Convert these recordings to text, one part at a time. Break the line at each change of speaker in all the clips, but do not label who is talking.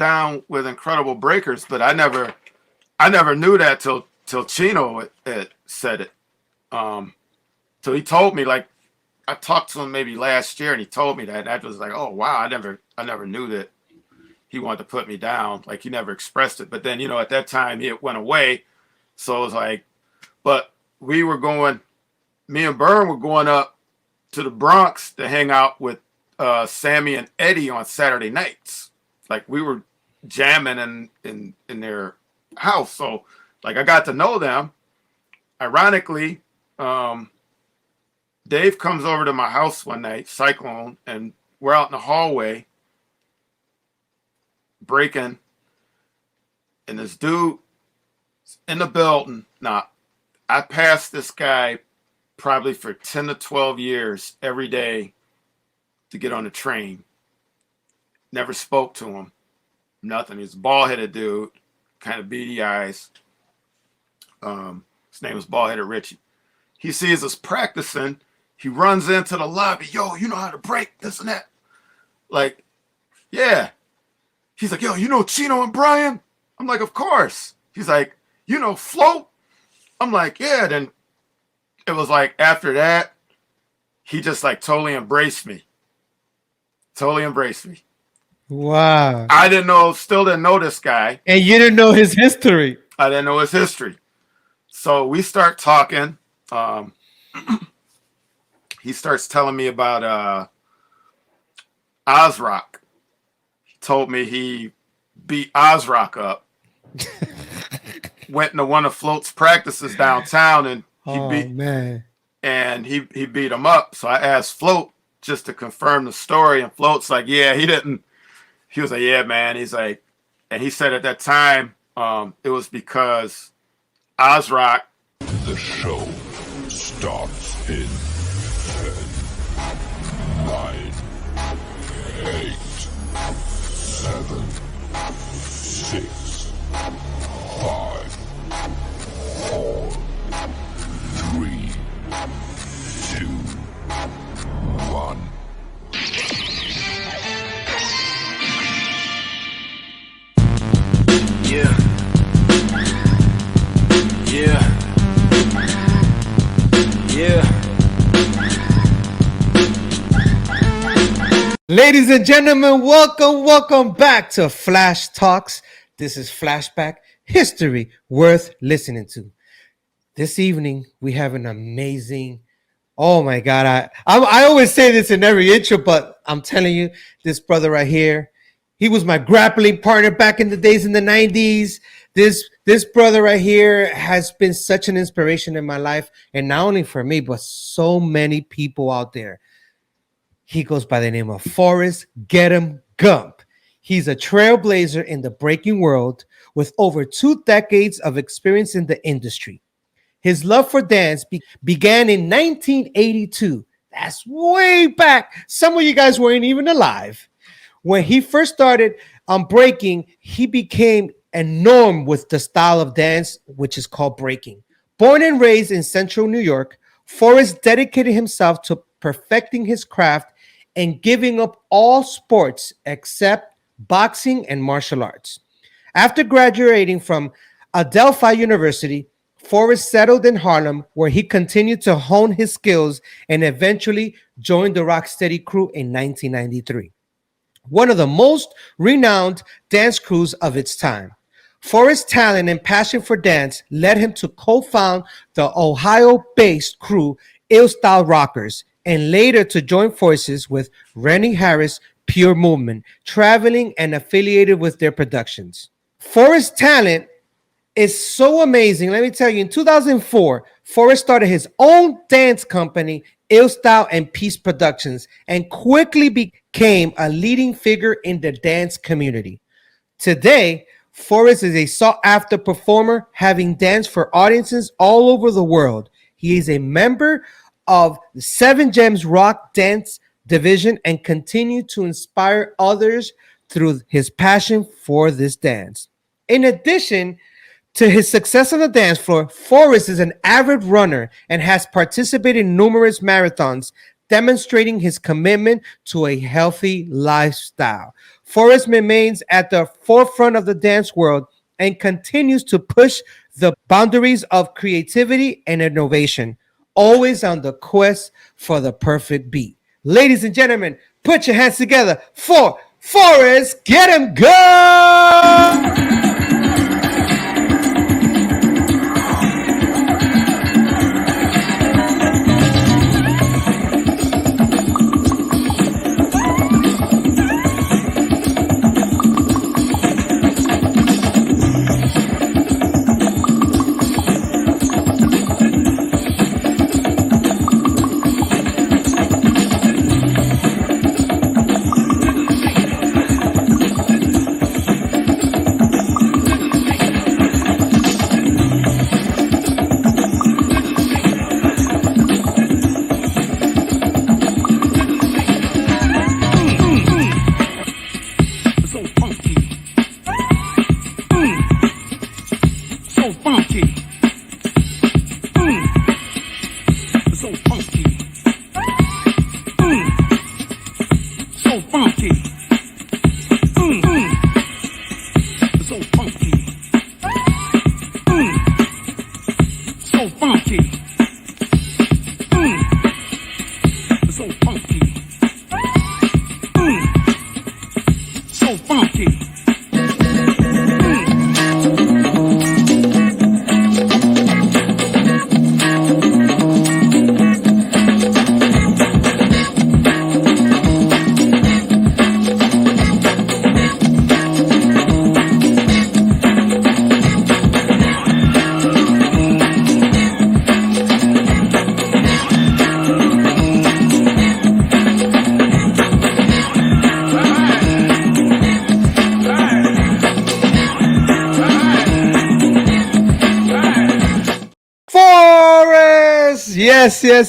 down with incredible breakers, but I never knew that till Chino had said it. So he told me, like, I talked to him maybe last year, and he told me that. And I was like, oh wow, I never knew that he wanted to put me down. Like, he never expressed it. But then, you know, at that time it went away. So it was like, but me and Byrne were going up to the Bronx to hang out with Sammy and Eddie on Saturday nights. Like, we were jamming in their house. So like, I got to know them. Ironically, Dave comes over to my house one night, Cyclone, and we're out in the hallway breaking, and this dude in the building. Now, I passed this guy probably for 10 to 12 years every day to get on the train. Never spoke to him. Nothing. He's a bald-headed dude, kind of beady eyes. His name was Bald-Headed Richie. He sees us practicing. He runs into the lobby. Yo, you know how to break, this and that. Like, yeah. He's like, yo, you know Chino and Bryant? I'm like, of course. He's like, you know Float? I'm like, yeah. Then it was like, after that, he just like totally embraced me. Totally embraced me.
Wow.
I still didn't know this guy.
And you didn't know his history.
I didn't know his history. So we start talking. He starts telling me about Ozrock. He told me he beat Ozrock up. Went into one of Float's practices downtown, and he beat him up. So I asked Float just to confirm the story, and Float's like, yeah, he didn't. He was like, yeah, man. He's like, and he said at that time, it was because Ozrock.
The show starts in 10, 9, 8, 7, 6, 5, 4, 3, 2, 1.
Yeah. Yeah. Yeah.
Ladies and gentlemen, welcome back to Flash Talks. This is Flashback, history worth listening to. This evening, we have an amazing, oh my God, I always say this in every intro, but I'm telling you, this brother right here, he was my grappling partner back in the days in the 90s. This brother right here has been such an inspiration in my life, and not only for me, but so many people out there. He goes by the name of Forrest Getemgump. He's a trailblazer in the breaking world with over 2 decades of experience in the industry. His love for dance began in 1982. That's way back. Some of you guys weren't even alive. When he first started breaking, he became enamored with the style of dance, which is called breaking. Born and raised in central New York, Forrest dedicated himself to perfecting his craft and giving up all sports except boxing and martial arts. After graduating from Aldephi University, Forrest settled in Harlem, where he continued to hone his skills and eventually joined the Rocksteady Crew in 1993. One of the most renowned dance crews of its time. Forrest's talent and passion for dance led him to co-found the Ohio-based crew All Style Rockers, and later to join forces with Rennie Harris' Pure Movement, traveling and affiliated with their productions. Forrest's talent is so amazing. Let me tell you, in 2004, Forrest started his own dance company, All Style and Peace Productions, and quickly became a leading figure in the dance community. Today, Forrest is a sought-after performer, having danced for audiences all over the world. He is a member of the Seven Gems Rock Dance division and continues to inspire others through his passion for this dance. In addition to his success on the dance floor, Forrest is an avid runner and has participated in numerous marathons, demonstrating his commitment to a healthy lifestyle. Forrest remains at the forefront of the dance world and continues to push the boundaries of creativity and innovation, always on the quest for the perfect beat. Ladies and gentlemen, put your hands together for Forrest Getemgump!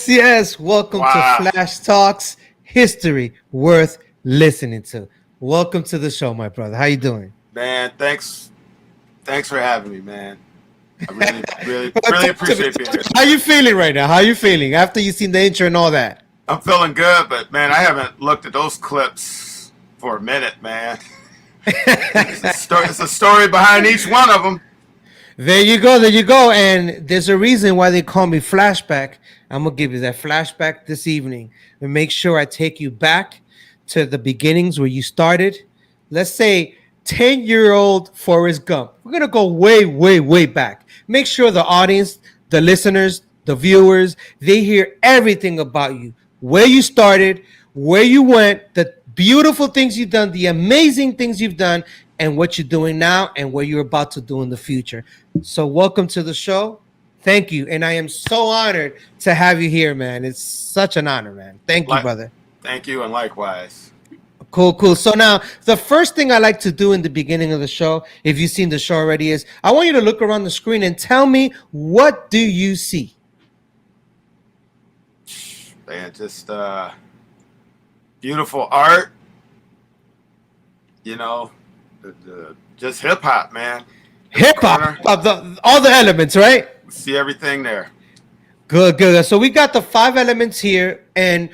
Yes. Welcome to Flash Talks, history worth listening to. Welcome to the show, my brother. How you doing?
Man, thanks for having me, man. I really appreciate being here.
How you feeling right now? How you feeling after you seen the intro and all that?
I'm feeling good, but man, I haven't looked at those clips for a minute, man. It's a story behind each one of them.
There you go. And there's a reason why they call me Flashback. I'm going to give you that flashback this evening and make sure I take you back to the beginnings where you started. Let's say 10-year-old Forrest Gump. We're going to go way back. Make sure the audience, the listeners, the viewers, they hear everything about you. Where you started, where you went, the beautiful things you've done, the amazing things you've done, and what you're doing now and what you're about to do in the future. So welcome to the show. Thank you. And I am so honored to have you here, man. It's such an honor, man. Thank you, brother.
Thank you, and likewise.
Cool. So now, the first thing I like to do in the beginning of the show, if you've seen the show already, is I want you to look around the screen and tell me, what do you see?
Man, just beautiful art. You know, just hip-hop, man.
Hip-hop, all the elements, right?
See everything there.
Good. So we got the 5 elements here, and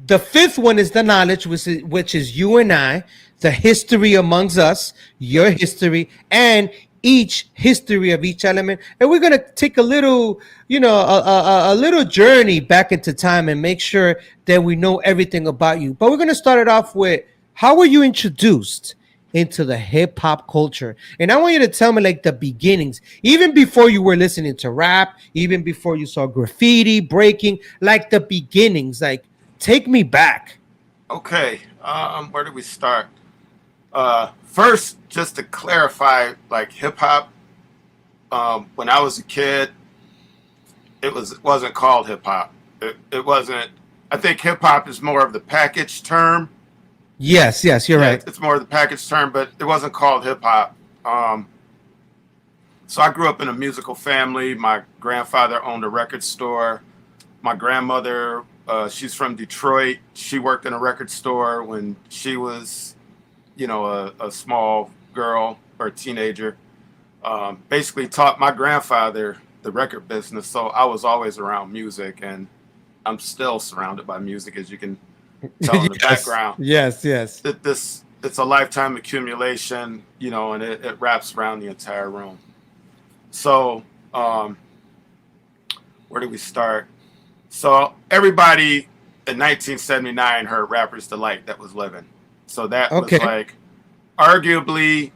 the 5th one is the knowledge, which is you and I, the history amongst us, your history, and each history of each element. And we're gonna take a little, a little journey back into time and make sure that we know everything about you. But we're gonna start it off with, how were you introduced into the hip hop culture? And I want you to tell me like the beginnings, even before you were listening to rap, even before you saw graffiti, breaking, like the beginnings. Like, take me back.
Okay, where do we start? First, just to clarify, like hip hop, when I was a kid, it wasn't called hip hop. It wasn't. I think hip hop is more of the package term.
Yes, you're right.
It's more of the package term, but it wasn't called hip hop. So I grew up in a musical family. My grandfather owned a record store. My grandmother, she's from Detroit. She worked in a record store when she was, a small girl or a teenager. Basically taught my grandfather the record business. So I was always around music, and I'm still surrounded by music, as you can tell in the background.
Yes.
it's a lifetime accumulation, and it wraps around the entire room. So, where do we start? So everybody in 1979 heard Rapper's Delight that was living. So that was like arguably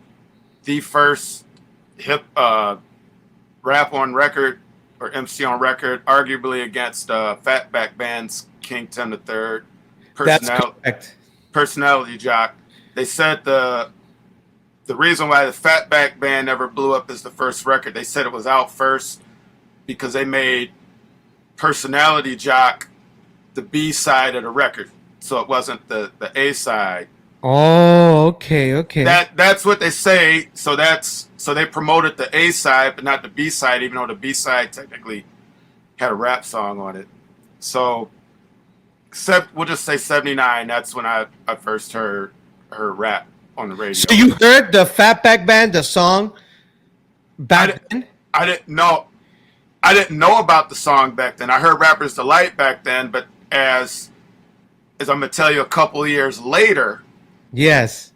the first hip rap on record or MC on record, arguably against Fatback Band's King Tim III, Personality Jock. They said the reason why the Fatback Band never blew up as the first record, they said it was out first because they made Personality Jock the B side of the record, so it wasn't the A side.
Oh, okay.
That's what they say. So they promoted the A side, but not the B side, even though the B side technically had a rap song on it. So, we'll just say 79. That's when I first heard rap on the radio.
So you heard the Fatback Band, the song back then?
I didn't know about the song back then. I heard Rapper's Delight back then, but as I'm gonna tell you a couple of years later.
Yes.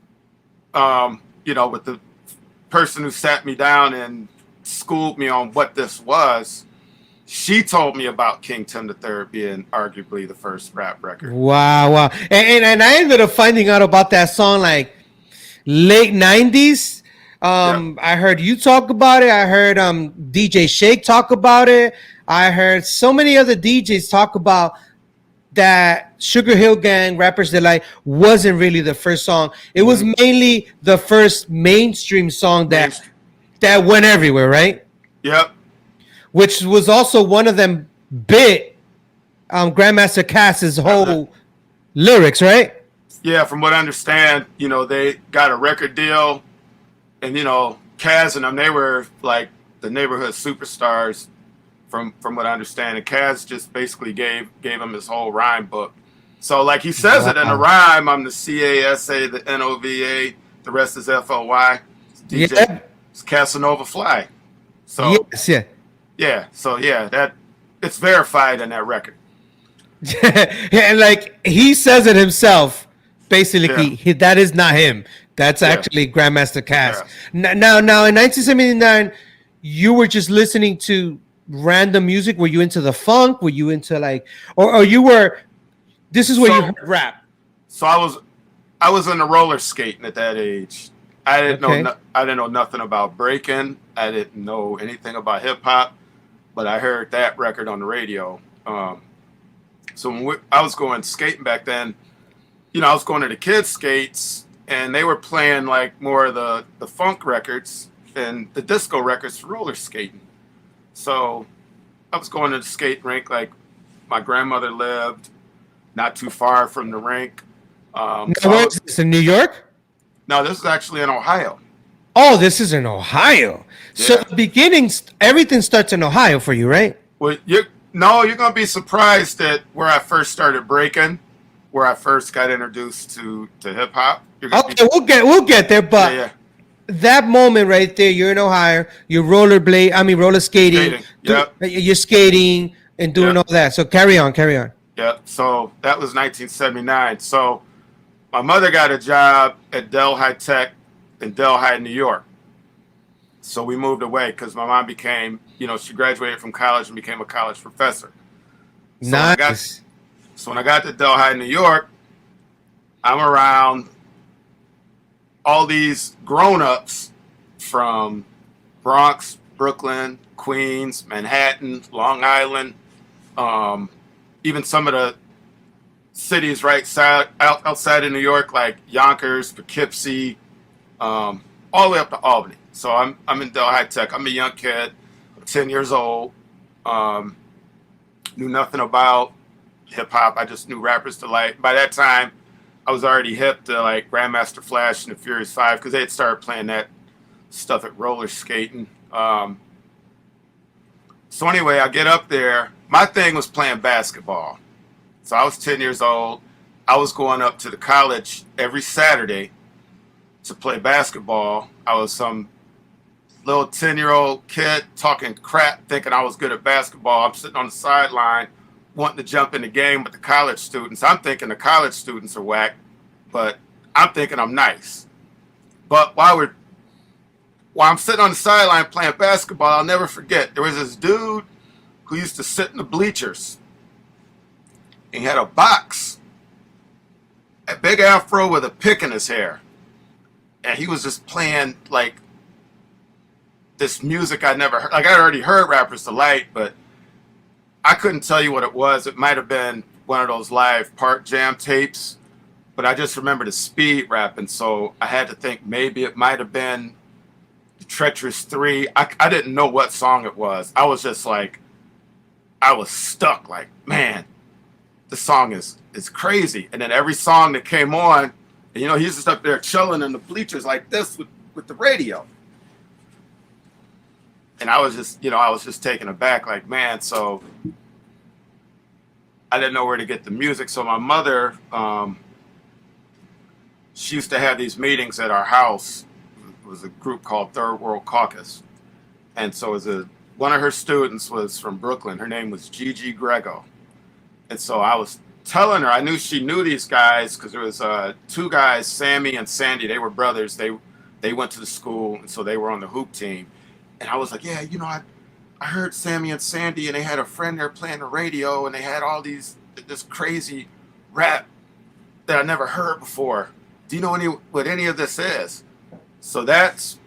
With the person who sat me down and schooled me on what this was, she told me about King Tim III being arguably the first rap record.
Wow. And I ended up finding out about that song like late 90s. I heard you talk about it. I heard DJ Shake talk about it. I heard so many other DJs talk about that Sugar Hill Gang, Rapper's Delight wasn't really the first song. It was mainly the first mainstream song that went everywhere, right?
Yep.
Which was also one of them bit Grandmaster Cass's whole lyrics, right?
Yeah, from what I understand, they got a record deal, and Kaz and them, they were like the neighborhood superstars. From what I understand, and Kaz just basically gave him his whole rhyme book. So like he says it in the rhyme, I'm the CASA, the NOVA, the rest is FLY. It's DJ, it's Casanova Fly. So that it's verified in that record.
And like he says it himself, basically that is not him. That's actually Grandmaster Cass. Yeah. Now in 1979, you were just listening to random music. Were you into the funk? Were you into like, or you were? This is where you heard rap.
So I was into roller skating at that age. I didn't know nothing about breaking. I didn't know anything about hip hop, but I heard that record on the radio. So when I was going skating back then, I was going to the kids' skates, and they were playing like more of the funk records and the disco records for roller skating. So I was going to the skate rink like my grandmother lived not too far from the rink.
Where is this, in New York?
No, this is actually in Ohio.
Oh, this is in Ohio. Yeah. So the beginnings, everything starts in Ohio for you, right?
Well, you're going to be surprised at where I first started breaking, where I first got introduced to hip hop.
Okay, we'll get there, but that moment right there, you're in Ohio, you're roller skating. You're skating and doing all that. So carry on.
Yeah. So that was 1979. So my mother got a job at Delhi Tech in Delhi, New York. So we moved away because my mom became, she graduated from college and became a college professor. So
nice.
When I got to Delhi, New York, I'm around all these grown-ups from Bronx, Brooklyn, Queens, Manhattan, Long Island, even some of the cities outside of New York, like Yonkers, Poughkeepsie, all the way up to Albany. So I'm in Delhi Tech. I'm a young kid. I'm 10 years old. Knew nothing about hip hop. I just knew Rapper's Delight. By that time, I was already hip to like Grandmaster Flash and the Furious Five because they had started playing that stuff at roller skating. So anyway, I get up there. My thing was playing basketball. So I was 10 years old. I was going up to the college every Saturday to play basketball. I was some little 10-year-old kid talking crap, thinking I was good at basketball. I'm sitting on the sideline wanting to jump in the game with the college students. I'm thinking the college students are whack, but I'm thinking I'm nice. But while I'm sitting on the sideline playing basketball, I'll never forget, there was this dude who used to sit in the bleachers. He had a box, a big afro with a pick in his hair. And he was just playing like this music I never heard. Like I already heard Rapper's Delight, but I couldn't tell you what it was. It might have been one of those live Park Jam tapes, but I just remember the speed rapping. So I had to think maybe it might have been the Treacherous 3. I didn't know what song it was. I was just like, I was stuck. Like, man, this song is crazy. And then every song that came on, and, you know, he's just up there chilling in the bleachers like this with the radio. And I was just taken aback, like, man, so I didn't know where to get the music. So my mother, she used to have these meetings at our house. It was a group called Third World Caucus. And so one of her students was from Brooklyn. Her name was Gigi Grego. And so I was telling her, I knew she knew these guys because there was two guys, Sammy and Sandy. They were brothers. They went to the school, and so they were on the hoop team. And I was like, yeah, you know, I heard Sammy and Sandy, and they had a friend there playing the radio, and they had all this crazy rap that I never heard before. Do you know what any of this is? So that's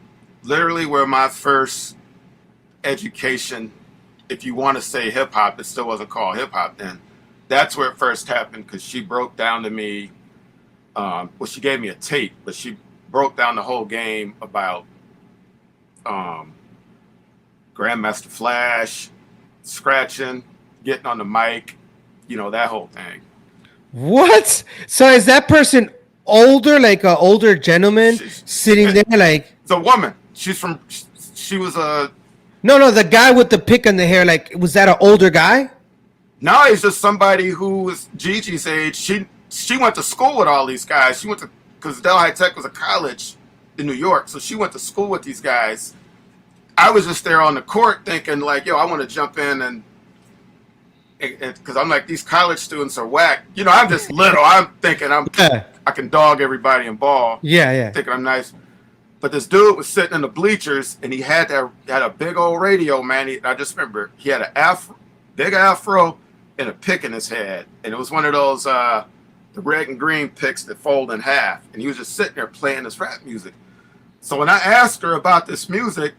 literally where my first education, if you want to say hip hop, it still wasn't called hip hop then. That's where it first happened, because she broke down to me. Well, she gave me a tape, but she broke down the whole game about Grandmaster Flash, scratching, getting on the mic, you know, that whole thing.
What? So is that person older, like an older gentleman sitting there, like?
It's a woman. She was a.
No, the guy with the pick in the hair, like, was that an older guy?
No, he's just somebody who was Gigi's age. She went to school with all these guys. She went to, because Delhi Tech was a college in New York, so she went to school with these guys. I was just there on the court thinking, like, yo, I want to jump in and because I'm like, these college students are whack. You know, I'm just little. I'm thinking I can dog everybody and ball.
Yeah.
Thinking I'm nice. But this dude was sitting in the bleachers, and he had a big old radio, man. I just remember he had a big afro and a pick in his head. And it was one of those the red and green picks that fold in half. And he was just sitting there playing this rap music. So when I asked her about this music,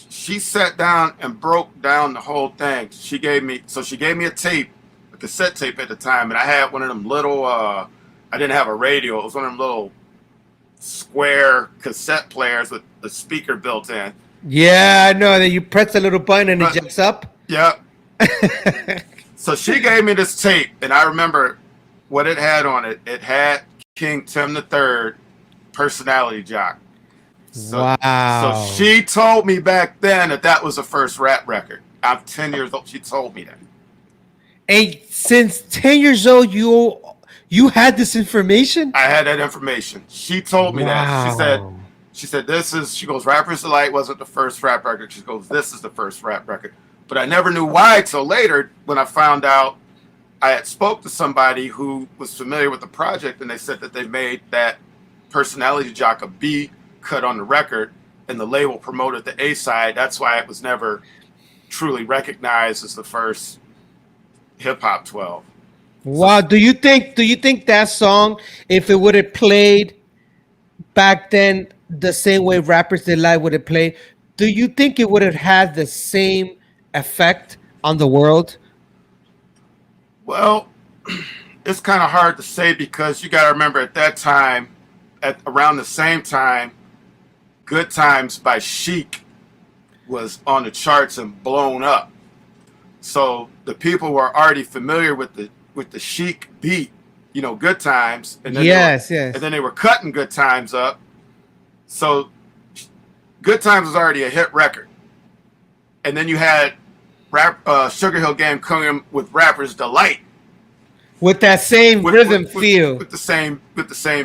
she sat down and broke down the whole thing. She gave me a tape, a cassette tape at the time, and I had one of them little, I didn't have a radio. It was one of them little square cassette players with the speaker built in.
Yeah, I know that you press the little button and it jumps up.
Yeah. So she gave me this tape, and I remember what it had on it. It had King Tim III, Personality Jock.
Wow.
So she told me back then that was the first rap record. I'm 10 years old. She told me that.
And since 10 years old, you had this information?
I had that information. She told me that. She said, she goes, Rapper's Delight wasn't the first rap record. She goes, this is the first rap record. But I never knew why till later when I found out I had spoke to somebody who was familiar with the project, and they said that they made that Personality Jock a B cut on the record, and the label promoted the A side. That's why it was never truly recognized as the first hip hop 12.
Wow. Do you think that song, if it would have played back then the same way Rapper's Delight would have played, do you think it would have had the same effect on the world?
Well, it's kind of hard to say, because you got to remember at that time, at around the same time, Good Times by Chic was on the charts and blown up. So the people were already familiar with the Chic beat, you know, Good Times. And then
yes.
And then they were cutting Good Times up. So Good Times was already a hit record. And then you had Sugar Hill Gang coming with Rapper's Delight.
With that same rhythm feel.
With the same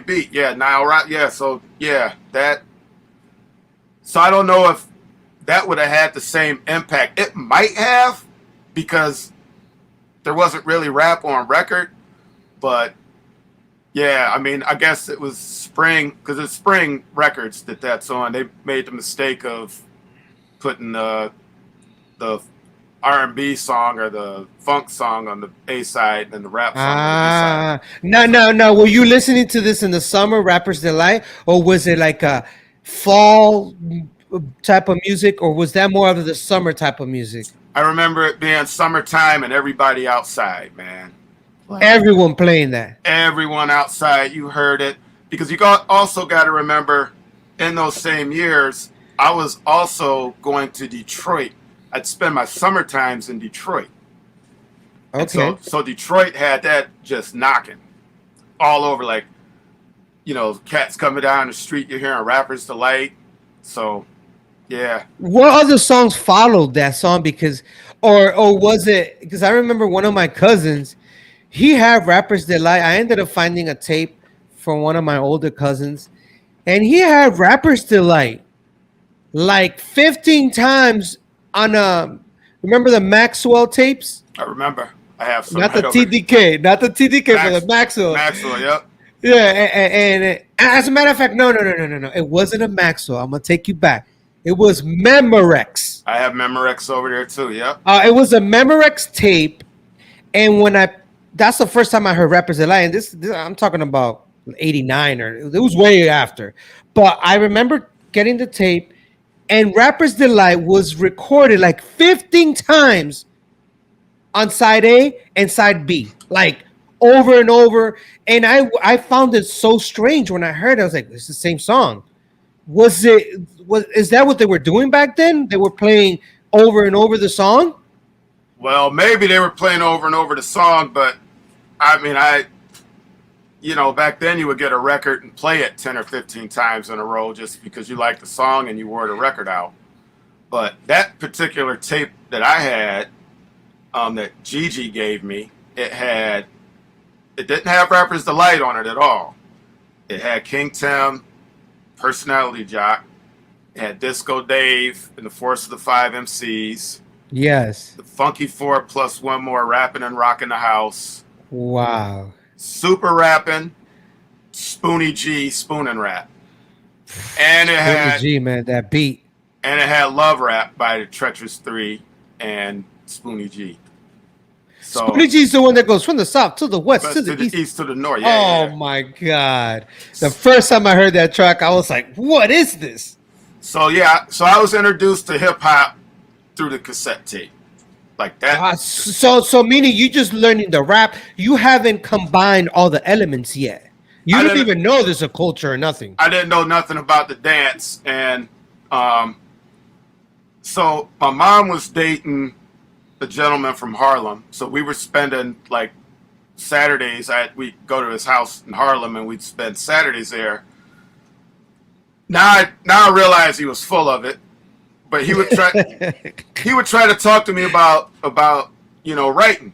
beat. Yeah, now right. Yeah, so yeah, that. So I don't know if that would have had the same impact. It might have, because there wasn't really rap on record, but Yeah, I mean, I guess it was Spring because it's Spring Records that's on. They made the mistake of putting the R&B song or the funk song on the A side and the rap song on the B side.
No,
So
no, no. Were you listening to this in the summer, Rapper's Delight, or was it like a fall type of music, or was that more of the summer type of music?
I remember it being summertime and everybody outside, man. Like
Everyone playing that.
everyone outside, you heard it because also got to remember in those same years, I was also going to Detroit. I'd spend my summer times in Detroit. And
Okay.
so Detroit had that just knocking all over, like, cats coming down the street, you're hearing Rappers Delight. So, yeah.
What other songs followed that song? Because, or was it? Because I remember one of my cousins, he had Rapper's Delight. I ended up finding a tape from one of my older cousins, and he had Rapper's Delight like 15 times on remember the Maxwell tapes?
I remember. I have some
Not the
right over
TDK, not the TDK, but the Maxwell.
Maxwell, yep.
Yeah, and as a matter of fact, no. It wasn't a Maxwell. I'm gonna take you back. It was Memorex.
I have Memorex over there too, yep.
It was a Memorex tape, and that's the first time I heard Rappers Delight. And this I'm talking about '89 or it was way after. But I remember getting the tape, and Rappers Delight was recorded like 15 times on side A and side B, like over and over. And I found it so strange when I heard it. I was like, it's the same song. Is that what they were doing back then? They were playing over and over the song?
Well, maybe they were playing over and over the song, but I mean, back then you would get a record and play it 10 or 15 times in a row just because you liked the song and you wore the record out. But that particular tape that I had, that Gigi gave me, it didn't have Rapper's Delight on it at all. It had King Tim, Personality Jock, it had Disco Dave and the Force of the Five MCs,
Yes.
the Funky Four plus one more rapping and rocking the house,
Wow.
Super Rapping, Spoonie G, Spoonin' Rap. And it had
G, man, that beat.
and it had Love Rap by the Treacherous Three and Spoonie G. So
Spoonie G's the one that goes from the south to the west
west
to the east.
to the north. Yeah,
Oh
yeah.
my god. The first time I heard that track, I was like, what is this?
So I was introduced to hip hop through the cassette tape. Like that.
So meaning you just learning the rap, you haven't combined all the elements yet. You
I
don't
didn't-
even know there's a culture or nothing.
I didn't know nothing about the dance, and so my mom was dating a gentleman from Harlem. So we were spending like Saturdays. We'd go to his house in Harlem, and we'd spend Saturdays there. Now I realize he was full of it, but he would try to talk to me about writing.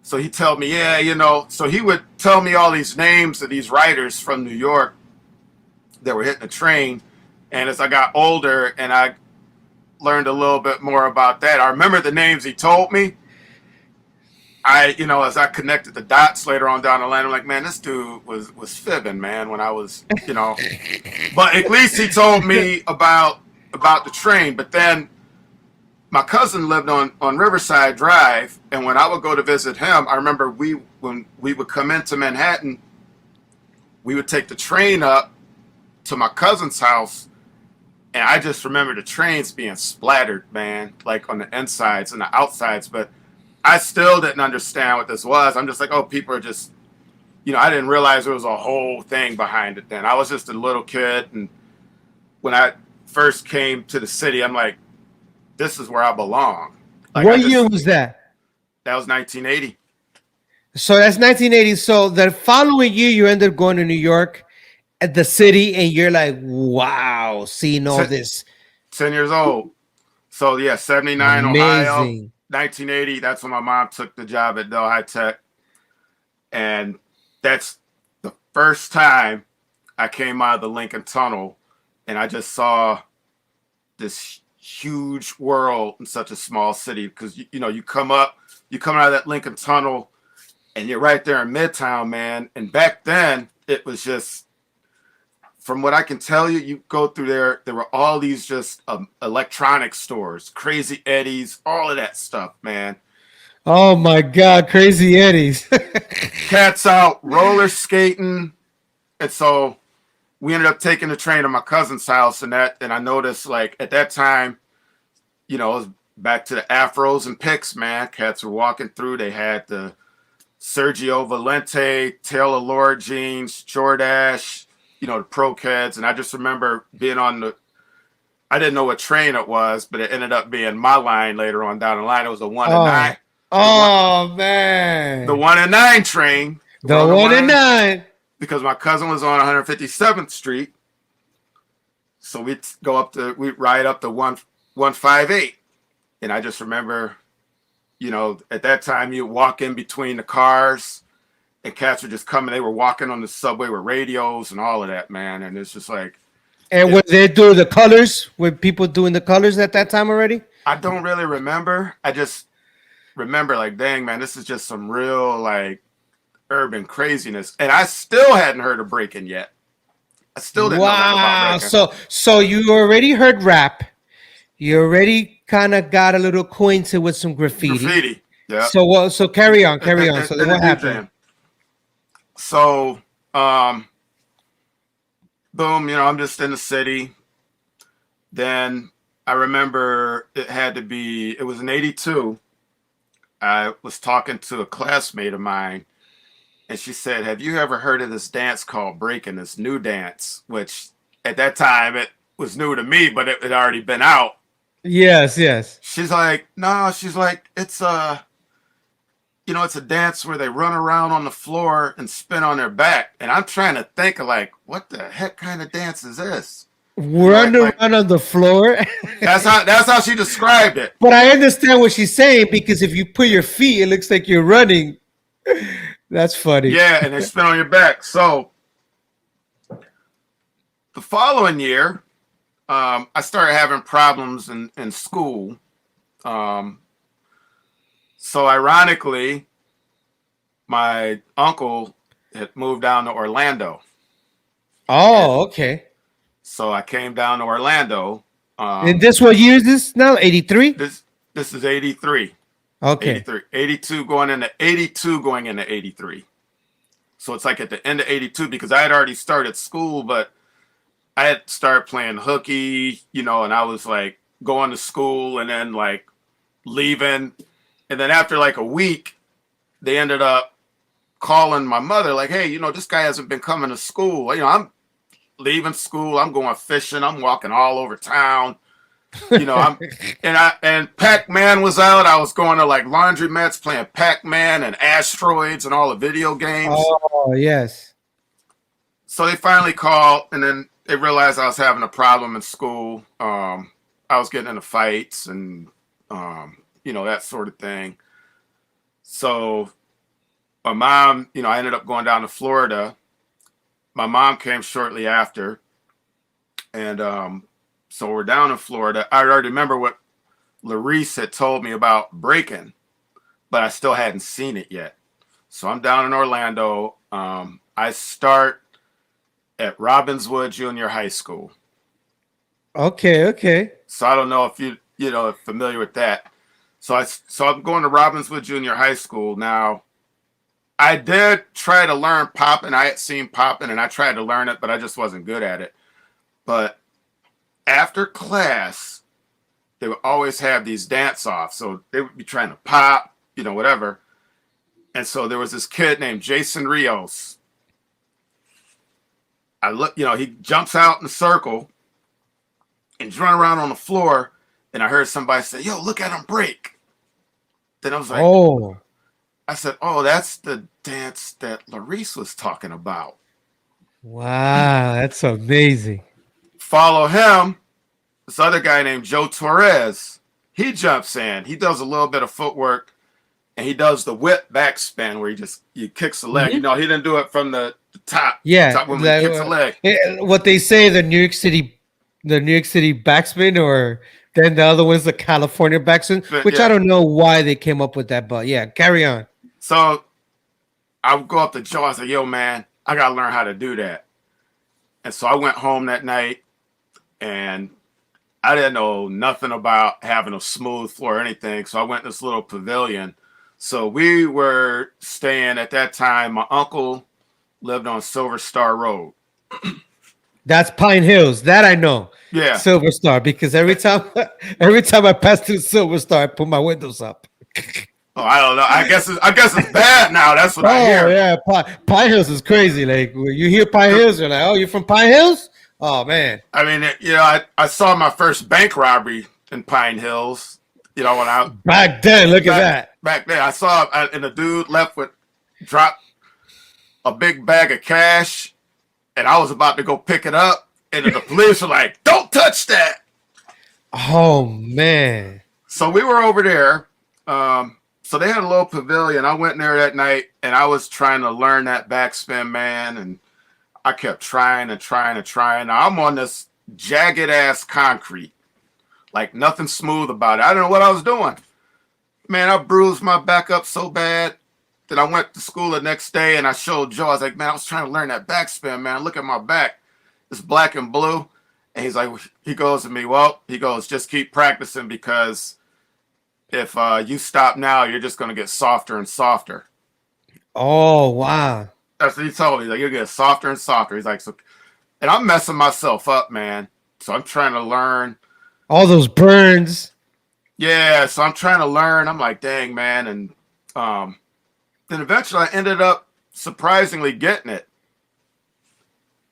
So he'd tell me, so he would tell me all these names of these writers from New York that were hitting the train. And as I got older and I learned a little bit more about that, I remember the names he told me. As I connected the dots later on down the line, I'm like, man, this dude was fibbing, man, when I was, but at least he told me about the train. But then my cousin lived on Riverside Drive, and when I would go to visit him, I remember when we would come into Manhattan, we would take the train up to my cousin's house, and I just remember the trains being splattered, man, like on the insides and the outsides. But I still didn't understand what this was. I'm just like, oh, people are just, I didn't realize there was a whole thing behind it then. I was just a little kid, and when I first came to the city, I'm like, this is where I belong. Like,
What year was that?
That was 1980.
So that's 1980. So the following year, you ended up going to New York at the city, and you're like, wow, seeing all this.
10 years old. So, yeah, 79
Amazing.
Ohio. 1980, that's when my mom took the job at Dell High Tech. And that's the first time I came out of the Lincoln Tunnel, and I just saw this huge world in such a small city. Because, you come out of that Lincoln Tunnel, and you're right there in Midtown, man. And back then, it was just, from what I can tell you, you go through there were all these just electronic stores, Crazy Eddie's, all of that stuff, man.
Oh my God, Crazy Eddie's.
Cats out roller skating. And so we ended up taking the train to my cousin's house, and I noticed, like, at that time, it was back to the afros and picks, man. Cats were walking through. They had the Sergio Valente, Taylor Lord jeans, Jordache, the Pro Kids. And I just remember being I didn't know what train it was, but it ended up being my line later on down the line. It was the 1 and 9.
Oh, man.
The 1 and 9 train.
The 1 and 9.
Because my cousin was on 157th Street. So we'd ride up to 158. And I just remember, at that time you walk in between the cars and cats were just coming. They were walking on the subway with radios and all of that, man. And it's just like.
And were they doing the colors? Were people doing the colors at that time already?
I don't really remember. I just remember, like, dang, man, this is just some real, like, urban craziness. And I still hadn't heard of Breakin yet. I still didn't know that about Breakin.
So you already heard rap. You already kind of got a little acquainted with some graffiti.
Yeah.
So carry on. So then what happened?
So, boom, I'm just in the city. Then I remember it was in 82. I was talking to a classmate of mine, and she said, have you ever heard of this dance called Breakin, this new dance? Which at that time it was new to me, but it had already been out.
Yes.
She's like, no, it's it's a dance where they run around on the floor and spin on their back. And I'm trying to think of, like, what the heck kind of dance is this?
Run around on the floor.
That's how she described it.
But I understand what she's saying, because if you put your feet, it looks like you're running. That's funny.
Yeah, and they spin on your back. So the following year, I started having problems in school. So ironically, my uncle had moved down to Orlando.
Oh, okay.
So I came down to Orlando.
And this, what year is this now? 83?
This is 83.
Okay.
83. 82 going into 83. So it's like at the end of 82, because I had already started school, but I had started playing hooky, and I was like going to school and then like leaving. And then after like a week, they ended up calling my mother like, hey, this guy hasn't been coming to school. I'm leaving school. I'm going fishing. I'm walking all over town. And Pac-Man was out. I was going to like laundromats playing Pac-Man and Asteroids and all the video games.
Oh, yes.
So they finally called, and then they realized I was having a problem in school. I was getting into fights and, that sort of thing. So my mom, I ended up going down to Florida. My mom came shortly after. And so we're down in Florida. I already remember what Larice had told me about Breakin, but I still hadn't seen it yet. So I'm down in Orlando. I start at Robbinswood Junior High School.
Okay.
So I don't know if you're familiar with that. So I'm going to Robbinswood Junior High School. Now, I did try to learn popping. I had seen popping, and I tried to learn it, but I just wasn't good at it. But after class, they would always have these dance-offs. So they would be trying to pop, whatever. And so there was this kid named Jason Rios. I look, he jumps out in the circle and he's running around on the floor. And I heard somebody say, yo, look at him break. Then I was like,
oh.
I said, oh, that's the dance that Larice was talking about.
Wow, that's amazing.
Follow him. This other guy named Joe Torres. He jumps in. He does a little bit of footwork. And he does the whip backspin where he kicks the leg.
Mm-hmm.
He didn't do it from the top.
Yeah,
top when he kicks the leg.
What they say, the New York City backspin, or then the other one's the California backspin, which I don't know why they came up with that, but yeah, carry on.
So I would go up to Joe. I was like, yo, man, I got to learn how to do that. And so I went home that night, and I didn't know nothing about having a smooth floor or anything. So I went to this little pavilion. So we were staying at that time. My uncle lived on Silver Star Road.
That's Pine Hills. That I know.
Yeah.
Silver Star, because every time I pass through Silver Star, I put my windows up.
Oh, I don't know. I guess it's bad now. That's what I
Oh
hear.
yeah, Pine Hills is crazy. Like when you hear Pine Hills, you're like, oh, you're from Pine Hills? Oh man.
I mean, I saw my first bank robbery in Pine Hills. When I
Back then, look at that.
back there, I saw and the dude left with dropped a big bag of cash, and I was about to go pick it up, and the police were like, "Don't touch that."
Oh man.
So we were over there. So they had a little pavilion. I went in there that night, and I was trying to learn that backspin, man, and I kept trying and trying and trying. Now I'm on this jagged ass concrete, like nothing smooth about it. I don't know what I was doing. Man, I bruised my back up so bad that I went to school the next day, and I showed Joe. I was like, man, I was trying to learn that backspin, man. Look at my back. It's black and blue. And he goes to me, well, just keep practicing, because if you stop now, you're just going to get softer and softer.
Oh wow.
That's what he told me. He's like, you'll get softer and softer. He's like, so, and I'm messing myself up, man. So I'm trying to learn.
All those burns.
Yeah, so I'm trying to learn. I'm like, dang, man. And then eventually I ended up surprisingly getting it.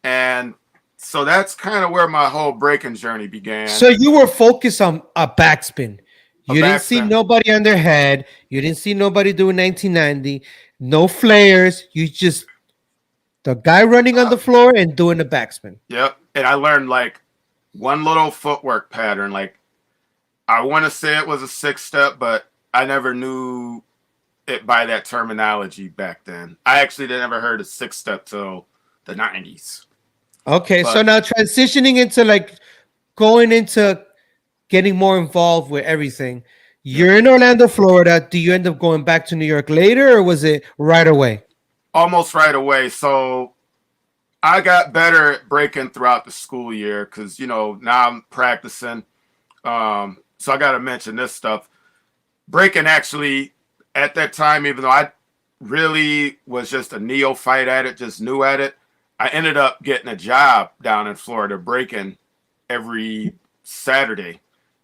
And so that's kind of where my whole breaking journey began.
So you were focused on a backspin. You didn't see nobody on their head. You didn't see nobody doing 1990. No flares. You just the guy running on the floor and doing the backspin.
Yep. And I learned like one little footwork pattern. Like I want to say it was a 6-step, but I never knew it by that terminology back then. I actually never heard of 6-step till the 90s.
Okay, so now transitioning into like going into getting more involved with everything. You're in Orlando, Florida. Do you end up going back to New York later, or was it right away?
Almost right away. So I got better at breaking throughout the school year because, now I'm practicing. So I got to mention this stuff. Breaking actually, at that time, even though I really was just a neophyte at it, just new at it, I ended up getting a job down in Florida breaking every Saturday.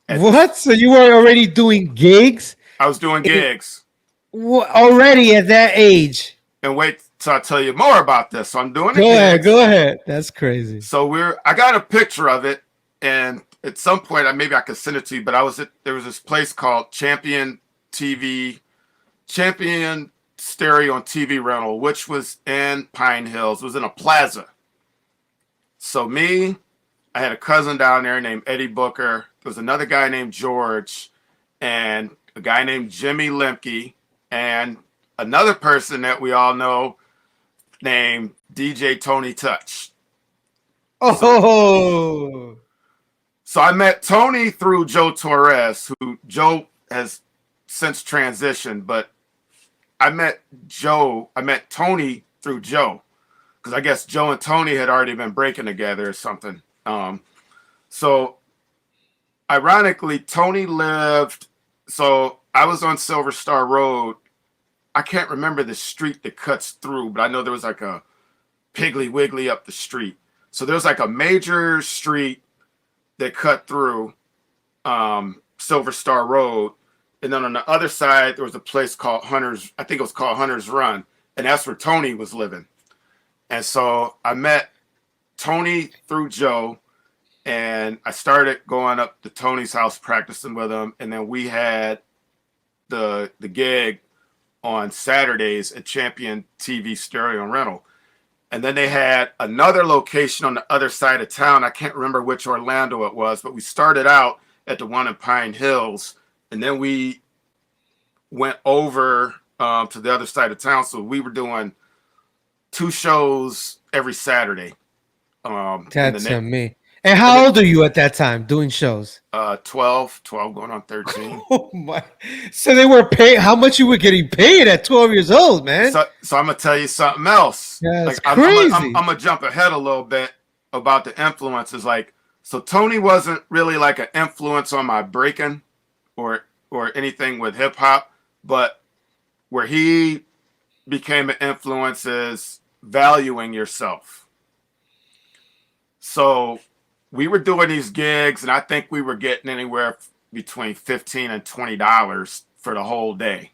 What? So you were already doing gigs?
I was doing gigs.
Already at that age?
And wait till I tell you more about this. So I'm doing
it. Go ahead. That's crazy.
So I got a picture of it, and at some point, maybe I could send it to you, but there was this place called Champion Stereo and TV Rental, which was in Pine Hills. It was in a plaza. So I had a cousin down there named Eddie Booker. There was another guy named George, and a guy named Jimmy Lemke, and another person that we all know named DJ Tony Touch.
Oh.
So I met Tony through Joe Torres, who Joe has since transitioned, but I met Tony through Joe, because I guess Joe and Tony had already been breaking together or something. So ironically, Tony lived, so I was on Silver Star Road. I can't remember the street that cuts through, but I know there was like a Piggly Wiggly up the street. So there's like a major street that cut through Silver Star Road. And then on the other side, there was a place called Hunter's, I think it was called Hunter's Run. And that's where Tony was living. And so I met Tony through Joe, and I started going up to Tony's house practicing with him. And then we had the gig on Saturdays at Champion TV Stereo and Rental. And then they had another location on the other side of town. I can't remember which Orlando it was, but we started out at the one in Pine Hills, and then we went over to the other side of town. So we were doing 2 shows every Saturday.
That's me. And how old are you at that time doing shows?
12 going on 13.
Oh my! So they were paying. How much you were getting paid at 12 years old, man?
So I'm gonna tell you something else.
That's
Like I'm
crazy.
gonna jump ahead a little bit about the influences. Like, so Tony wasn't really like an influence on my breaking or anything with hip hop, but where he became an influence is valuing yourself. So we were doing these gigs, and I think we were getting anywhere between $15 and $20 for the whole day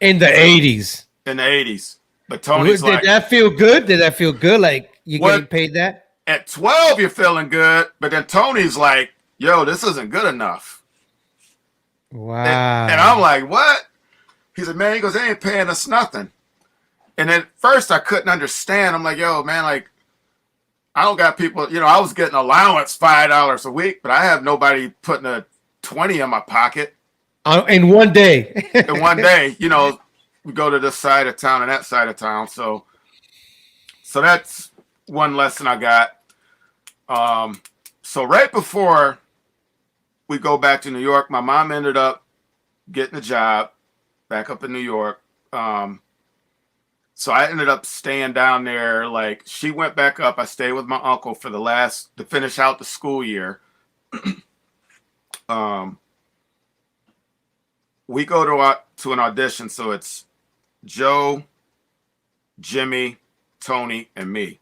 In the 80s.
in the 80s. But Tony's
Did
like,
that feel good? Did that feel good? Like you
What?
getting paid that?
at 12, you're feeling good, but then Tony's like, yo, this isn't good enough.
Wow.
And I'm like, what? He said, man, he goes, they ain't paying us nothing. And at first I couldn't understand. I'm like, yo, man, like, I don't got people, I was getting allowance $5 a week, but I have nobody putting a 20 in my pocket.
In one day.
And one day, we go to this side of town and that side of town. So that's one lesson I got. So right before we go back to New York, my mom ended up getting a job back up in New York. So I ended up staying down there. Like, she went back up. I stayed with my uncle for to finish out the school year. We go to an audition. So it's Joe, Jimmy, Tony, and me.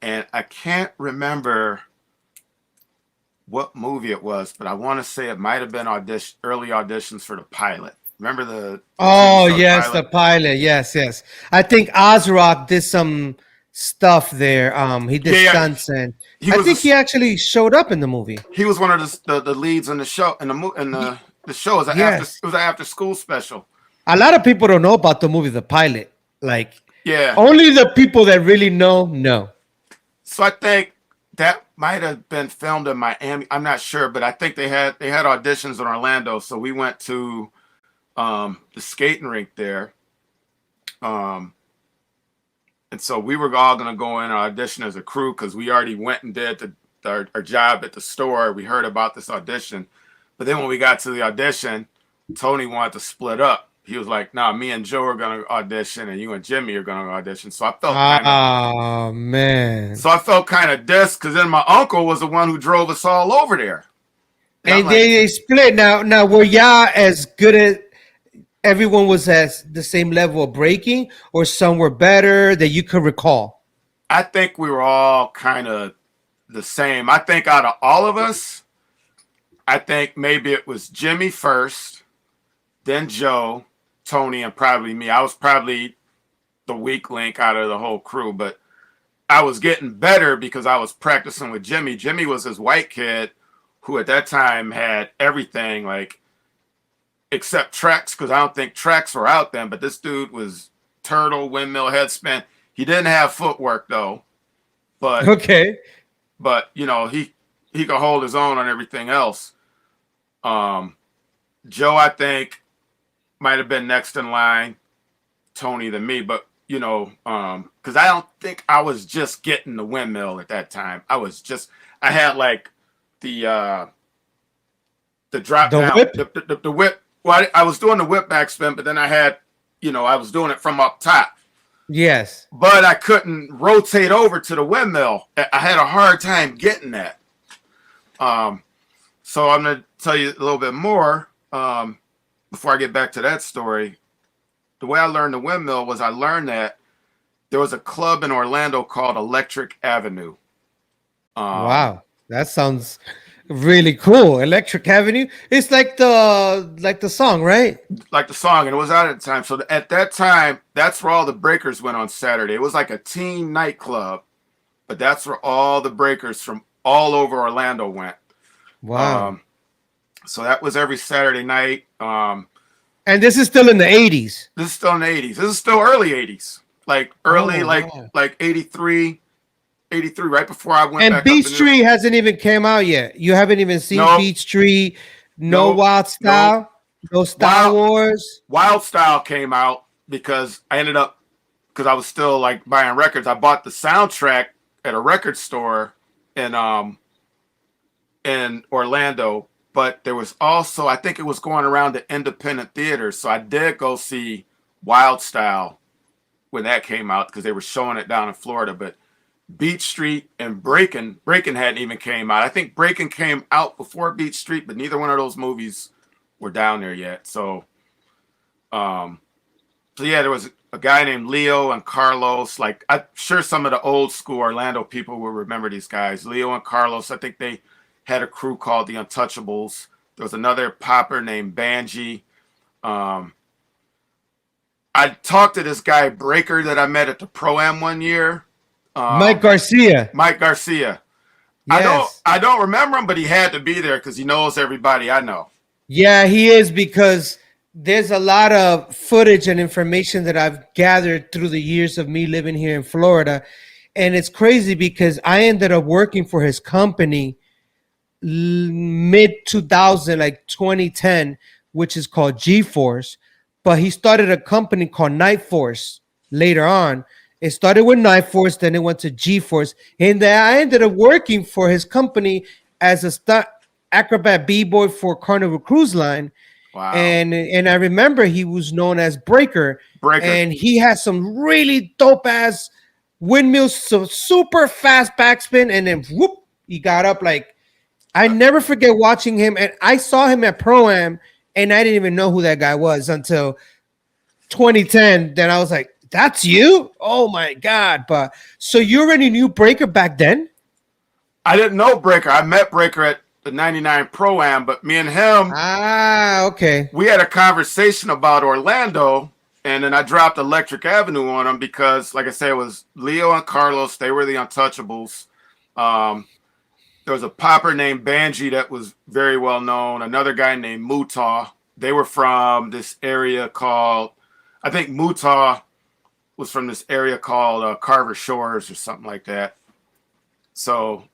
And I can't remember what movie it was, but I want to say it might have been early auditions for the pilot. Remember the
Oh
TV show,
yes,
Pilot?
the pilot. Yes. I think Ozrock did some stuff there. He did
Yeah,
stunts, and
he
I
was
think
a-
he actually showed up in the movie.
He was one of the leads in the show in the show. It was
Yes.
it was an after school special.
A lot of people don't know about the movie, The Pilot. Like
Yeah.
only the people that really know.
So I think that might have been filmed in Miami. I'm not sure, but I think they had auditions in Orlando. So we went to the skating rink there. And so we were all going to go in and audition as a crew because we already went and did our job at the store. We heard about this audition. But then when we got to the audition, Tony wanted to split up. He was like, nah, me and Joe are going to audition and you and Jimmy are going to audition. So I felt
Oh man.
kind of dissed because then my uncle was the one who drove us all over there.
And they split. Now were y'all as good at everyone was at the same level of breaking, or some were better that you could recall?
I think we were all kind of the same. I think out of all of us, I think maybe it was Jimmy first, then Joe, Tony, and probably me. I was probably the weak link out of the whole crew, but I was getting better because I was practicing with Jimmy. Jimmy was this white kid who at that time had everything, like, except tracks, because I don't think tracks were out then, but this dude was turtle, windmill, headspin. He didn't have footwork though, but
Okay.
he could hold his own on everything else. Joe, I think, might have been next in line, Tony than me, but because I don't think I was just getting the windmill at that time. I had like the drop
The
down,
whip?
the whip. Well, I was doing the whip backspin, but then I had, I was doing it from up top.
Yes.
But I couldn't rotate over to the windmill. I had a hard time getting that. So I'm going to tell you a little bit more before I get back to that story. The way I learned the windmill was I learned that there was a club in Orlando called Electric Avenue.
Wow. That sounds really cool. Electric Avenue. It's like the song, right?
Like the song, and it was out at the time. So at that time, that's where all the breakers went on Saturday. It was like a teen nightclub, but that's where all the breakers from all over Orlando went.
Wow.
So that was every Saturday night.
And this is still in the 80s.
This is still in the 80s. This is still early 80s. Like early,
wow.
like 83, right before I went
And
back
Beach
up to
Street hasn't even came out yet. You haven't even seen
Nope.
Beach Street, no
Nope.
Wild Style, no Star Wars.
Wild Style came out because I was still like buying records. I bought the soundtrack at a record store in in Orlando, but there was also, I think it was going around the independent theaters. So I did go see Wild Style when that came out because they were showing it down in Florida. But Beach Street and Breakin hadn't even came out. I think Breakin came out before Beach Street, but neither one of those movies were down there yet. So yeah, there was a guy named Leo and Carlos. Like, I'm sure some of the old school Orlando people will remember these guys. Leo and Carlos, I think they had a crew called the Untouchables. There was another popper named Banji. Um, I talked to this guy Breaker that I met at the Pro-Am one year.
Mike Garcia.
Mike Garcia.
Yes.
I don't remember him, but he had to be there because he knows everybody I know.
Yeah, he is, because there's a lot of footage and information that I've gathered through the years of me living here in Florida. And it's crazy because I ended up working for his company mid 2000, like 2010, which is called G-Force. But he started a company called Night Force later on. It started with Night Force, then it went to G-Force. And then I ended up working for his company as a stunt acrobat B-boy for Carnival Cruise Line.
Wow.
And I remember he was known as Breaker. And he had some really dope ass windmills, so super fast backspin, and then whoop, he got up. Like, I never forget watching him, and I saw him at Pro-Am, and I didn't even know who that guy was until 2010. Then I was like, that's you? Oh my God. But so you already knew Breaker back then?
I didn't know Breaker. I met Breaker at the 99 Pro-Am, but me and him,
okay,
we had a conversation about Orlando, and then I dropped Electric Avenue on him because, like I said, it was Leo and Carlos. They were the Untouchables. There was a popper named Banji that was very well known. Another guy named Mutah. They were from this area called, I think Mutah was from this area called Carver Shores or something like that. So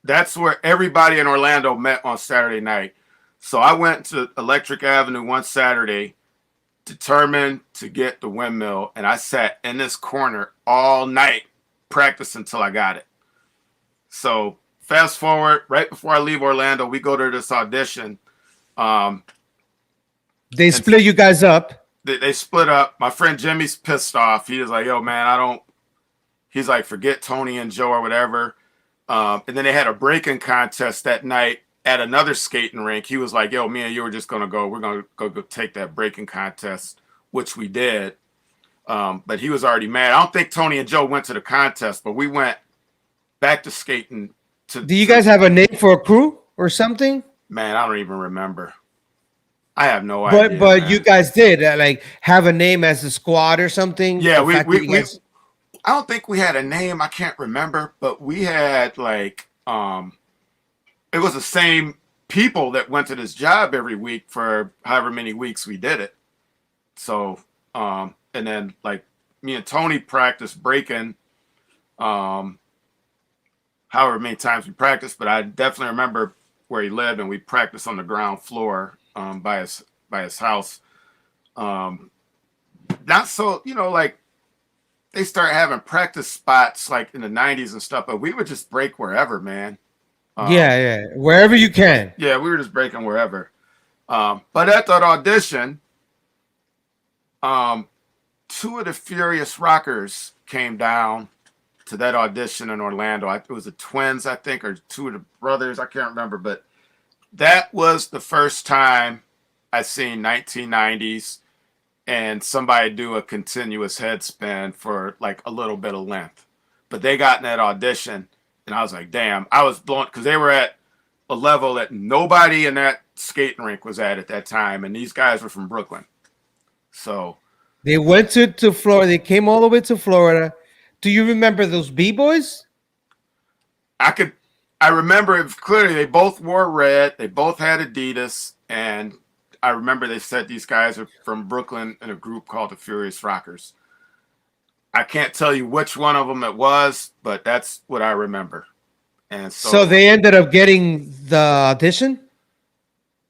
that's where everybody in Orlando met on Saturday night. So I went to Electric Avenue one Saturday, determined to get the windmill, and I sat in this corner all night practicing until I got it. So fast forward, right before I leave Orlando, we go to this audition.
They split you guys up.
They split up. My friend Jimmy's pissed off. He was like, yo, man, he's like, forget Tony and Joe or whatever. And then they had a breaking contest that night at another skating rink. He was like, yo, me and you were just going to go. We're going to go take that breaking contest, which we did. But he was already mad. I don't think Tony and Joe went to the contest, but we went back to skating. Do
you guys have a name for a crew or something?
Man, I don't even remember. I have no idea.
But you guys did like have a name as a squad or something?
Yeah, we I don't think we had a name. I can't remember, but we had like it was the same people that went to this job every week for however many weeks we did it. So and then like me and Tony practiced breaking however many times we practiced, but I definitely remember where he lived and we practiced on the ground floor by his house. Not so, like they start having practice spots like in the 90s and stuff, but we would just break wherever, man.
Yeah, wherever you can.
Yeah, we were just breaking wherever. But at that audition, two of the Furious Rockers came down to that audition in Orlando. It was the twins, I think, or two of the brothers. I can't remember, but that was the first time I seen 1990s and somebody do a continuous head spin for like a little bit of length. But they got in that audition, and I was like, damn, I was blown because they were at a level that nobody in that skating rink was at that time, and these guys were from Brooklyn. So
they went to Florida. They came all the way to Florida. Do you remember those B-boys?
I remember it clearly. They both wore red. They both had Adidas. And I remember they said these guys are from Brooklyn in a group called the Furious Rockers. I can't tell you which one of them it was, but that's what I remember. And so
they ended up getting the audition?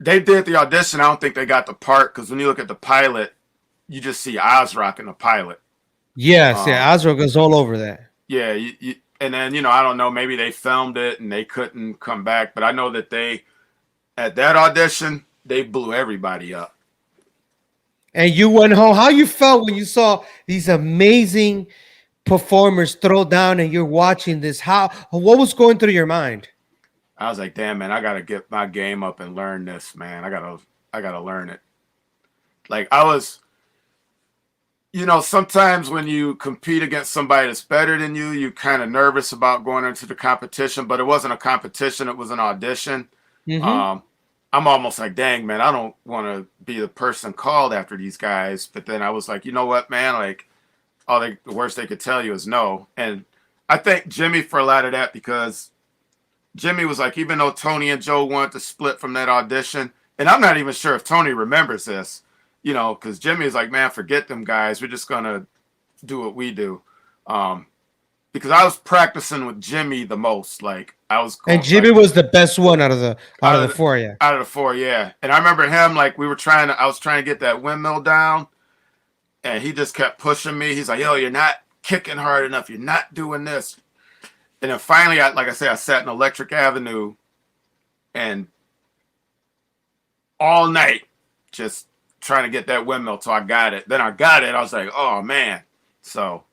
They did the audition. I don't think they got the part because when you look at the pilot, you just see Ozrock in the pilot.
Yes, Ozrock is all over that.
Yeah, And then, I don't know, maybe they filmed it and they couldn't come back. But I know that at that audition, they blew everybody up.
And you went home. How you felt when you saw these amazing performers throw down and you're watching this? What was going through your mind?
I was like, damn, man, I got to get my game up and learn this, man. I got to learn it. Like I was, sometimes when you compete against somebody that's better than you, you're kind of nervous about going into the competition, but it wasn't a competition. It was an audition.
Mm-hmm.
I'm almost like, dang, man, I don't want to be the person called after these guys. But then I was like, you know what, man, like the worst they could tell you is no. And I thank Jimmy for a lot of that because Jimmy was like, even though Tony and Joe wanted to split from that audition, and I'm not even sure if Tony remembers this, because Jimmy is like, man, forget them guys. We're just going to do what we do. Because I was practicing with Jimmy the most. Like I was going,
And Jimmy was the best one out of the four, yeah.
Out of the four, yeah. And I remember him, like I was trying to get that windmill down, and he just kept pushing me. He's like, yo, you're not kicking hard enough. You're not doing this. And then finally, like I said, I sat in Electric Avenue and all night just trying to get that windmill till I got it. Then I got it. I was like, oh, man. So.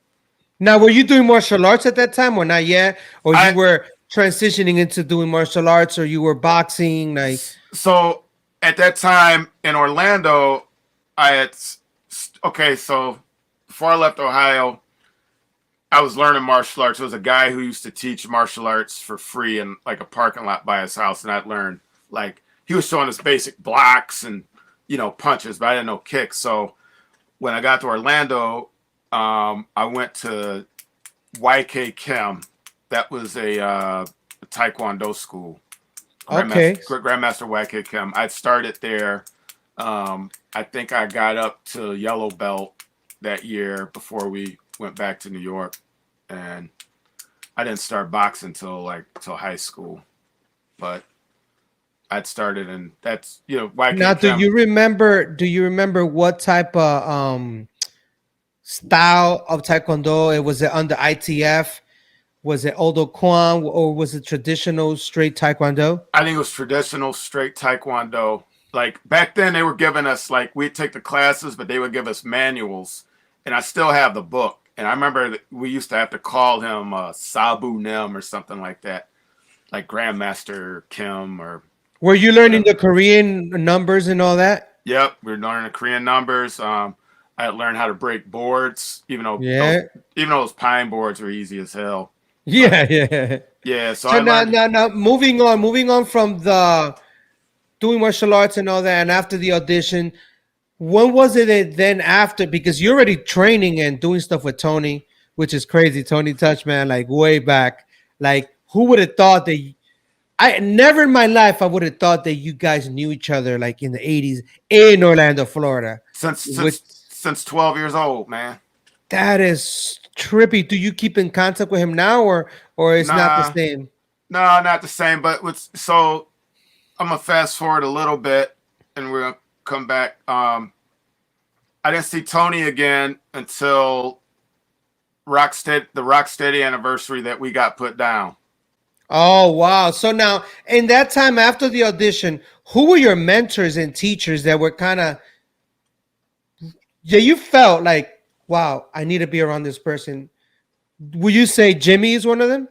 Now, were you doing martial arts at that time or not yet? Or you were transitioning into doing martial arts or you were boxing? Like,
so at that time in Orlando, so before I left Ohio, I was learning martial arts. There was a guy who used to teach martial arts for free in like a parking lot by his house. And I'd learned like he was showing us basic blocks and, punches, but I didn't know kicks. So when I got to Orlando, I went to YK Kim. That was a Taekwondo school. Grandmaster YK Kim. I started there. I think I got up to yellow belt that year before we went back to New York, and I didn't start boxing till high school, but I'd started, and that's YK.
Now, do you remember what type of style of Taekwondo? Was it under ITF? Was it Odo Kwan, or was it traditional straight Taekwondo?
I think it was traditional straight Taekwondo. Like back then, they were giving us we'd take the classes, but they would give us manuals, and I still have the book. And I remember that we used to have to call him Sabu Nim or something like that, like Grandmaster Kim or.
Were you learning the Korean numbers and all that?
Yep, we were learning the Korean numbers. I had learned how to break boards, even though those pine boards were easy as hell.
Yeah.
So
now moving on from the doing martial arts and all that, and after the audition, when was it then after? Because you're already training and doing stuff with Tony, which is crazy. Tony Touch, man, like way back. Like, who would have thought that? I never in my life I would have thought that you guys knew each other like in the 80s in Orlando, Florida.
Since 12 years old, man.
That is trippy. Do you keep in contact with him now, or it's not the same?
No, not the same. But so I'm gonna fast forward a little bit, and we're gonna come back. I didn't see Tony again until the Rocksteady anniversary that we got put down.
Oh, wow. So now, in that time after the audition, who were your mentors and teachers that were kind of, you felt like, wow, I need to be around this person? Would you say Jimmy is one of them?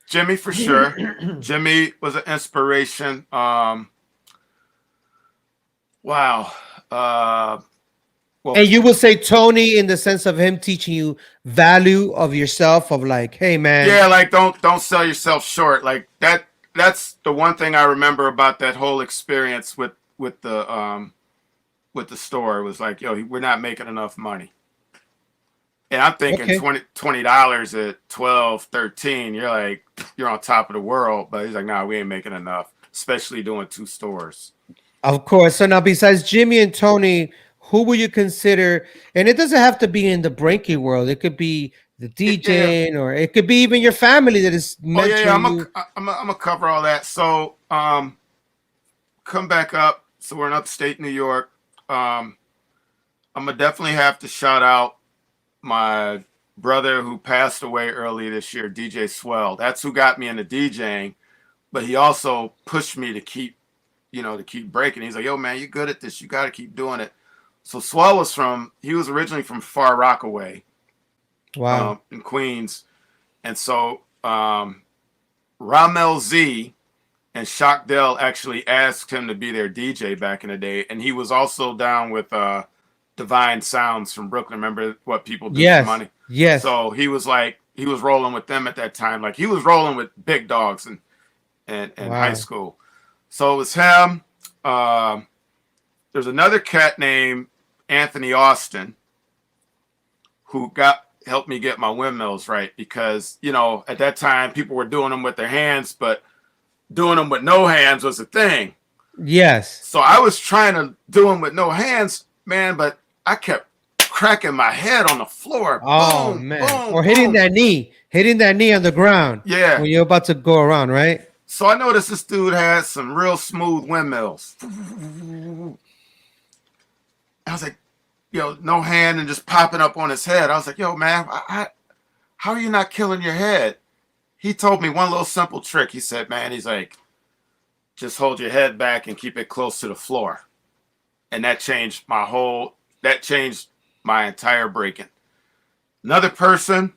Jimmy, for sure. Jimmy was an inspiration. Wow.
And you will say Tony in the sense of him teaching you value of yourself, of like, hey man.
Yeah, like don't sell yourself short. Like that's the one thing I remember about that whole experience with the store. It was like, yo, we're not making enough money. And I'm thinking $20 at 12, 13, you're on top of the world. But he's like, nah, we ain't making enough, especially doing 2 stores.
Of course. So now besides Jimmy and Tony, who would you consider? And it doesn't have to be in the breaking world. It could be the DJing, or it could be even your family that is mentoring you.
I'm gonna cover all that. So come back up. So we're in upstate New York. I'm gonna definitely have to shout out my brother who passed away early this year, DJ Swell. That's who got me into DJing, but he also pushed me to keep, to keep breaking. He's like, yo, man, you're good at this. You got to keep doing it. So Swell he was originally from Far Rockaway,
Wow.
in Queens. And so Ramel Z and Shock Dell actually asked him to be their DJ back in the day. And he was also down with Divine Sounds from Brooklyn. Remember What People Do for Money?
Yes.
So he was rolling with them at that time. Like he was rolling with big dogs in high school. So it was him. There's another cat named Anthony Austin who helped me get my windmills right, because, at that time people were doing them with their hands, but doing them with no hands was a thing.
Yes.
So I was trying to do them with no hands, man, but I kept cracking my head on the floor.
Oh,
boom,
man.
boom,
Or hitting
boom.
that knee on the ground.
Yeah.
When you're about to go around, right?
So I noticed this dude had some real smooth windmills. I was like, no hand and just popping up on his head. I was like, yo, man, how are you not killing your head? He told me one little simple trick. He said, man, he's like, just hold your head back and keep it close to the floor. And that changed my entire breaking. Another person,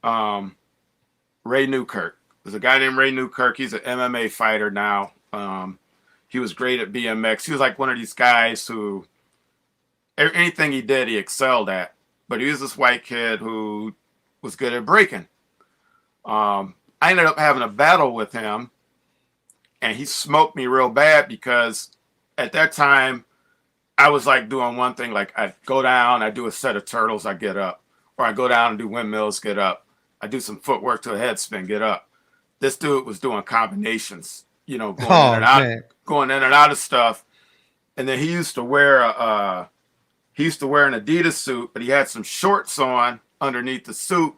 Ray Newkirk. There's a guy named Ray Newkirk. He's an MMA fighter now. He was great at BMX. He was like one of these guys who anything he did, he excelled at. But he was this white kid who was good at breaking. I ended up having a battle with him, and he smoked me real bad because at that time, I was like doing one thing, like I go down, I do a set of turtles, I get up. Or I go down and do windmills, get up. I do some footwork to a head spin, get up. This dude was doing combinations, going in and out of stuff. And then he used to wear an Adidas suit, but he had some shorts on underneath the suit.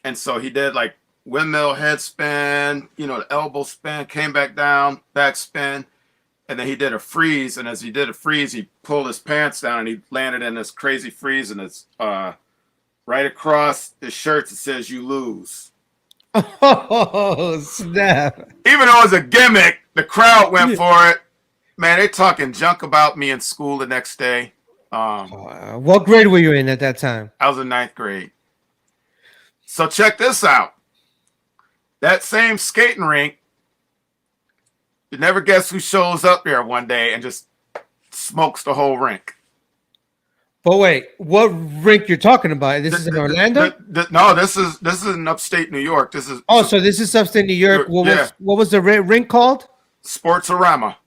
And so he did like windmill head spin, the elbow spin, came back down, back spin. And then he did a freeze. And as he did a freeze, he pulled his pants down and he landed in this crazy freeze. And it's right across his shirt, it says, "You lose."
Oh, snap.
Even though it was a gimmick, the crowd went for it. Man, they talking junk about me in school the next day.
What grade were you in at that time?
I was in 9th grade. So check this out. That same skating rink, you never guess who shows up there one day and just smokes the whole rink.
But wait, what rink you're talking about? This is in Orlando?
No, this is in upstate New York.
So this is upstate New York. What was the rink called?
Sportsorama.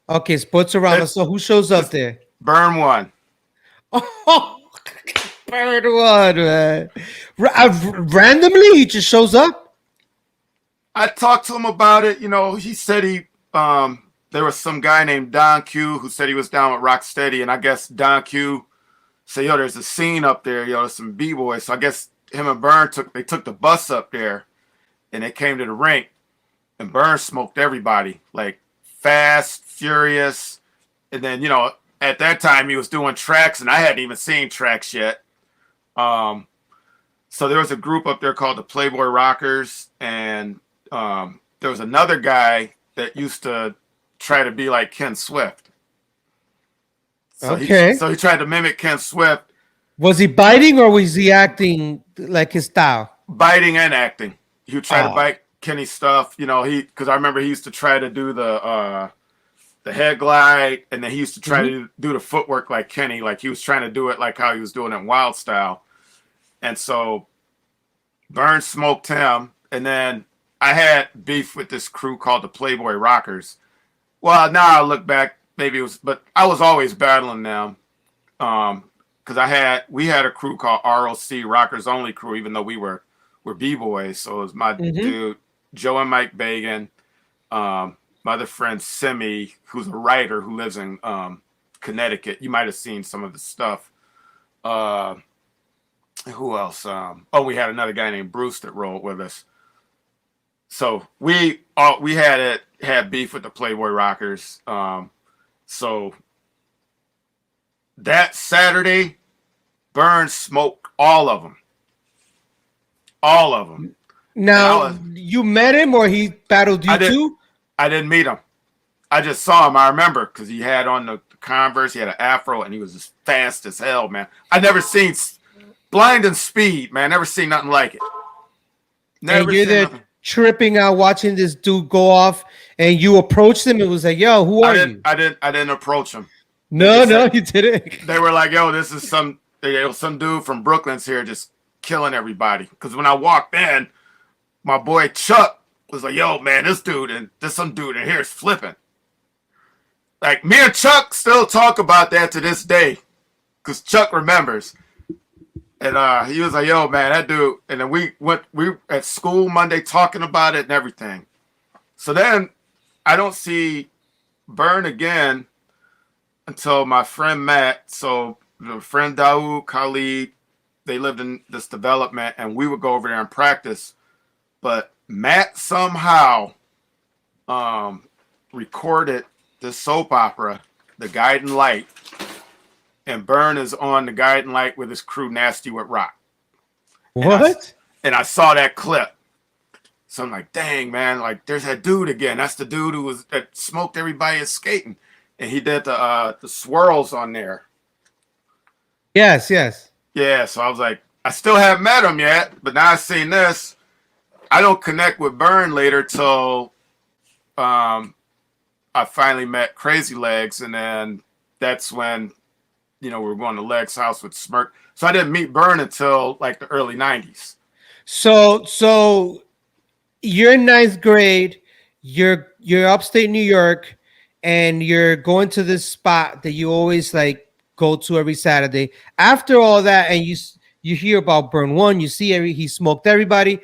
Okay, Sportsorama. So who shows up there?
Burn One.
Oh, Burn One, man. Randomly, he just shows up?
I talked to him about it. He said there was some guy named Don Q who said he was down with Rocksteady, and I guess Don Q said, yo, there's a scene up there, there's some B-boys. So I guess him and Burn took the bus up there, and they came to the rink, and Burn smoked everybody, like fast, furious. And then, at that time he was doing tracks, and I hadn't even seen tracks yet. So there was a group up there called the Playboy Rockers, and there was another guy that used to try to be like Ken Swift. So he tried to mimic Ken Swift.
Was he biting or was he acting like his style?
Biting and acting. He would try to bite Kenny's stuff. Because I remember he used to try to do the head glide, and then he used to try to do the footwork like Kenny. Like he was trying to do it like how he was doing it in Wild Style. And so Burns smoked him, and then I had beef with this crew called the Playboy Rockers. Well, now I look back, maybe it was, but I was always battling them. Because we had a crew called ROC, Rockers Only Crew, even though we were B-boys. So it was my dude, Joe and Mike Bagan, my other friend Simi, who's a writer who lives in Connecticut. You might have seen some of the stuff. Who else? We had another guy named Bruce that rolled with us. So we had beef with the Playboy Rockers. So that Saturday, Burns smoked all of them. all of them.
Now, you met him or he battled you too?
I didn't meet him. I just saw him. I remember because he had on the Converse. He had an afro, and he was just fast as hell, man. I never seen blinding speed, man. Never seen nothing like it. Never
and you're
seen
there
nothing.
tripping out, watching this dude go off, and you approached him. It was like, "Yo, who are you?"
I didn't approach him.
No, you didn't.
They were like, "Yo, this is some dude from Brooklyn's here, just killing everybody." Because when I walked in, my boy Chuck was like, "Yo, man, this dude and there's some dude in here is flipping." Like me and Chuck still talk about that to this day, because Chuck remembers. And he was like, "Yo, man, that dude." And then we were at school Monday talking about it and everything. So then I don't see Burn again until my friend Matt. So the friend Daoud, Khalid, they lived in this development, and we would go over there and practice. But Matt somehow recorded this soap opera, The Guiding Light, and Burn is on The Guiding Light with his crew, Nasty with Rock.
What?
And I saw that clip. So I'm like, dang, man, like there's that dude again. That's the dude that smoked everybody at skating. And he did the swirls on there.
Yes.
Yeah, so I was like, I still haven't met him yet, but now I've seen this. I don't connect with Burn later till I finally met Crazy Legs, and then that's when we were going to Legs' house with Smirk. So I didn't meet Burn until like the early 90s.
So you're in ninth grade, you're upstate New York, and you're going to this spot that you always like go to every Saturday. After all that, and you hear about Burn One, you see he smoked everybody.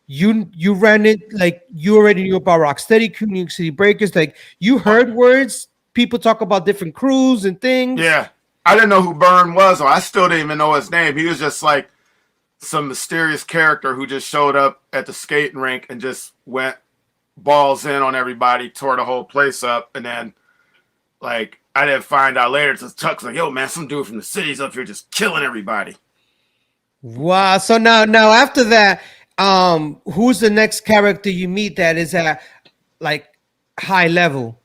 You ran it, like you already knew about Rocksteady Crew, New York City Breakers. Like you heard words, people talk about different crews and things.
Yeah, I didn't know who Burn was, or I still didn't even know his name. He was just like some mysterious character who just showed up at the skating rink and just went balls in on everybody, tore the whole place up, and then like I didn't find out later. Just Chuck's like, "Yo, man, some dude from the city's up here just killing everybody."
Wow. So now after that, who's the next character you meet that is at like high level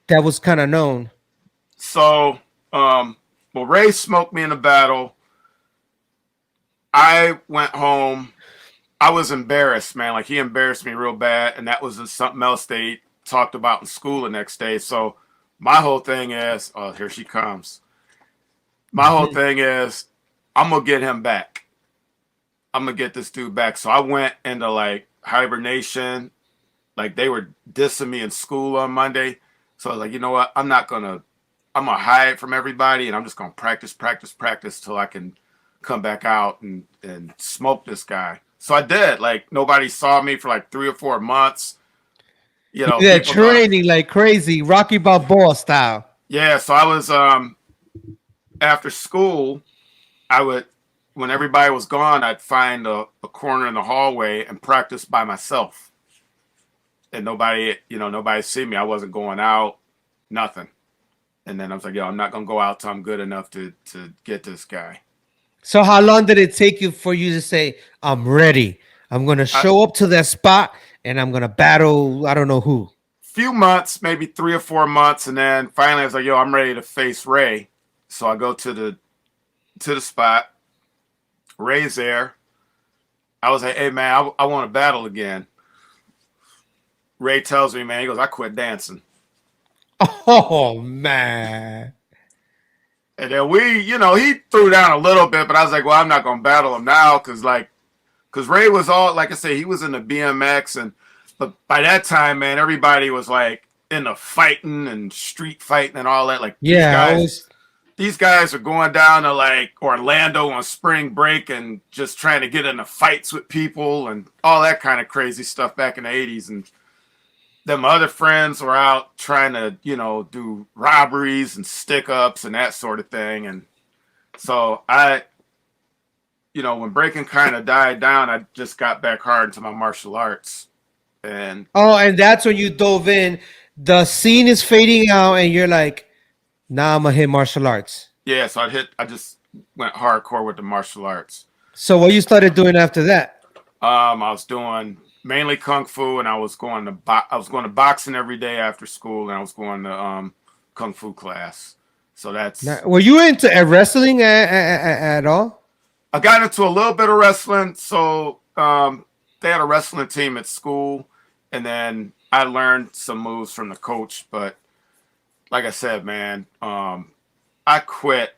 that was kind of known?
So, well, Ray smoked me in a battle. I went home. I was embarrassed, man. Like he embarrassed me real bad, and that was just something else they talked about in school the next day. So my whole thing is, oh, here she comes. My whole thing is, I'm gonna get him back. I'm gonna get this dude back. So I went into like hibernation. Like they were dissing me in school on Monday. So I was like, you know what? I'm gonna hide from everybody, and I'm just gonna practice till I can come back out and smoke this guy. So I did. Like nobody saw me for like 3 or 4 months.
Yeah, training like crazy, Rocky Balboa style.
Yeah, so I was after school, when everybody was gone, I'd find a corner in the hallway and practice by myself. And nobody see me. I wasn't going out, nothing. And then I was like, yo, I'm not gonna go out till I'm good enough to get this guy.
So how long did it take you for you to say, I'm ready? I'm gonna show up to that spot and I'm gonna battle, I don't know who.
Few months, maybe 3 or 4 months, and then finally I was like, yo, I'm ready to face Ray. So I go to the spot. Ray's there. I was like, hey man, I want to battle again. Ray tells me, man, he goes, I quit dancing.
Oh man.
And then he threw down a little bit, but I was like, well, I'm not gonna battle him now because Ray was all, like I say, he was in the BMX, but by that time, man, everybody was like into fighting and street fighting and all that. Like,
yeah,
these guys are going down to like Orlando on spring break and just trying to get into fights with people and all that kind of crazy stuff back in the 80s. And then my other friends were out trying to, do robberies and stick ups and that sort of thing. And so when Breakin kind of died down, I just got back hard into my martial arts. And
that's when you dove in. The scene is fading out and you're like, now I'm gonna hit martial arts.
Yeah, so I just went hardcore with the martial arts.
So what you started doing after that?
I was doing mainly kung fu, and I was going to boxing every day after school, and I was going to kung fu class. So
Now,
that's
were you into wrestling at all?
I got into a little bit of wrestling. So they had a wrestling team at school, and then I learned some moves from the coach. But like I said, man, I quit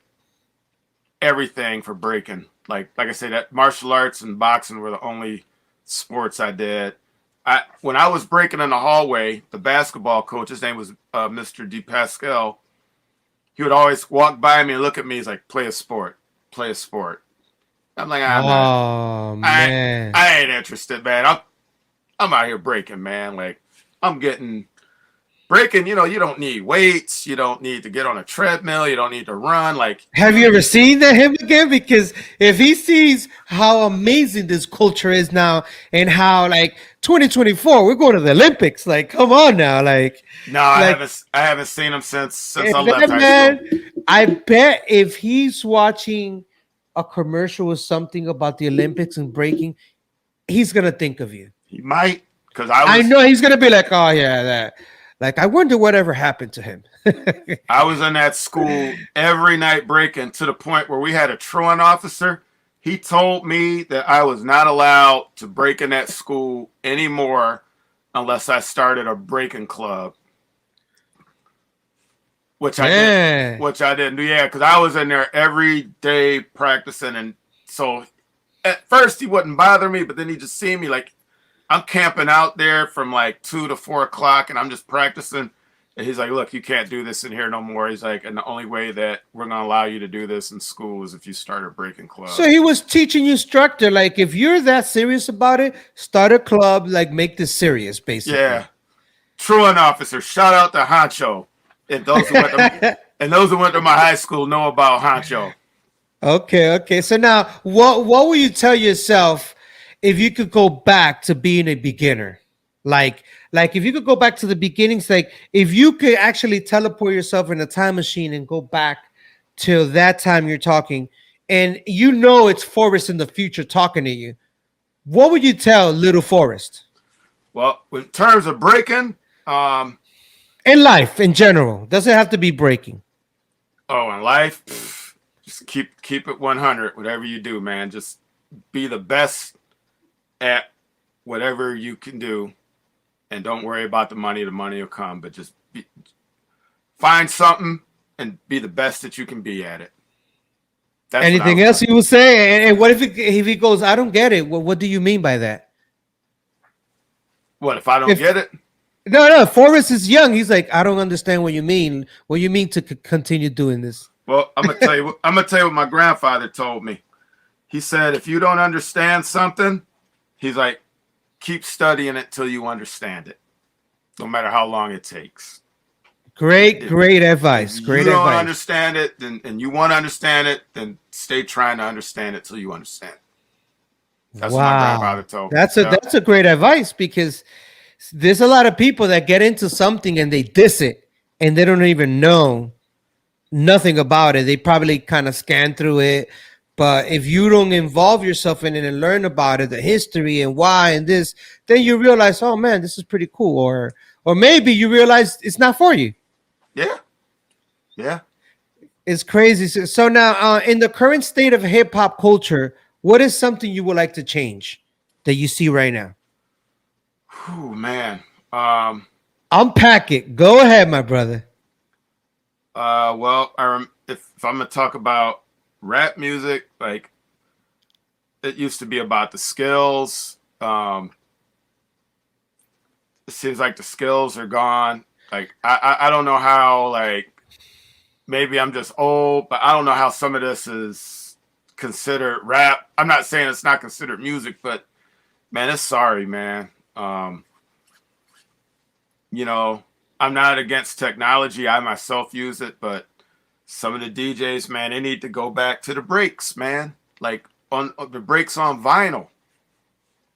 everything for breaking. Like I said, that martial arts and boxing were the only sports I did. When I was breaking in the hallway, the basketball coach, his name was Mr. DePascal, he would always walk by me and look at me. He's like, "Play a sport, play a sport." I'm like, I'm not.
Oh
I
man.
I ain't interested, man. I'm out here breaking, man. Like I'm getting breaking. You don't need weights. You don't need to get on a treadmill. You don't need to run. Like
Have you ever seen him again? Because if he sees how amazing this culture is now and how like 2024, we're going to the Olympics. Like, come on now.
no, I
Like
haven't seen him since I left
that
high school.
man, I bet if he's watching a commercial or something about the Olympics and breaking, he's gonna think of you.
He might, because
I know he's gonna be like, oh yeah, that. Like, I wonder whatever happened to him.
I was in that school every night breaking to the point where we had a truant officer. He told me that I was not allowed to break in that school anymore unless I started a breaking club, which I did. Which I didn't do. Yeah, because I was in there every day practicing, and so at first he wouldn't bother me, but then he just see me like I'm camping out there from like 2 to 4 o'clock, and I'm just practicing. And he's like, "Look, you can't do this in here no more." He's like, "And the only way that we're gonna allow you to do this in school is if you start a breaking club."
So he was teaching you structure. Like, if you're that serious about it, start a club. Like, make this serious, basically.
Yeah, truant officer. Shout out to Honcho. And those who went to my high school know about Honcho.
Okay. So now, what will you tell yourself if you could go back to being a beginner? Like if you could go back to the beginnings, like if you could actually teleport yourself in a time machine and go back to that time you're talking, and you know it's Forrest in the future talking to you, what would you tell little Forrest?
Well, in terms of breaking,
In life, in general, doesn't have to be breaking.
in life, just keep it 100. Whatever you do, man, just be the best at whatever you can do, and don't worry about the money. The money will come, but just find something and be the best that you can be at it. That's
Anything else you would say? And what if he goes, I don't get it. What do you mean by that?
What if I don't get it?
No. Forrest is young. He's like, I don't understand what you mean. What you mean to continue doing this?
Well, I'm gonna tell you. I'm gonna tell you what my grandfather told me. He said, if you don't understand something, he's like, keep studying it till you understand it, no matter how long it takes.
Great advice.
If you don't understand it, and you want to understand it, then stay trying to understand it till you understand it. That's what my grandfather told me.
That's a great advice, because there's a lot of people that get into something and they diss it and they don't even know nothing about it. They probably kind of scan through it. But if you don't involve yourself in it and learn about it, the history and why and this, then you realize, oh man, this is pretty cool. Or maybe you realize it's not for you.
Yeah.
It's crazy. So now, in the current state of hip hop culture, what is something you would like to change that you see right now?
Oh man.
Unpack it. Go ahead, my brother.
Well, if I'm gonna talk about rap music, like it used to be about the skills. It seems like the skills are gone. Like I don't know how, like maybe I'm just old, but I don't know how some of this is considered rap. I'm not saying it's not considered music, but man, it's sorry, man. I'm not against technology. I myself use it, but some of the DJs, man, they need to go back to the breaks, man. Like on the breaks on vinyl.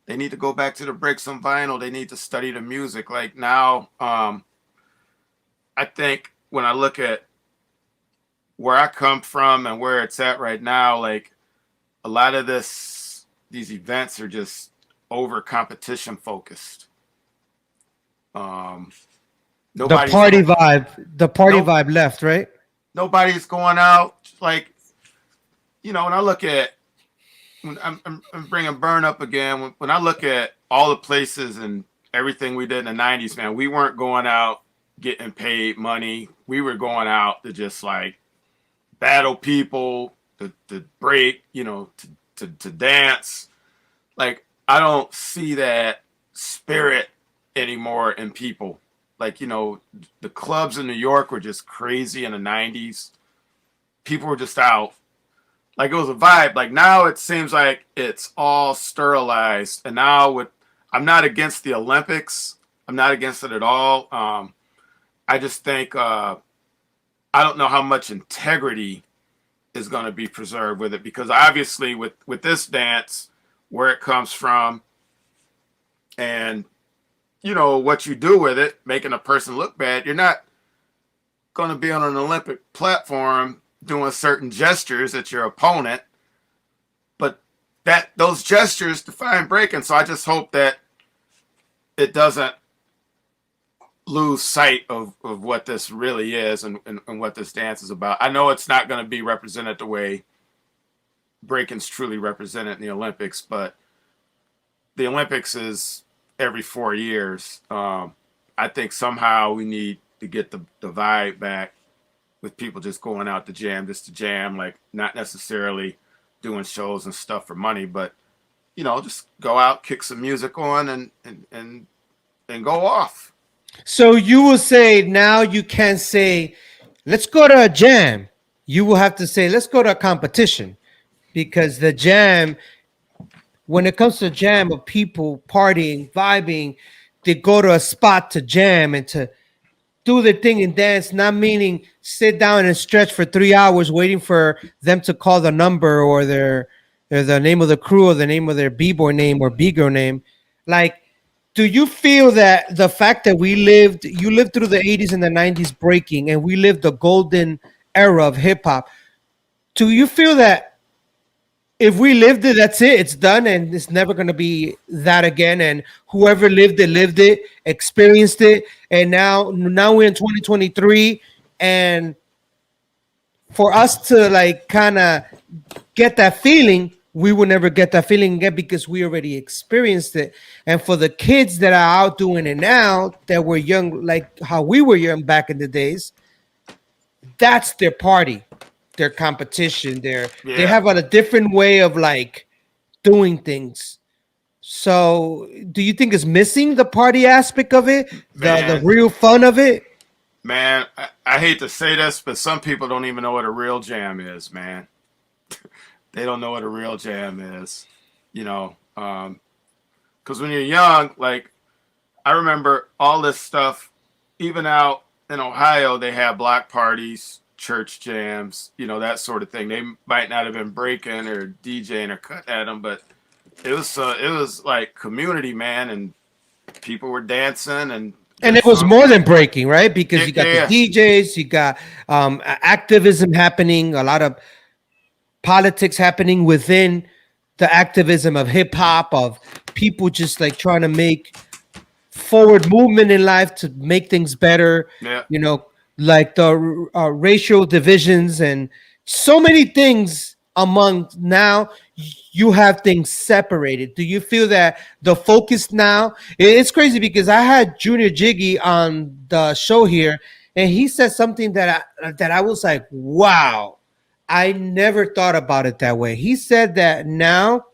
They need to go back to the breaks on vinyl. They need to study the music. Like now, I think when I look at where I come from and where it's at right now, like a lot of these events are just over competition focused.
The
Nobody's
party vibe,
nope,
left, right?
nobody's going out like, when I look at, when I'm bringing Burn up again. When I look at all the places and everything we did in the '90s, man, we weren't going out getting paid money. We were going out to just like battle people, to break, to dance. Like, I don't see that spirit anymore in people. Like, the clubs in New York were just crazy in the '90s. People were just out. Like, it was a vibe. Like, now it seems like it's all sterilized. And now I'm not against the Olympics. I'm not against it at all. I just think I don't know how much integrity is going to be preserved with it, because obviously with this dance, where it comes from, and what you do with it, making a person look bad, you're not going to be on an Olympic platform doing certain gestures at your opponent, but those gestures define breaking. So I just hope that it doesn't lose sight of what this really is, and what this dance is about. I know it's not going to be represented the way breaking's truly represented in the Olympics, but the Olympics is every 4 years. I think somehow we need to get the vibe back, with people just going out to jam, like not necessarily doing shows and stuff for money, but just go out, kick some music on, and go off.
So you will say now you can't say, let's go to a jam. You will have to say, let's go to a competition, because the jam, when it comes to a jam of people partying, vibing, they go to a spot to jam and to do their thing and dance, not meaning sit down and stretch for 3 hours waiting for them to call the number, or the name of the crew, or the name of their b-boy name or b-girl name. Like, do you feel that the fact that you lived through the 80s and the 90s breaking, and we lived the golden era of hip hop, do you feel that if we lived it, that's it, it's done, and it's never going to be that again, and whoever lived it, experienced it, and now we're in 2023, and for us to like kind of get that feeling, we will never get that feeling again, because we already experienced it. And for the kids that are out doing it now, that were young, like how we were young back in the days, that's their party, their competition. They have a different way of like doing things. So do you think it's missing the party aspect of it, the real fun of it?
Man, I hate to say this, but some people don't even know what a real jam is, man. They don't know what a real jam is, because when you're young, like, I remember all this stuff, even out in Ohio, they have block parties, church jams, that sort of thing. They might not have been breaking or DJing or cutting at them, but it was like community, man, and people were dancing, and
it was more than breaking, right? Because you got the DJs, you got activism happening, a lot of politics happening within the activism of hip hop, of people just like trying to make forward movement in life to make things better.
Yeah.
Like the racial divisions and so many things among. Now you have things separated. Do you feel that the focus now? It's crazy, because I had Junior Jiggy on the show here, and he said something that I was like, wow, I never thought about it that way. He said that now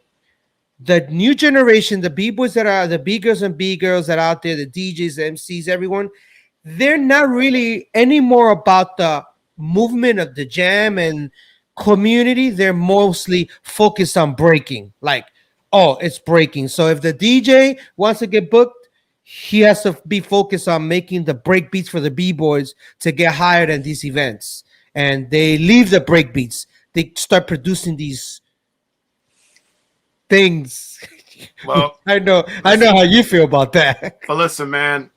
the new generation, the b-boys that are the b-girls and b-girls that are out there, the DJs, the MCs, everyone, they're not really anymore about the movement of the jam and community. They're mostly focused on breaking. Like, oh, it's breaking. So if the DJ wants to get booked, he has to be focused on making the break beats for the b-boys to get hired at these events. And they leave the break beats. They start producing these things.
Well,
I know how you feel about that.
But listen, man,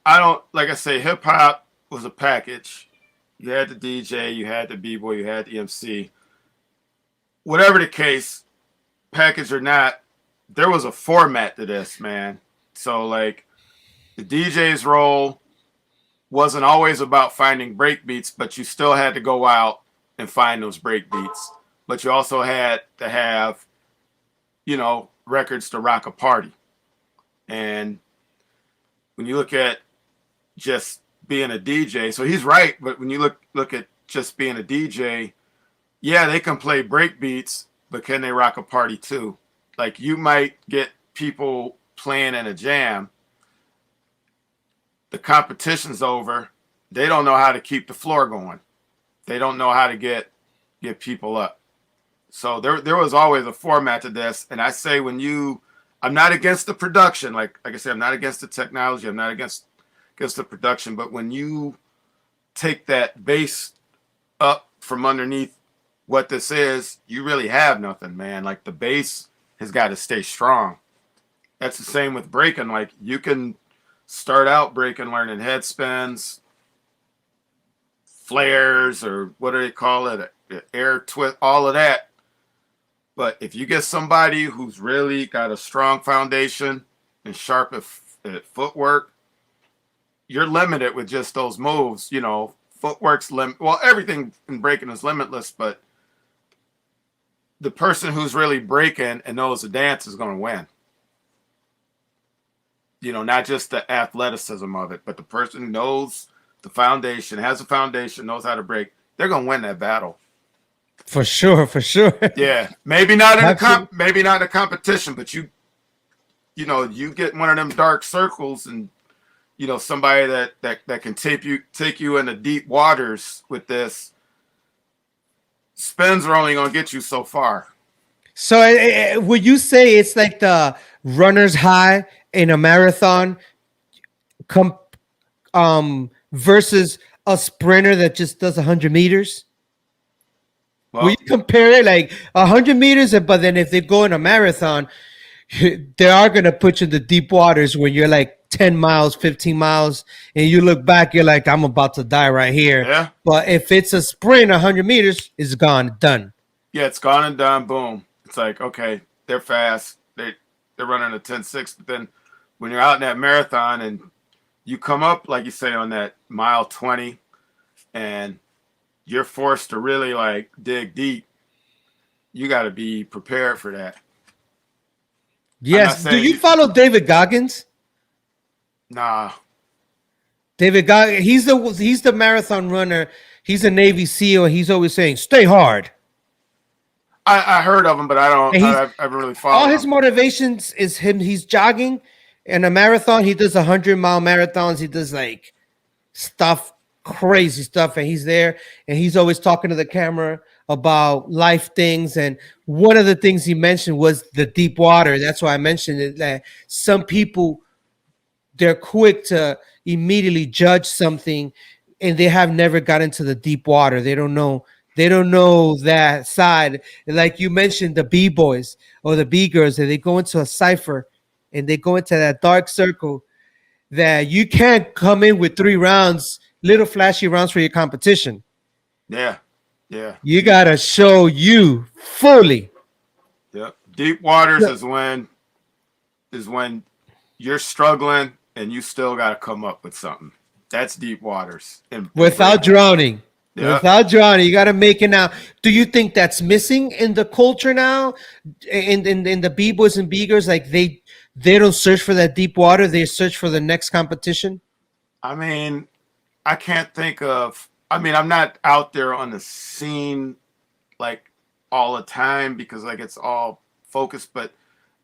I don't, like I say, hip hop was a package. You had the DJ, you had the b-boy, you had the MC. Whatever the case, package or not, there was a format to this, man. So like the DJ's role wasn't always about finding break beats, but you still had to go out and find those break beats. But you also had to have, records to rock a party. And when you look at just being a DJ, so he's right, but when you look at just being a DJ, yeah, they can play break beats, but can they rock a party too? Like you might get people playing in a jam, the competition's over, they don't know how to keep the floor going. They don't know how to get people up. So there was always a format to this. And I say I'm not against the production. Like I said, I'm not against the technology. I'm not against the production. But when you take that bass up from underneath what this is, you really have nothing, man. Like the bass has got to stay strong. That's the same with breaking. Like you can start out breaking learning head spins, flares, or what do they call it? Air twist, all of that. But if you get somebody who's really got a strong foundation and sharp at footwork, you're limited with just those moves. Footwork's well, everything in breaking is limitless, but the person who's really breaking and knows the dance is going to win. Not just the athleticism of it, but the person who knows the foundation, has a foundation, knows how to break, they're going to win that battle.
For sure.
Yeah, maybe not in
Absolutely.
a competition, but you get one of them dark circles, and somebody that can take you into deep waters with this. Spins are only going to get you so far.
So would you say it's like the runner's high in a marathon versus a sprinter that just does 100 meters? Will
Well,
you compare it like 100 meters, but then if they go in a marathon, they are going to put you in the deep waters when you're like 10 miles, 15 miles, and you look back, you're like, I'm about to die right here.
yeah,
But if it's a sprint, 100 meters, it's gone, done.
yeah, it's gone and done. Boom. It's like, okay, they're fast. They're running a 10-6, but then when you're out in that marathon and you come up, like you say, on that mile 20, and you're forced to really like dig deep, you got to be prepared for that.
Yes. Do you follow David Goggins?
Nah.
David Goggins, he's the marathon runner. He's a Navy SEAL. He's always saying, "Stay hard."
I heard of him, but I haven't really followed
all his
him.
motivations is him. He's jogging in a marathon. He does 100-mile marathons. He does like stuff, crazy stuff, and he's there and he's always talking to the camera about life things. And one of the things he mentioned was the deep water. That's why I mentioned it. That some people, they're quick to immediately judge something, and they have never got into the deep water. They don't know. They don't know that side. Like you mentioned, the B-boys or the B-girls, that they go into a cipher and they go into that dark circle, that you can't come in with 3 rounds, little flashy rounds for your competition.
Yeah.
You got to show you fully.
Yeah. Deep waters is when you're struggling and you still got to come up with something. That's deep waters.
Without drowning.
Yeah.
Without drowning, you got to make it now. Do you think that's missing in the culture now? In the B-boys and B-girls, like they don't search for that deep water. They search for the next competition.
I mean, I can't think of. I mean, I'm not out there on the scene like all the time because like it's all focused, but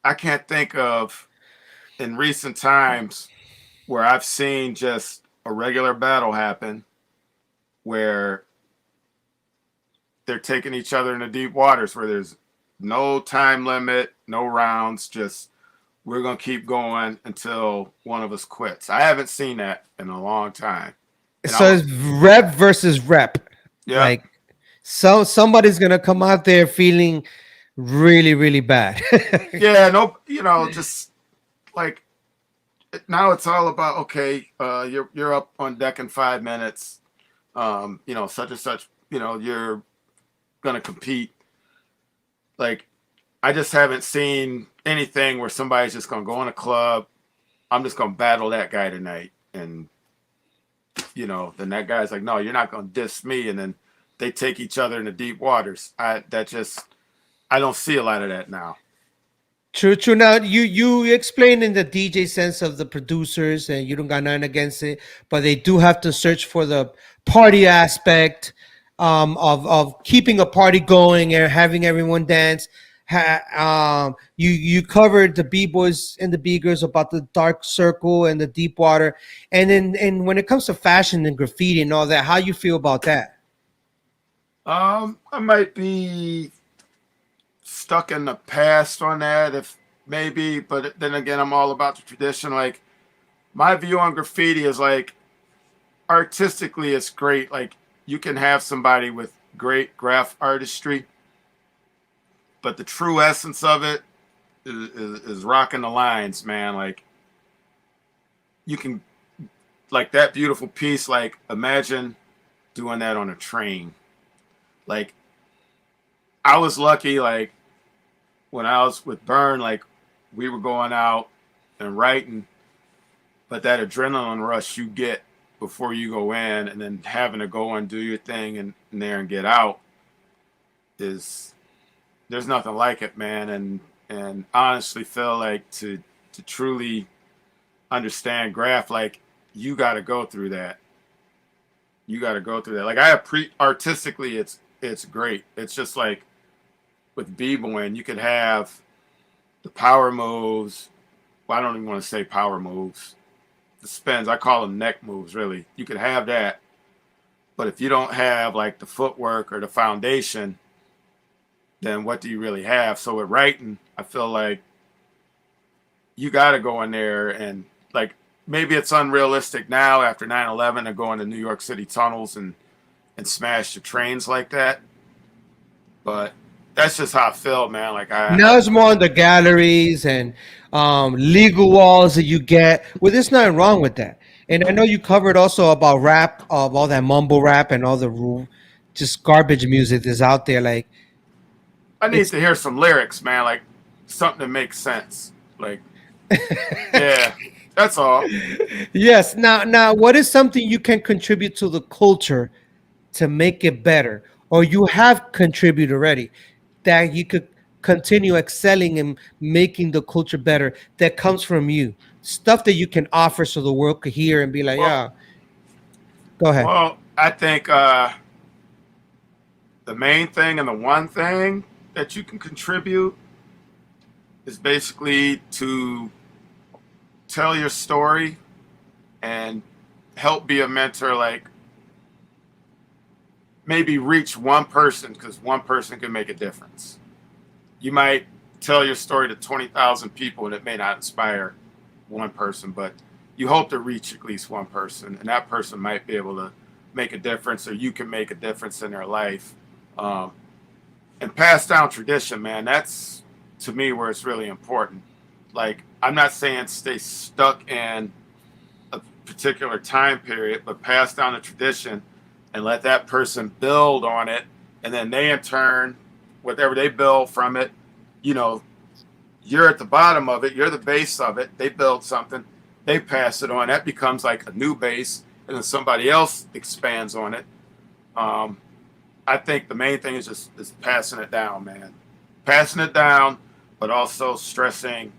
I can't think of in recent times where I've seen just a regular battle happen where they're taking each other into deep waters where there's no time limit, no rounds, just we're going to keep going until one of us quits. I haven't seen that in a long time. And
So it's rep versus rep.
Yeah.
Like somebody's going to come out there feeling really, really bad.
Yeah, no, just like now it's all about, okay, you're up on deck in 5 minutes. Such and such, you're gonna compete. Like I just haven't seen anything where somebody's just gonna go in a club. I'm just gonna battle that guy tonight, and then that guy's like, no, you're not gonna diss me, and then they take each other into deep waters. I don't see a lot of that now.
True, true. Now you explain in the DJ sense of the producers, and you don't got nothing against it, but they do have to search for the party aspect of keeping a party going and having everyone dance. You covered the b boys and the b girls about the dark circle and the deep water, and then and when it comes to fashion and graffiti and all that, how you feel about that?
I might be stuck in the past on that, if maybe, but then again, I'm all about the tradition. Like, my view on graffiti is like, artistically, it's great. Like, you can have somebody with great graph artistry, but the true essence of it is rocking the lines, man. Like, you can, like, that beautiful piece, like, imagine doing that on a train. Like, I was lucky, like, when I was with Burn, like, we were going out and writing, but that adrenaline rush you get before you go in, and then having to go and do your thing and there and get out, is, there's nothing like it, man. And honestly feel like to truly understand graph, like, you got to go through that. You got to go through that. Like, artistically, it's great. It's just like with b-boying, you could have the power moves. Well, I don't even want to say power moves. The spins, I call them neck moves, really. You could have that. But if you don't have like the footwork or the foundation, then what do you really have? So with writing, I feel like you got to go in there and, like, maybe it's unrealistic now after 9/11 to go into New York City tunnels and smash the trains like that. But that's just how I feel, man. Like,
Now it's more on the galleries and legal walls that you get. Well, there's nothing wrong with that. And I know you covered also about rap, of all that mumble rap and all the just garbage music that's out there. Like,
I need
it's
to hear some lyrics, man. Like, something that makes sense. Like, yeah, that's all.
yes. Now, what is something you can contribute to the culture to make it better, or you have contributed already, that you could continue excelling and making the culture better, that comes from you, stuff that you can offer so the world could hear and be like,
Well,
yeah, go ahead.
well, I think the main thing and the one thing that you can contribute is basically to tell your story and help be a mentor. Like, maybe reach one person, because one person can make a difference. You might tell your story to 20,000 people and it may not inspire one person, but you hope to reach at least one person, and that person might be able to make a difference, or you can make a difference in their life. And pass down tradition, man. That's, to me, where it's really important. Like, I'm not saying stay stuck in a particular time period, but pass down the tradition and let that person build on it. And then they, in turn, whatever they build from it, you're at the bottom of it, you're the base of it. They build something, they pass it on. That becomes like a new base, and then somebody else expands on it. I think the main thing is passing it down, man. Passing it down, but also stressing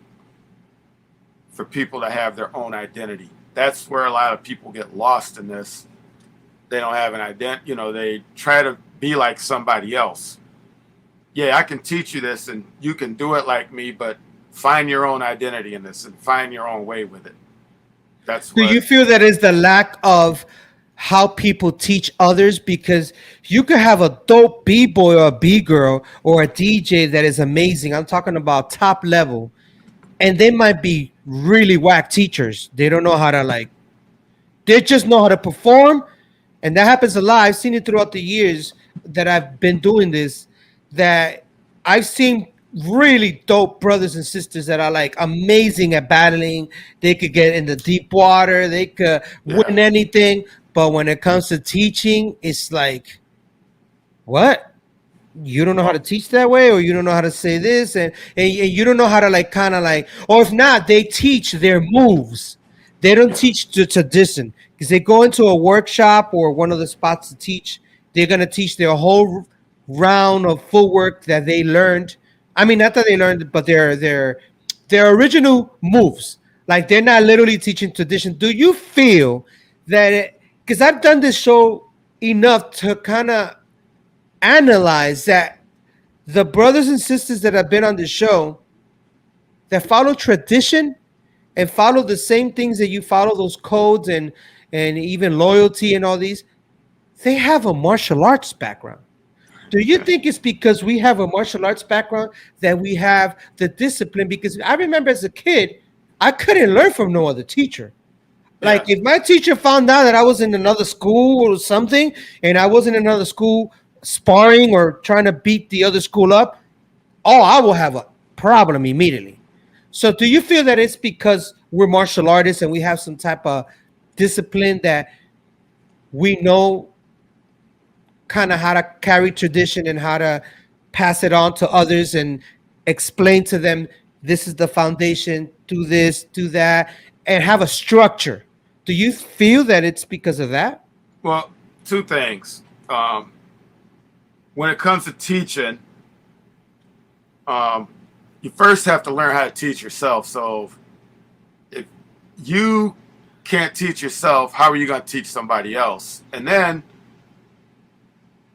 for people to have their own identity. That's where a lot of people get lost in this. They don't have an identity. They try to be like somebody else. Yeah, I can teach you this and you can do it like me, but find your own identity in this and find your own way with it. That's
Do
what.
you feel that is the lack of how people teach others? Because you could have a dope b-boy or a b-girl or a DJ that is amazing. I'm talking about top level, and they might be really whack teachers. They don't know how to, like, they just know how to perform. And that happens a lot. I've seen it throughout the years that I've been doing this, that I've seen really dope brothers and sisters that are like amazing at battling. They could get in the deep water, they could
Yeah.
win anything. But when it comes to teaching, it's like, what? you don't know how to teach that way, or you don't know how to say this, and you don't know how to like kind of like, or if not, they teach their moves. They don't
Yeah.
teach the tradition because they go into a workshop or one of the spots to teach. They're gonna teach their whole round of footwork that they learned. I mean, not that they learned, but their original moves. Like they're not literally teaching tradition. Do you feel that? Because I've done this show enough to kind of analyze that the brothers and sisters that have been on the show that follow tradition and follow the same things that you follow, those codes and even loyalty and all these, they have a martial arts background. Do you think it's because we have a martial arts background that we have the discipline? Because I remember as a kid, I couldn't learn from no other teacher. Like
Yeah.
if my teacher found out that I was in another school or something, and I was in another school sparring or trying to beat the other school up, oh, I will have a problem immediately. So do you feel that it's because we're martial artists and we have some type of discipline that we know kind of how to carry tradition and how to pass it on to others and explain to them this is the foundation, do this, do that, and have a structure? Do you feel that it's because of that?
Well, two things. When it comes to teaching, you first have to learn how to teach yourself. So if you can't teach yourself, how are you going to teach somebody else? And then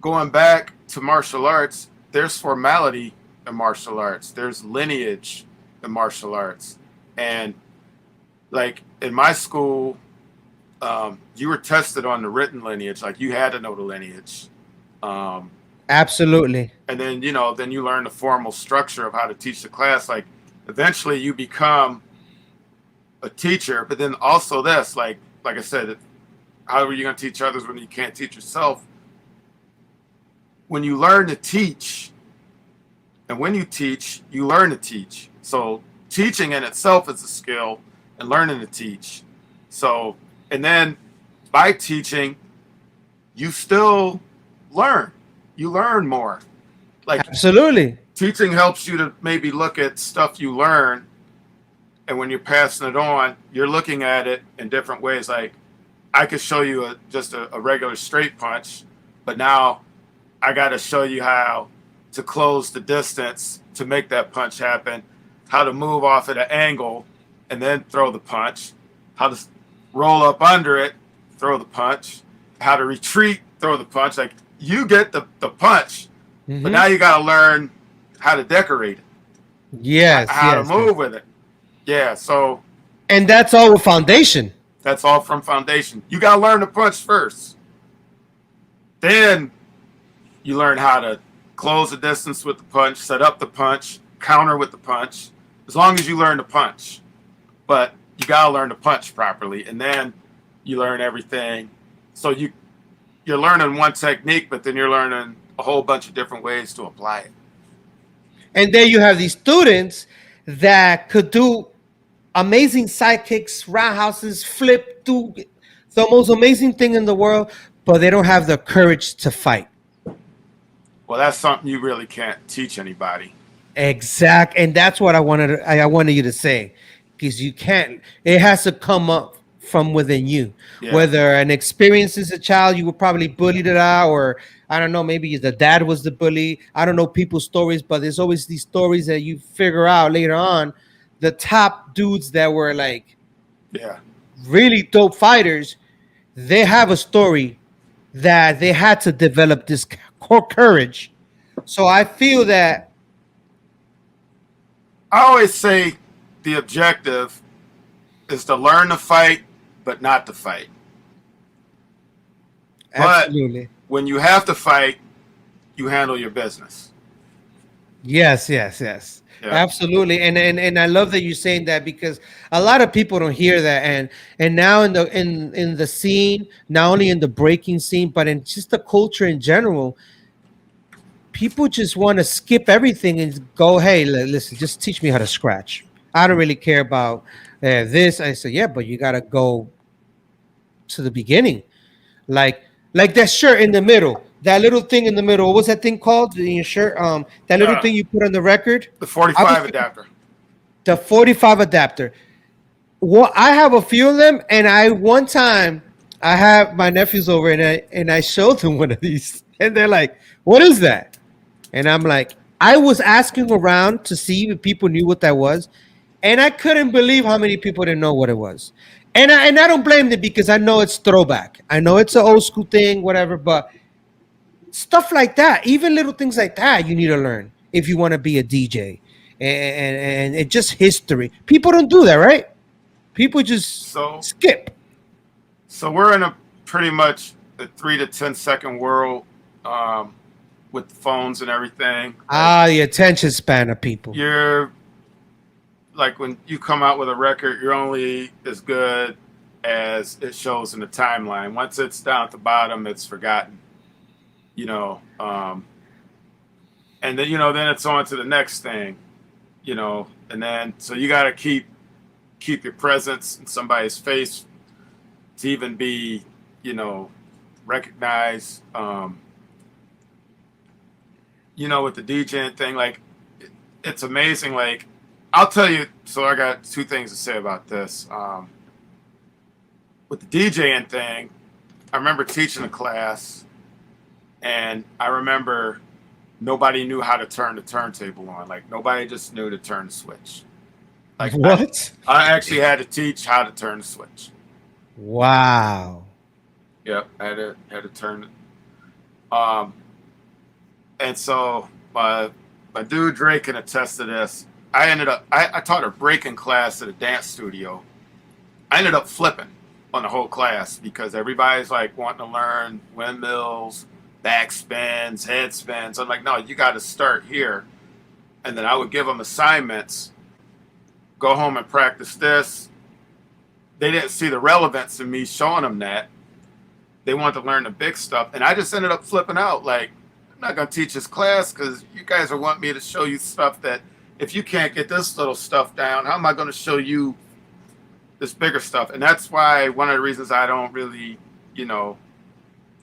going back to martial arts, there's formality in martial arts, there's lineage in martial arts. And like in my school, you were tested on the written lineage, like you had to know the lineage.
Absolutely.
And then, then you learn the formal structure of how to teach the class. Like eventually you become a teacher, but then also this, like I said, how are you going to teach others when you can't teach yourself? When you learn to teach, and when you teach, you learn to teach. So teaching in itself is a skill, and learning to teach. So, and then by teaching, you still learn. You learn more. Like
Absolutely.
teaching helps you to maybe look at stuff you learn, and when you're passing it on, you're looking at it in different ways. Like I could show you just a regular straight punch, but now I got to show you how to close the distance to make that punch happen, how to move off at an angle and then throw the punch, how to roll up under it, throw the punch, how to retreat, throw the punch. Like you get the punch, but now you got to learn how to decorate it.
Yes.
How
yes,
to move with it. Yeah, so
and that's all with foundation.
that's all from foundation. You got to learn to punch first. Then you learn how to close the distance with the punch, set up the punch, counter with the punch, as long as you learn to punch. But you got to learn to punch properly, and then you learn everything. So you're learning one technique, but then you're learning a whole bunch of different ways to apply it.
And then you have these students that could do amazing sidekicks, roundhouses, flip, do the most amazing thing in the world, but they don't have the courage to fight.
Well, that's something you really can't teach anybody.
Exact, and that's what I wanted you to say, because you can't. It has to come up from within you.
Yeah.
Whether an experience as a child, you were probably bullied it out, or I don't know, maybe the dad was the bully. I don't know people's stories, but there's always these stories that you figure out later on. The top dudes that were like
Yeah.
really dope fighters, they have a story that they had to develop this courage. So I feel that
I always say the objective is to learn to fight, but not to fight.
absolutely.
But when you have to fight, you handle your business.
Yes.
Yeah.
Absolutely. And I love that you're saying that, because a lot of people don't hear that. And now in the scene, not only in the breaking scene, but in just the culture in general, people just want to skip everything and go, hey, listen, just teach me how to scratch. I don't really care about this. I say, yeah, but you gotta go to the beginning. Like that shirt in the middle. that little thing in the middle. What was that thing called in your shirt? That little
Uh,
thing you put on the record.
the
I was
45 adapter.
the 45 adapter. Well, I have a few of them, and I one time I have my nephews over, and I showed them one of these, and they're like, "What is that?" And I'm like, I was asking around to see if people knew what that was, and I couldn't believe how many people didn't know what it was. And I don't blame them because I know it's throwback. I know it's an old school thing, whatever. But stuff like that, even little things like that, you need to learn if you want to be a DJ. And it's just history. People don't do that, right? People just
So
skip.
so we're in a pretty much a 3 to 10 second world, um, with the phones and everything. Like
The attention span of people.
you're like when you come out with a record, you're only as good as it shows in the timeline. Once it's down at the bottom, it's forgotten. You know, and then then it's on to the next thing. And then so you got to keep your presence in somebody's face to even be recognized. With the DJing thing, like it's amazing. Like I'll tell you. So I got two things to say about this. With the DJing thing, I remember teaching a class, and I remember nobody knew how to turn the turntable on. Like nobody just knew to turn the switch. Like
What?
I actually had to teach how to turn the switch.
Wow.
Yep, I had to turn it. And so my dude Drake can attest to this. I taught a breaking class at a dance studio. I ended up flipping on the whole class because everybody's like wanting to learn windmills, backspins, head spins. I'm like, no, you got to start here. And then I would give them assignments, go home and practice this. They didn't see the relevance in me showing them that. They wanted to learn the big stuff. And I just ended up flipping out. Like, I'm not going to teach this class because you guys are wanting me to show you stuff that if you can't get this little stuff down, how am I going to show you this bigger stuff? And that's why one of the reasons I don't really,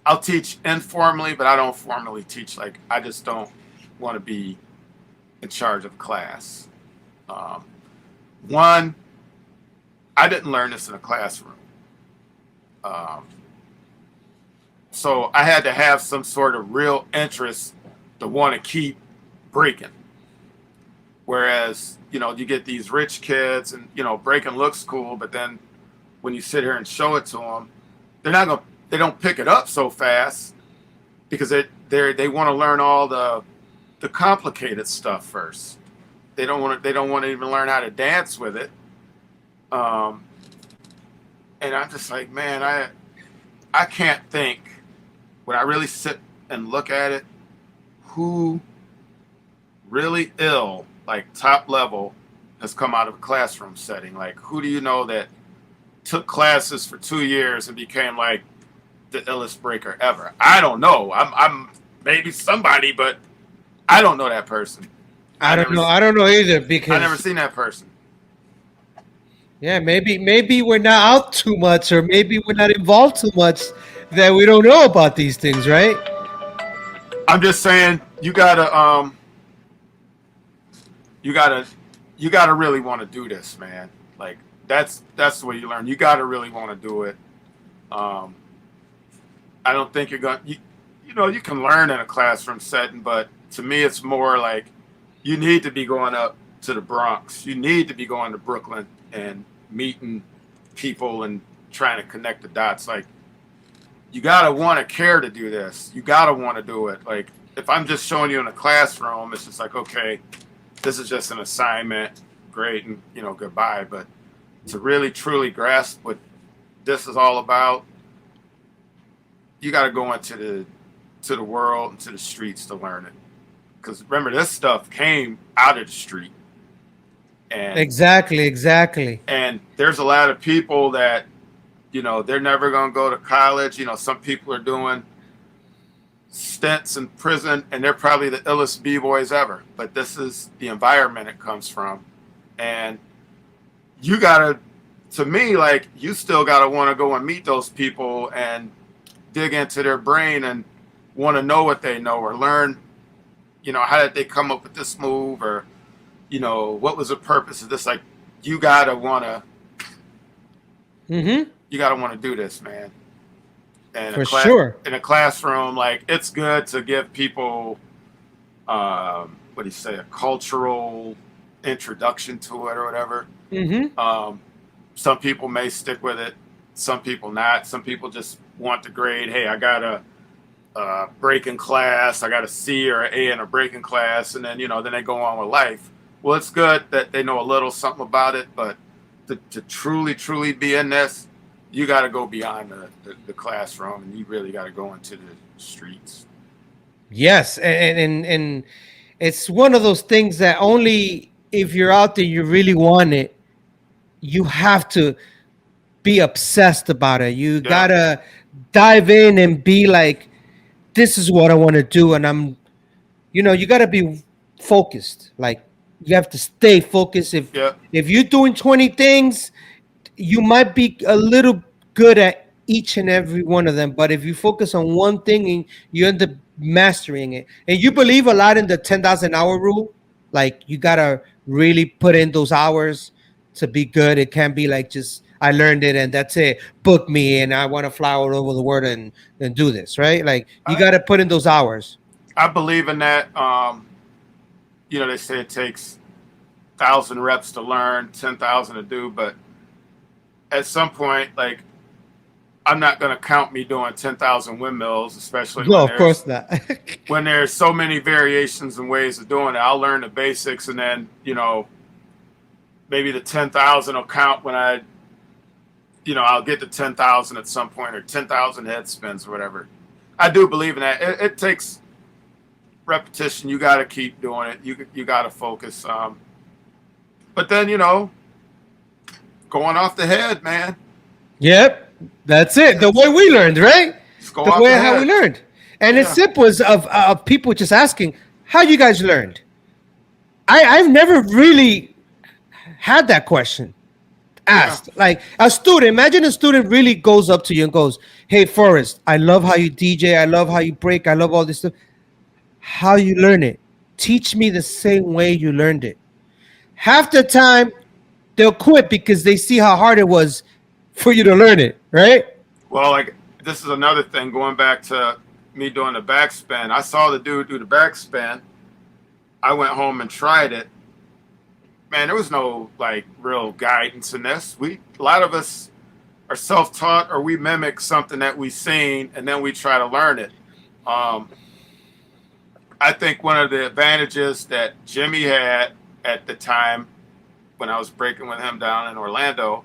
I'll teach informally, but I don't formally teach. Like, I just don't want to be in charge of class. One, I didn't learn this in a classroom. So I had to have some sort of real interest to want to keep breaking. Whereas, you get these rich kids and, breaking looks cool, but then when you sit here and show it to them, they don't pick it up so fast because they want to learn all the complicated stuff first. They don't want to even learn how to dance with it. And I'm just like, man, I can't think when I really sit and look at it, who really ill, like top level, has come out of a classroom setting. Like, who do you know that took classes for 2 years and became like the illest breaker ever? I don't know. I'm maybe somebody, but I don't know that person.
I don't know. I don't know either because
I never seen that person.
Yeah, maybe we're not out too much, or maybe we're not involved too much that we don't know about these things, right?
I'm just saying you gotta really want to do this, man. Like that's the way you learn. You gotta really want to do it. I don't think you're gonna you can learn in a classroom setting, but to me it's more like you need to be going up to the Bronx. You need to be going to Brooklyn and meeting people and trying to connect the dots. Like you gotta want to care to do this. You gotta want to do it. Like if I'm just showing you in a classroom, it's just like, okay, this is just an assignment, great, and goodbye. But to really truly grasp what this is all about, you got to go into the world and to the streets to learn it. Because remember, this stuff came out of the street. And
Exactly.
And there's a lot of people that, they're never going to go to college. Some people are doing stints in prison, and they're probably the illest b-boys ever. But this is the environment it comes from. And you gotta, to me, like, you still gotta want to go and meet those people and dig into their brain and want to know what they know or learn, how did they come up with this move, or, what was the purpose of this? Like, you gotta wanna
Mm-hmm.
you gotta want to do this, man. And
For sure.
in a classroom, like, it's good to give people, what do you say, a cultural introduction to it or whatever.
Mm-hmm.
Some people may stick with it, some people not. Some people just want the grade. Hey, I got a Breakin class, I got a C or an A in a Breakin class, and then then they go on with life. Well, it's good that they know a little something about it, but to truly be in this, you got to go beyond the classroom, and you really got to go into the streets.
Yes, and it's one of those things that only if you're out there, you really want it, you have to be obsessed about it. You
Yeah,
gotta dive in and be like, this is what I want to do, and you gotta be focused. Like you have to stay focused. If
yeah.
if you're doing 20 things, you might be a little good at each and every one of them, but if you focus on one thing and you end up mastering it, and you believe a lot in the 10,000 hour rule, like you gotta really put in those hours to be good. It can't be like just I learned it and that's it. Book me and I want to fly all over the world and do this, right? Like you
I
gotta put in those hours.
I believe in that. They say it takes 1,000 reps to learn, 10,000 to do, but at some point, like, I'm not going to count me doing 10,000 windmills, especially
No, of course not.
when there's so many variations and ways of doing it. I'll learn the basics, and then maybe the 10,000 will count when I'll get to 10,000 at some point, or 10,000 head spins or whatever. I do believe in that. It takes repetition. You got to keep doing it. You got to focus. But then going off the head, man.
Yep, that's it. The way we learned, right?
Just go
The
off
way
the
how we
head.
learned, and it's
Yeah.
simple as of people just asking how you guys learned. I've never really had that question
Yeah.
asked. Like a student, imagine a student really goes up to you and goes, "Hey, Forrest, I love how you DJ. I love how you break. I love all this stuff. How you learn it? Teach me the same way you learned it." Half the time, they'll quit because they see how hard it was for you to learn it, right?
Well, like, this is another thing. Going back to me doing the backspin, I saw the dude do the backspin. I went home and tried it. Man, there was no like real guidance in this. A lot of us are self-taught, or we mimic something that we seen and then we try to learn it. Um, I think one of the advantages that Jimmy had at the time when I was breaking with him down in Orlando,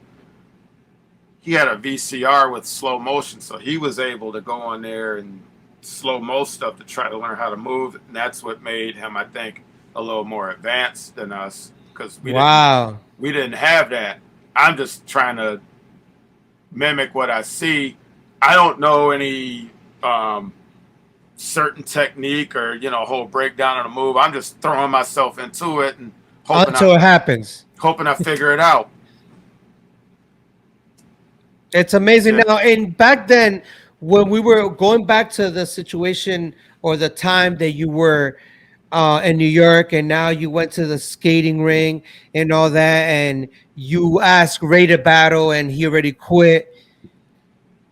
he had a VCR with slow motion, so he was able to go on there and slow mo stuff to try to learn how to move, and that's what made him, I think, a little more advanced than us, because
Wow.
we didn't have that. I'm just trying to mimic what I see. I don't know any certain technique or whole breakdown of the move. I'm just throwing myself into it and
Until it happens.
hoping I figure it out.
It's amazing
Yeah.
now. And back then, when we were going back to the situation or the time that you were in New York, and now you went to the skating ring and all that, and you asked Ray to battle, and he already quit.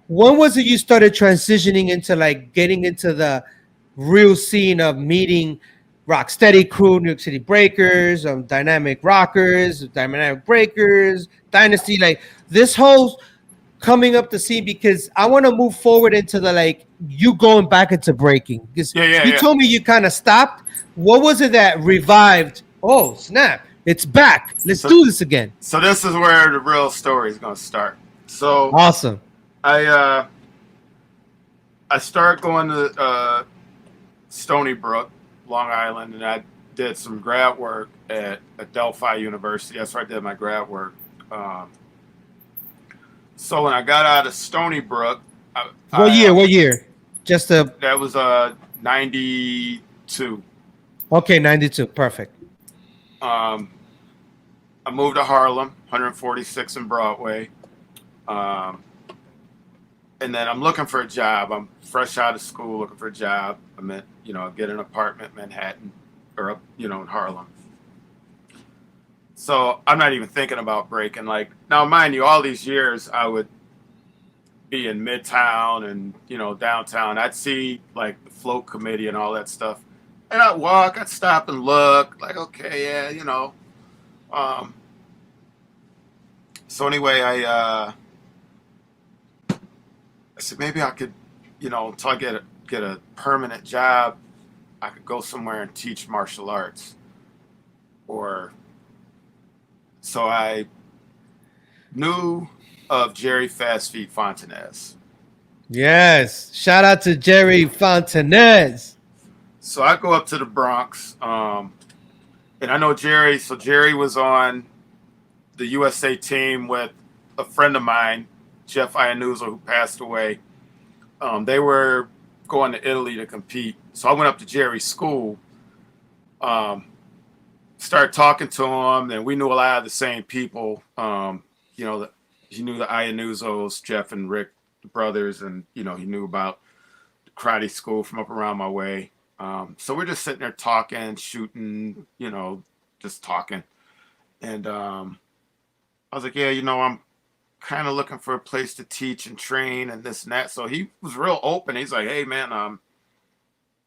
When was it you started transitioning into like getting into the real scene of meeting Rocksteady Crew, New York City Breakers, Dynamic Rockers, Dynamic Breakers, Dynasty, like this whole coming up the scene? Because I want to move forward into the like you going back into breaking. Because you
Yeah.
told me you kind of stopped. What was it that revived? Oh snap! It's back. Let's
So-
do this again.
So this is where the real story is going to start. So
Awesome.
I started going to Stony Brook, Long Island, and I did some grad work at Aldephi University. That's where I did my grad work. So when I got out of Stony Brook,
What year? Just a
that was 92.
okay, 92. Perfect.
I moved to Harlem, 146 and Broadway. and then I'm looking for a job. I'm fresh out of school, looking for a job. I'm at, get an apartment in Manhattan or up, in Harlem. So I'm not even thinking about breaking. Like now, mind you, all these years I would be in Midtown and downtown. I'd see like the float committee and all that stuff, and I'd walk, I'd stop and look, like okay, yeah, Um, so anyway, I said maybe I could, until I get a permanent job, I could go somewhere and teach martial arts. Or so I knew of Jerry Fast Feet Fontanez.
Yes. Shout out to Jerry Fontanez.
So I go up to the Bronx, and I know Jerry. So Jerry was on the USA team with a friend of mine, Jeff Iannuzzo, who passed away. They were going to Italy to compete. So I went up to Jerry's school, started talking to him, and we knew a lot of the same people. He knew the Iannuzzos, Jeff and Rick, the brothers, and he knew about the karate school from up around my way. So we're just sitting there talking, shooting, just talking. And I was like, yeah, I'm kind of looking for a place to teach and train and this and that. So he was real open. He's like, hey, man, I'm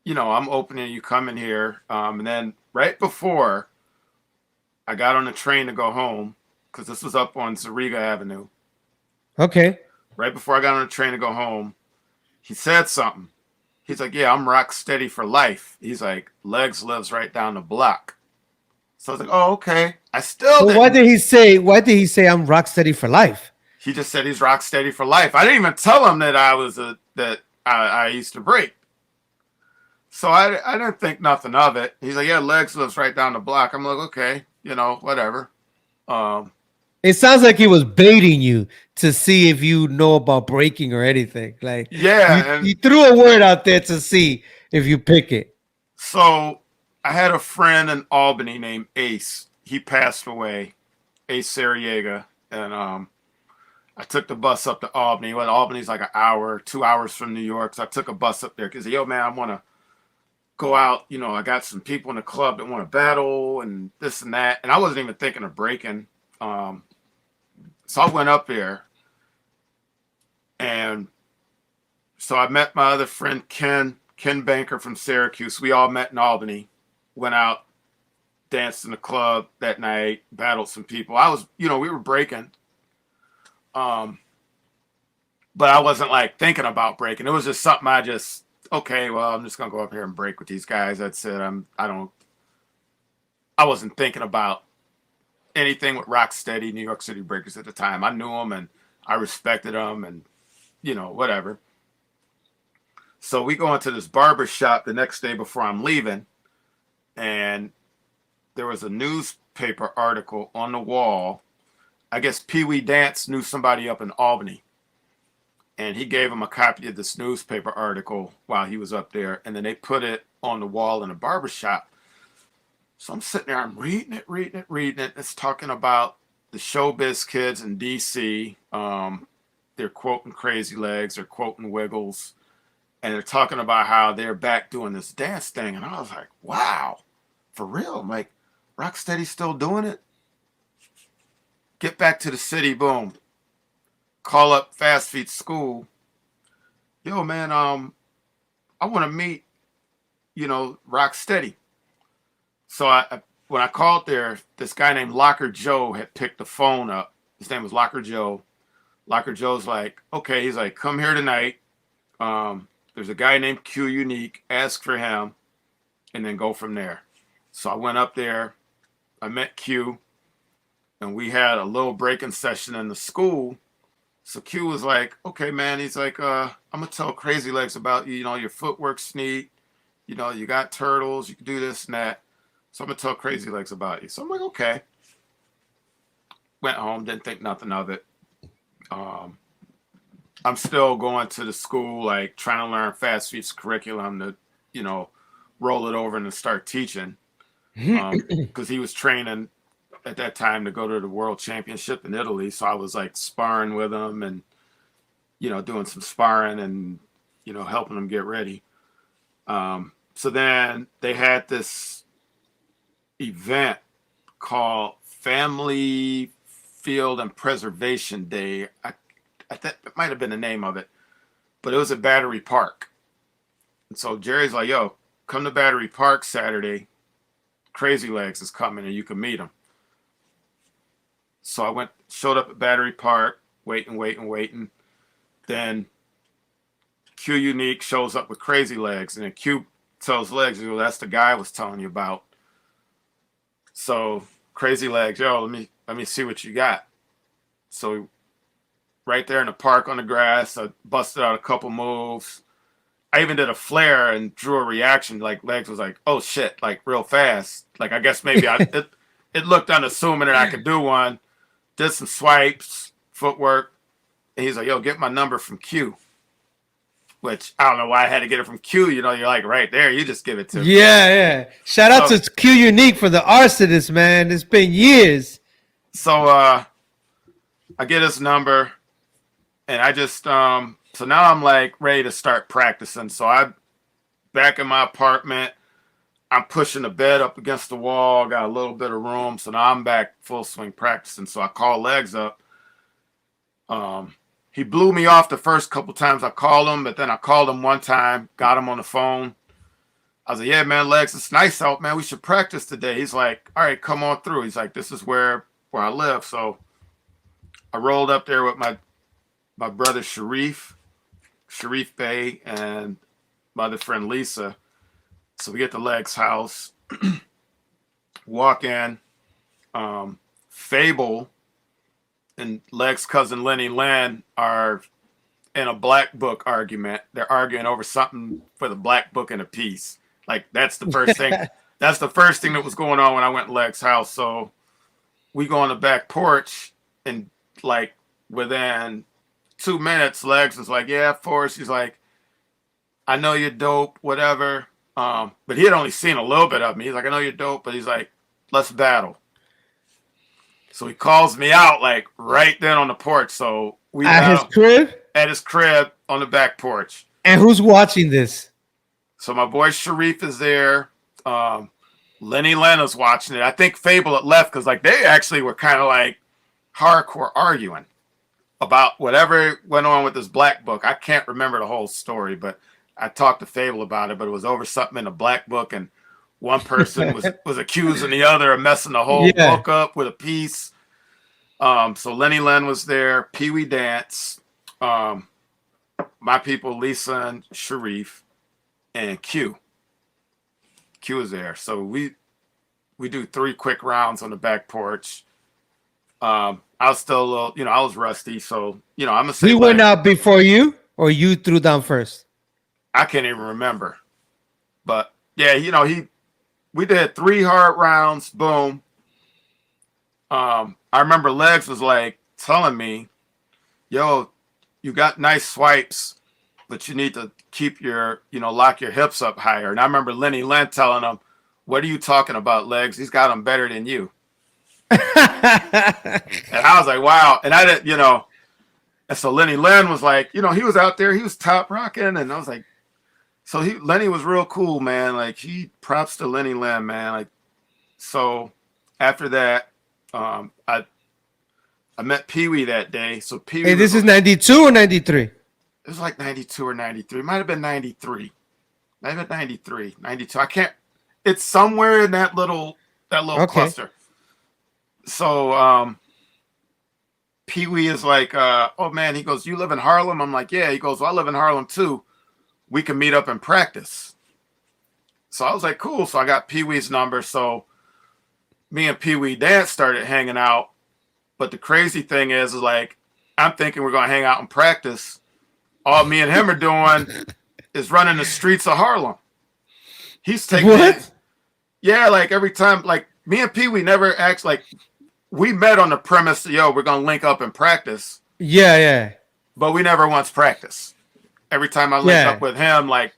opening you coming here. And then right before I got on the train to go home, because this was up on Zariga Avenue.
Okay.
Right before I got on the train to go home, he said something. He's like, yeah, I'm Rocksteady for life. He's like, Legs lives right down the block. So I was like, oh, okay. I still didn't.
Why did he say I'm Rocksteady for life?
He just said he's Rocksteady for life. I didn't even tell him that I used to break. So I didn't think nothing of it. He's like, yeah, Legs lives right down the block. I'm like, okay, whatever.
It sounds like he was baiting you to see if you know about breaking or anything. Like,
yeah,
he threw a word out there to see if you pick it.
So I had a friend in Albany named Ace. He passed away, Ace Sariega, and I took the bus up to Albany. Well, Albany's like an hour, 2 hours from New York, so I took a bus up there because yo, man, I want to go out. I got some people in the club that want to battle and this and that, and I wasn't even thinking of breaking. So I went up there, and so I met my other friend, Ken Banker from Syracuse. We all met in Albany, went out, danced in the club that night, battled some people. We were breaking. But I wasn't like thinking about breaking. It was just something I'm just going to go up here and break with these guys. That's it. I wasn't thinking about anything with Rocksteady, New York City Breakers at the time. I knew them and I respected them and, whatever. So we go into this barber shop the next day before I'm leaving, and there was a newspaper article on the wall. I guess Pee Wee Dance knew somebody up in Albany, and he gave him a copy of this newspaper article while he was up there, and then they put it on the wall in a barber shop. So I'm sitting there, I'm reading it. It's talking about the showbiz kids in D.C. They're quoting Crazy Legs, they're quoting Wiggles, and they're talking about how they're back doing this dance thing. And I was like, wow, for real? I'm like, Rocksteady's still doing it? Get back to the city, boom. Call up Fast Feet School. Yo, man, I want to meet, Rocksteady. So when I called there, this guy named Locker Joe had picked the phone up. His name was Locker Joe. Locker Joe's like, okay, he's like, come here tonight. There's a guy named Q Unique. Ask for him, and then go from there. So I went up there. I met Q, and we had a little breaking session in the school. So Q was like, okay, man. He's like, I'm going to tell Crazy Legs about you. Your footwork's neat. You got turtles. You can do this and that. So I'm going to tell Crazy Legs about you. So I'm like, okay. Went home, didn't think nothing of it. I'm still going to the school, like trying to learn Fast Feet's curriculum to, roll it over and start teaching. Because he was training at that time to go to the World Championship in Italy. So I was like sparring with him and, doing some sparring and, helping them get ready. So then they had this event called Family Field and Preservation Day. I think it might have been the name of it, but it was at Battery Park. And so Jerry's like, yo, come to Battery Park Saturday. Crazy Legs is coming and you can meet him. So I showed up at Battery Park, waiting. Then Q Unique shows up with Crazy Legs, and then Q tells Legs, well, that's the guy I was telling you about. So Crazy Legs, yo, let me see what you got. So right there in the park on the grass, I busted out a couple moves. I even did a flare and drew a reaction. Like Legs was like, "Oh shit!" Like real fast. Like I guess maybe it looked unassuming that I could do one. Did some swipes, footwork, and he's like, "Yo, get my number from Q." Which I don't know why I had to get it from Q. You're like right there. You just give it to me.
Yeah. Shout out to Q Unique for the arsonist, man. It's been years.
So I get his number, and I just so now I'm like ready to start practicing. So I'm back in my apartment. I'm pushing the bed up against the wall. Got a little bit of room. So now I'm back full swing practicing. So I call Legs up. He blew me off the first couple times I called him, but then I called him one time, got him on the phone. I was like, yeah, man, Legs, it's nice out, man. We should practice today. He's like, all right, come on through. He's like, this is where I live. So I rolled up there with my brother Sharif Bey, and my other friend Lisa. So we get to Legs' house, walk in. Fable and Legs' cousin Lenny Lynn are in a black book argument. They're arguing over something for the black book in a piece. Like that's the first thing. That's the first thing that was going on when I went to Legs' house. So we go on the back porch, and like within 2 minutes, Legs is like, yeah, Forrest. He's like, I know you're dope, whatever. But he had only seen a little bit of me. He's like, I know you're dope, but he's like, let's battle. So he calls me out like right then on the porch. So we
at his crib?
At his crib on the back porch.
And who's watching this?
So my boy Sharif is there. Lenny Lena's watching it. I think Fable had left because like they actually were kind of like hardcore arguing about whatever went on with this black book. I can't remember the whole story, but I talked to Fable about it, but it was over something in the black book, and one person was accusing the other of messing the whole book up with a piece. So Lenny Len was there, Pee Wee Dance, my people Lisa and Sharif, and Q. Q was there. So we do 3 quick rounds on the back porch. I was still a little, I was rusty, so I'm gonna say
he went out before you, or you threw down first.
I can't even remember, but yeah, we did 3 hard rounds. Boom. I remember Legs was like telling me, "Yo, you got nice swipes, but you need to keep your, lock your hips up higher." And I remember Lenny Len telling him, "What are you talking about, Legs? He's got them better than you." And I was like, "Wow!" And I didn't, And so Lenny Len was like, he was out there, he was top rocking, and I was like. So Lenny was real cool, man. Like he props to Lenny Len, man. Like so after that, I met Pee Wee that day. So Pee Wee.
Hey, this is 92 or 93?
It was like 92 or 93. It might have been 93. Might have been 93, 92. I can't. It's somewhere in that little cluster. So Pee Wee is like, oh man, he goes, you live in Harlem? I'm like, yeah. He goes, well, I live in Harlem too. We can meet up and practice. So I was like, cool. So I got Pee Wee's number. So me and Pee Wee Dance started hanging out. But the crazy thing is like, I'm thinking we're going to hang out and practice. All me and him are doing is running the streets of Harlem. He's taking
what?
Yeah, like every time, like me and Pee Wee never acts like we met on the premise, we're going to link up and practice.
Yeah.
But we never once practiced. Every time I link up with him, like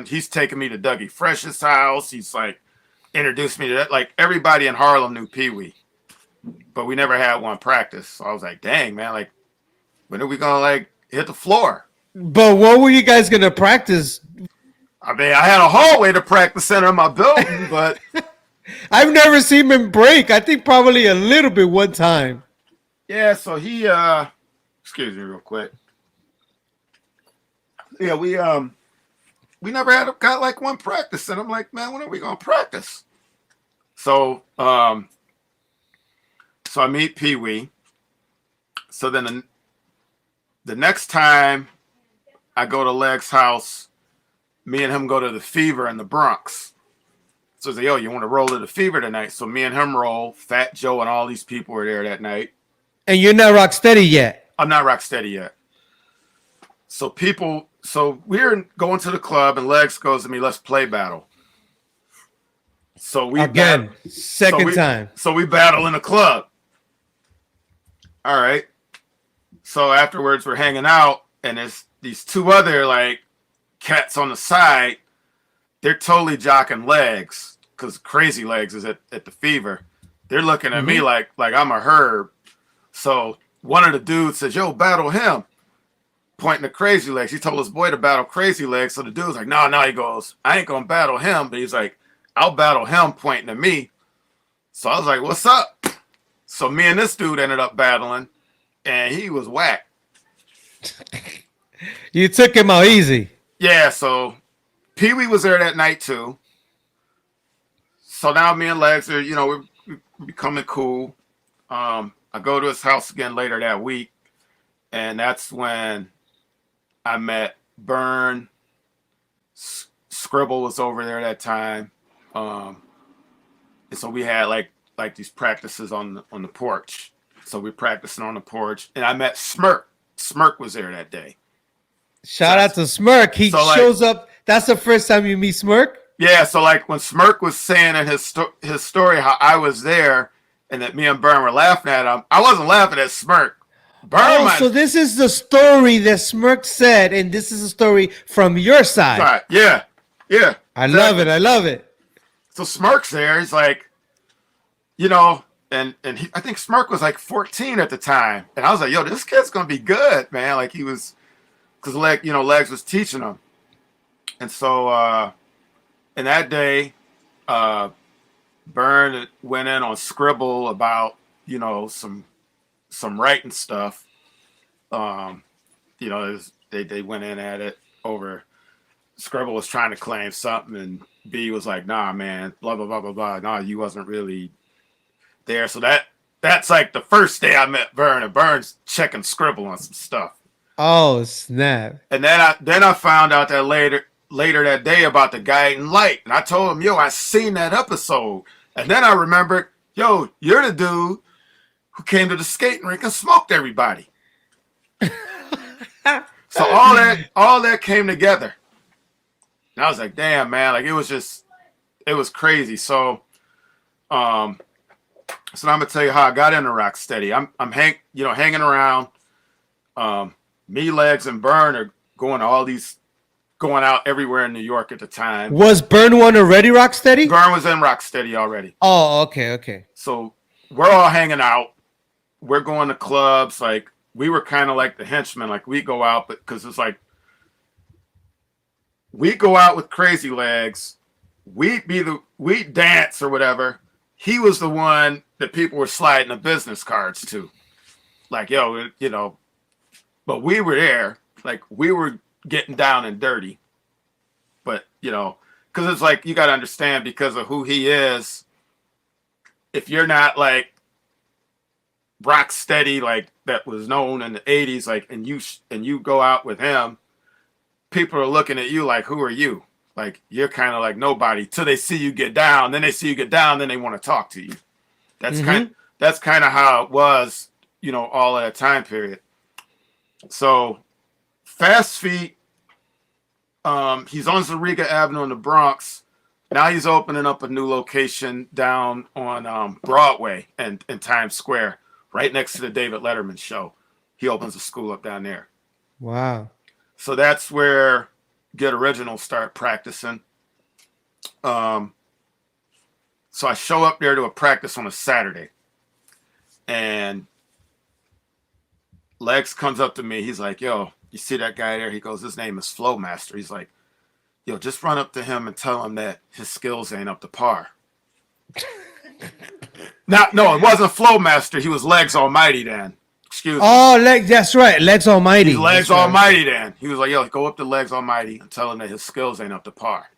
he's taking me to Dougie Fresh's house. He's like introduced me to that. Like everybody in Harlem knew Pee Wee, but we never had one practice. So I was like, dang, man, like when are we going to like hit the floor.
But what were you guys gonna practice?
I mean, I had a hallway to practice in my building, but
I've never seen him break. I think probably a little bit one time.
yeah. So he, excuse me, real quick. Yeah, we never got like one practice, and I'm like, man, when are we gonna practice? So so I meet Pee Wee. So then the next time I go to Leg's house, me and him go to the Fever in the Bronx. So I say, yo, you want to roll to the Fever tonight? So me and him roll. Fat Joe and all these people were there that night.
And you're not Rocksteady yet.
I'm not Rocksteady yet. So we're going to the club, and Legs goes to me, let's play battle. So we
second time.
So we battle in the club. All right. So afterwards, we're hanging out, and there's these two other like cats on the side. They're totally jocking Legs because Crazy Legs is at the Fever. They're looking at me like I'm a herb. So one of the dudes says, yo, battle him. Pointing to Crazy Legs. He told his boy to battle Crazy Legs. So the dude's like, no. He goes, I ain't going to battle him. But he's like, I'll battle him, pointing to me. So I was like, what's up? So me and this dude ended up battling, and he was whack.
You took him out easy.
Yeah, so Pee Wee was there that night too. So now me and Legs are, we're becoming cool. I go to his house again later that week, and that's when I met Burn. Scribble was over there that time. And so we had like these practices on the porch. So we're practicing on the porch, and I met Smirk. Smirk was there that day.
Shout out to Smirk. He shows up. That's the first time you meet Smirk?
Yeah, so like when Smirk was saying in his story how I was there and that me and Burn were laughing at him, I wasn't laughing at Smirk.
So this is the story that Smirk said, and this is a story from your side.
Right. Yeah.
I love it.
So Smirk's there. He's like, and I think Smirk was like 14 at the time. And I was like, yo, this kid's going to be good, man. Like he was, because Legs was teaching him. And so, and that day, Burn went in on Scribble about, some writing stuff. They went in at it over. Scribble was trying to claim something, and B was like, nah, man, blah, blah, blah, blah, blah. Nah, you wasn't really there. So that's like the first day I met Burn, and Burn's checking Scribble on some stuff.
Oh, snap.
And then I found out that later that day about the guiding light. And I told him, yo, I seen that episode. And then I remembered, yo, you're the dude who came to the skating rink and smoked everybody. So all that came together. And I was like, damn, man, like it was crazy. So now I'm gonna tell you how I got into Rocksteady. I'm hanging around. Me, Legs, and Burn are going out everywhere in New York at the time.
Was Burn one already Rocksteady?
Burn was in Rocksteady already.
Oh, okay.
So we're all hanging out. We're going to clubs. Like we were kind of like the henchmen. Like we go out, but because it's like we go out with Crazy Legs. We dance or whatever. He was the one that people were sliding the business cards to. Like, yo, but we were there. Like we were getting down and dirty. But, because it's like you got to understand because of who he is. If you're not like Rocksteady, like that was known in the 80s, like, and you go out with him, people are looking at you like, who are you? Like, you're kind of like nobody till they see you get down. Then they see you get down, then they want to talk to you. That's kind of how it was, all at a time period. So Fast Feet, he's on Zariga Avenue in the Bronx. Now he's opening up a new location down on Broadway and Times Square, right next to the David Letterman show. He opens a school up down there.
Wow.
So that's where Get Original start practicing. So I show up there to a practice on a Saturday. And Lex comes up to me. He's like, yo, you see that guy there? He goes, his name is Flowmaster. He's like, yo, just run up to him and tell him that his skills ain't up to par. No, it wasn't Flowmaster. He was Legs Almighty then. Excuse me.
Oh, that's right. Legs Almighty.
He's Legs Almighty then. He was like, yo, go up to Legs Almighty and tell him that his skills ain't up to par.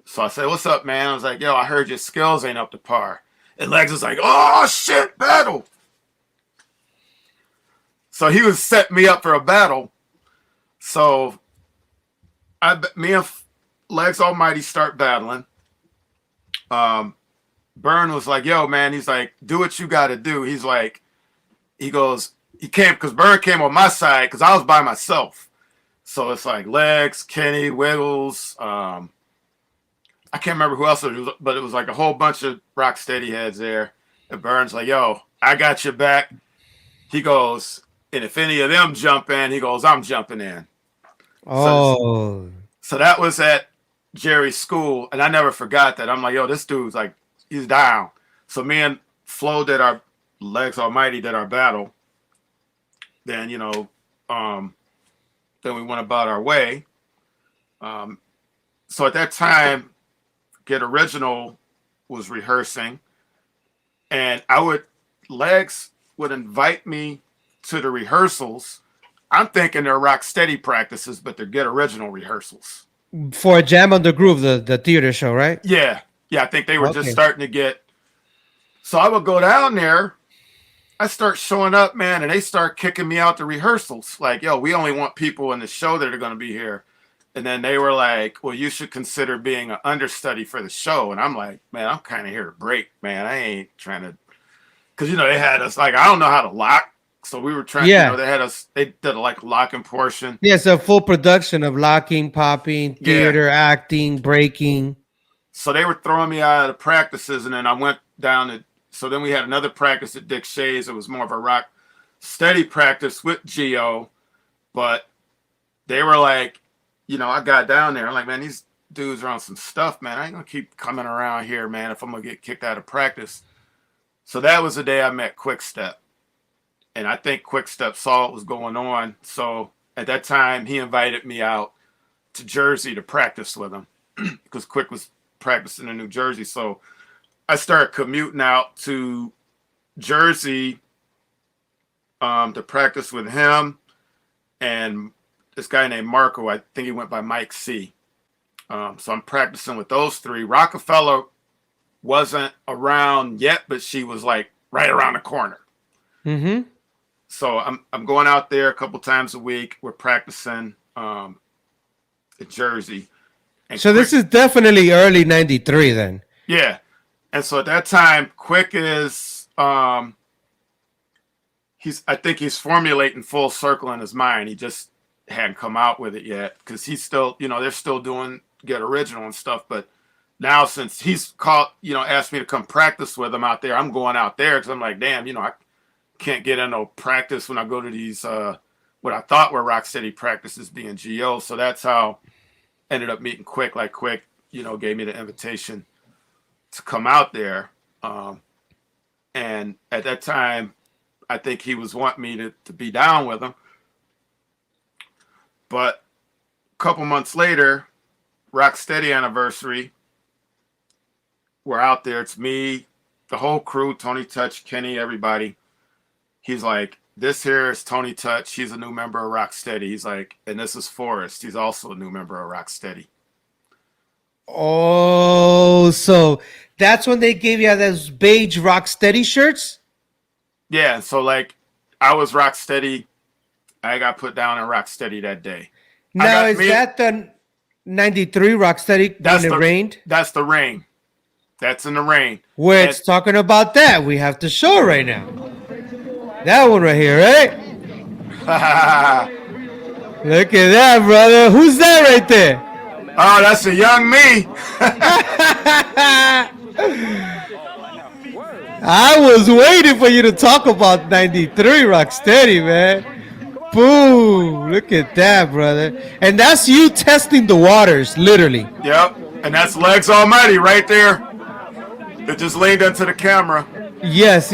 So I said, what's up, man? I was like, yo, I heard your skills ain't up to par. And Legs was like, oh, shit, battle. So he was setting me up for a battle. So me and Legs Almighty start battling. Burn was like, yo, man, he's like, do what you got to do. He's like, he came, because Burn came on my side because I was by myself. So it's like Legs, Kenny, Wiggles. I can't remember who else it was, but it was like a whole bunch of Rocksteady heads there. And Burn's like, yo, I got your back. He goes, and if any of them jump in, he goes, I'm jumping in.
Oh.
So that was at Jerry's school, and I never forgot that. I'm like, yo, this dude's like, he's down. So me and Flo did our Legs Almighty did our battle. Then, then we went about our way. So at that time, Get Original was rehearsing, and Legs would invite me to the rehearsals. I'm thinking they're Rocksteady practices, but they're Get Original rehearsals.
For a Jam on the Groove, the theater show, right?
Yeah. I think they were just starting to get. So I would go down there. I start showing up, man, and they start kicking me out to rehearsals. Like, yo, we only want people in the show that are going to be here. And then they were like, well, you should consider being an understudy for the show. And I'm like, man, I'm kind of here to break, man. I ain't trying to. Because, they had us, like, I don't know how to lock. So we were trying, they did like a locking portion.
Yeah, it's a full production of locking, popping, theater, acting, breaking.
So they were throwing me out of the practices, and then I went down to. So then we had another practice at Dick Shay's. It was more of a rock steady practice with Geo, but they were like, I got down there. I'm like, man, these dudes are on some stuff, man. I ain't gonna keep coming around here, man, if I'm gonna get kicked out of practice. So that was the day I met Quickstep, and I think Quickstep saw what was going on. So at that time, he invited me out to Jersey to practice with him because Quick was practicing in New Jersey. So I started commuting out to Jersey to practice with him and this guy named Marco. I think he went by Mike C. So I'm practicing with those three. Rockefeller wasn't around yet, but she was like right around the corner.
Mm-hmm.
So I'm going out there a couple times a week. We're practicing at Jersey. And
so this is definitely early 93 then.
Yeah. And so at that time, Quick is, I think he's formulating Full Circle in his mind. He just hadn't come out with it yet because he's still, they're still doing Get Original and stuff. But now since he's called, asked me to come practice with him out there, I'm going out there because I'm like, damn, I can't get in no practice when I go to these, what I thought were Rocksteady practices being GO. So that's how I ended up meeting Quick. Like Quick, gave me the invitation to come out there. And at that time, I think he was wanting me to be down with him. But a couple months later, Rocksteady anniversary, we're out there. It's me, the whole crew, Tony Touch, Kenny, everybody. He's like, this here is Tony Touch. He's a new member of Rocksteady. He's like, and this is Forrest. He's also a new member of Rocksteady.
Oh, so that's when they gave you those beige Rocksteady shirts?
Yeah, so like I was Rocksteady. I got put down in Rocksteady that day.
Now, is that the 93 Rocksteady when it rained?
That's the rain. That's in the rain.
We're talking about that. We have to show right now. That one right here, right? Look at that, brother. Who's that right there?
Oh, that's a young me.
I was waiting for you to talk about 93 Rocksteady, man. Boom. Look at that, brother. And that's you testing the waters, literally.
Yep. And that's Legs Almighty right there. It just leaned into the camera.
Yes.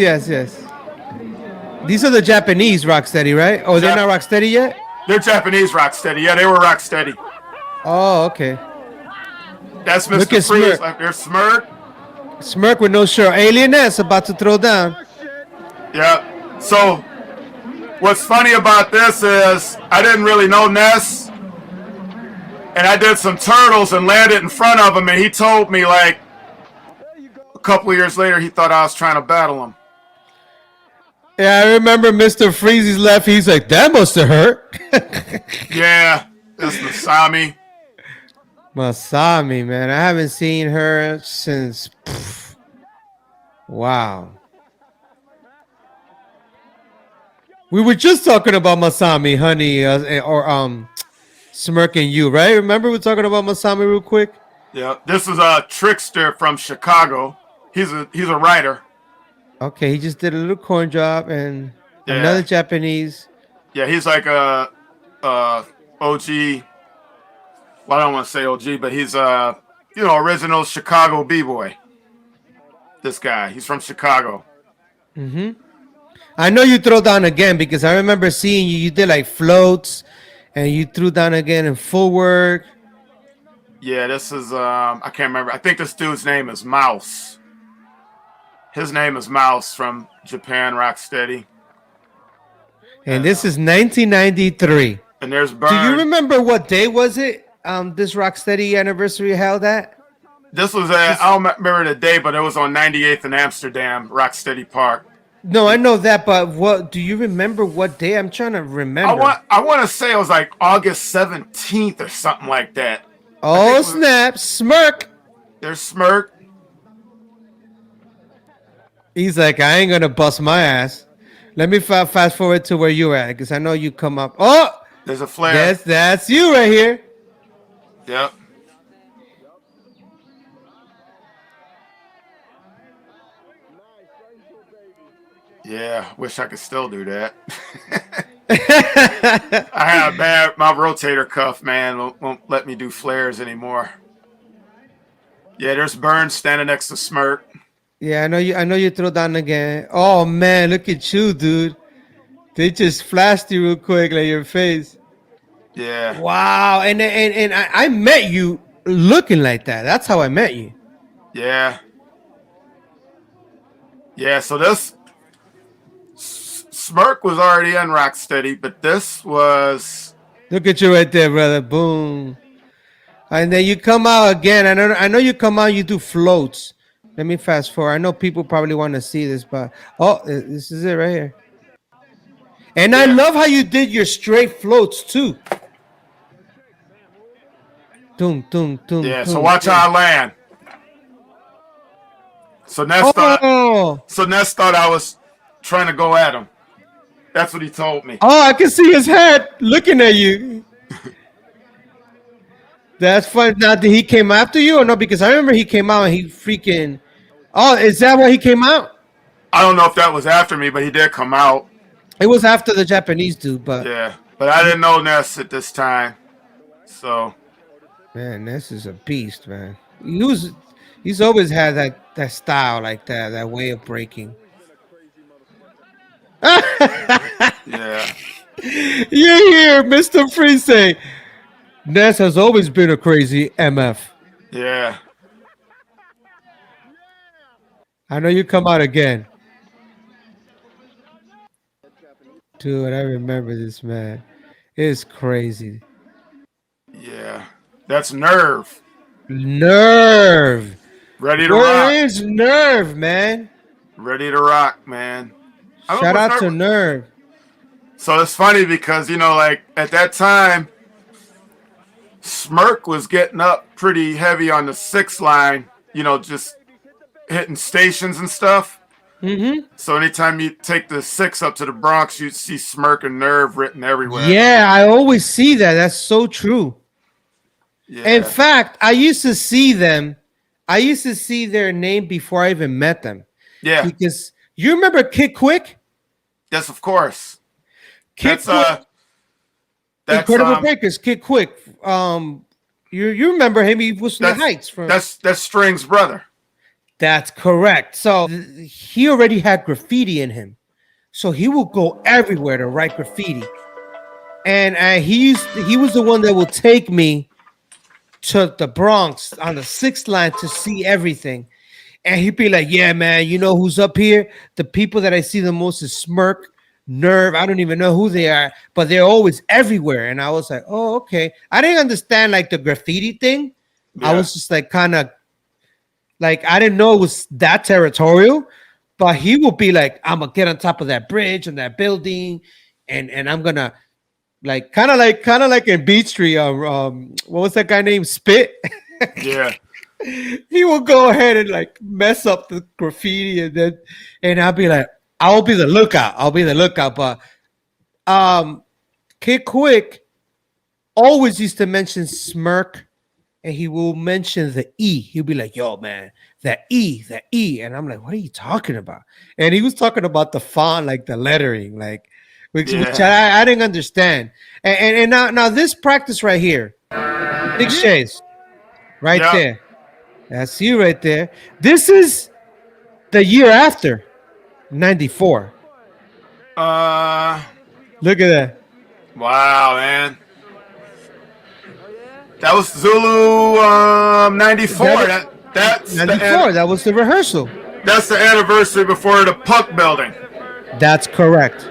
These are the Japanese Rocksteady, right? Oh, they're not Rocksteady yet?
They're Japanese Rocksteady. Yeah, they were Rocksteady.
Oh, okay.
That's
Look
Mr.
at
Freeze.
Smirk.
Like, there's Smirk.
Smirk with no shirt. Alien S about to throw down.
Yeah. So, what's funny about this is I didn't really know Ness, and I did some turtles and landed in front of him, and he told me like a couple of years later he thought I was trying to battle him.
Yeah, I remember Mr. Freeze's left. He's like, that must have hurt.
Yeah, that's Masami.
Masami, man. I haven't seen her since. Wow. We were just talking about Masami, honey, or Smirk and you, right? Remember we were talking about Masami real quick?
Yeah, this is a Trickster from Chicago. He's a writer.
Okay, he just did a little corn job and
Yeah.
another Japanese.
Yeah, he's like a OG. Well, I don't want to say OG, but he's original Chicago b-boy. This guy, he's from Chicago.
Mm-hmm. I know you throw down again because I remember seeing you. You did like floats, and you threw down again in full work.
Yeah, this is I can't remember. I think this dude's name is Mouse. His name is Mouse from Japan Rocksteady.
And this is 1993.
And there's Burn.
Do you remember what day was it? This Rocksteady anniversary held at?
This was I don't remember the day, but it was on 98th in Amsterdam, Rocksteady Park.
No, I know that, but what do you remember? What day? I'm trying to remember.
I want to say it was like August 17th or something like that.
Oh snap! Smirk.
There's Smirk.
He's like, I ain't gonna bust my ass. Let me fast forward to where you're at, because I know you come up. Oh,
there's a flare.
Yes, that's you right here.
Yep. Yeah, wish I could still do that. I had my rotator cuff, man, won't let me do flares anymore. Yeah, there's Burns standing next to Smirk.
Yeah, I know you throw down again. Oh man, look at you, dude. They just flashed you real quick, like your face.
Yeah.
Wow, and I met you looking like that. That's how I met you.
Yeah. Yeah, so this Smirk was already in Rocksteady, but this was.
Look at you right there, brother. Boom. And then you come out again. I know you come out. You do floats. Let me fast forward. I know people probably want to see this, but this is it right here. And yeah. I love how you did your straight floats too. Doom, doom, doom.
Yeah.
Doom,
so watch how I land. So Ness thought I was trying to go at him. That's what he told me.
Oh, I can see his head looking at you. That's fun. Now, did he came after you or no? Because I remember he came out and he freaking. Oh, is that why he came out?
I don't know if that was after me, but he did come out.
It was after the Japanese dude, but
yeah. But I didn't know Ness at this time, so.
Man, Ness is a beast, man. He's always had that style like that way of breaking.
Yeah.
You hear Mr. Freeze say, Ness has always been a crazy MF.
Yeah.
I know you come out again. Dude, I remember this, man. It's crazy.
Yeah. That's Nerve.
Nerve.
Ready to
rock.
Where
is Nerve, man?
Ready to rock, man.
Shout out to Nerve.
So it's funny because, like at that time, Smirk was getting up pretty heavy on the 6 line, just hitting stations and stuff.
Mm-hmm.
So anytime you take the 6 up to the Bronx, you'd see Smirk and Nerve written everywhere.
Yeah, I always see that. That's so true. Yeah. In fact, I used to see them. I used to see their name before I even met them.
Yeah.
Because you remember Kid Quick?
Yes, of course.
Kid Quick. That's Incredible Breakers, Kid Quick. You remember him? He was from the Heights.
That's String's brother.
That's correct. So he already had graffiti in him. So he will go everywhere to write graffiti. and he was the one that will take me to the Bronx on the 6th line to see everything. And he'd be like, "Yeah, man, you know who's up here? The people that I see the most is Smirk, Nerve. I don't even know who they are, but they're always everywhere." And I was like, "Oh, okay." I didn't understand like the graffiti thing. I
Yeah.
was just like kind of like I didn't know it was that territorial. But he would be like, "I'm gonna get on top of that bridge and that building, and I'm gonna like kind of like in Beach Street. What was that guy named Spit?"
Yeah.
He will go ahead and like mess up the graffiti and I'll be like, I'll be the lookout. I'll be the lookout. But um Kid Quick always used to mention Smirk and he will mention the E. He'll be like, "Yo, man, that E, that E." And I'm like, "What are you talking about?" And he was talking about the font, like the lettering, like which
Yeah.
I didn't understand. And now this practice right here, Big Shays, right
Yep.
there. That's you right there. This is the year after 94.
Uh.
Look at that.
Wow, man. That was Zulu 94.
That
That's
94. That was the rehearsal.
that's the anniversary before the Puck building.
That's correct.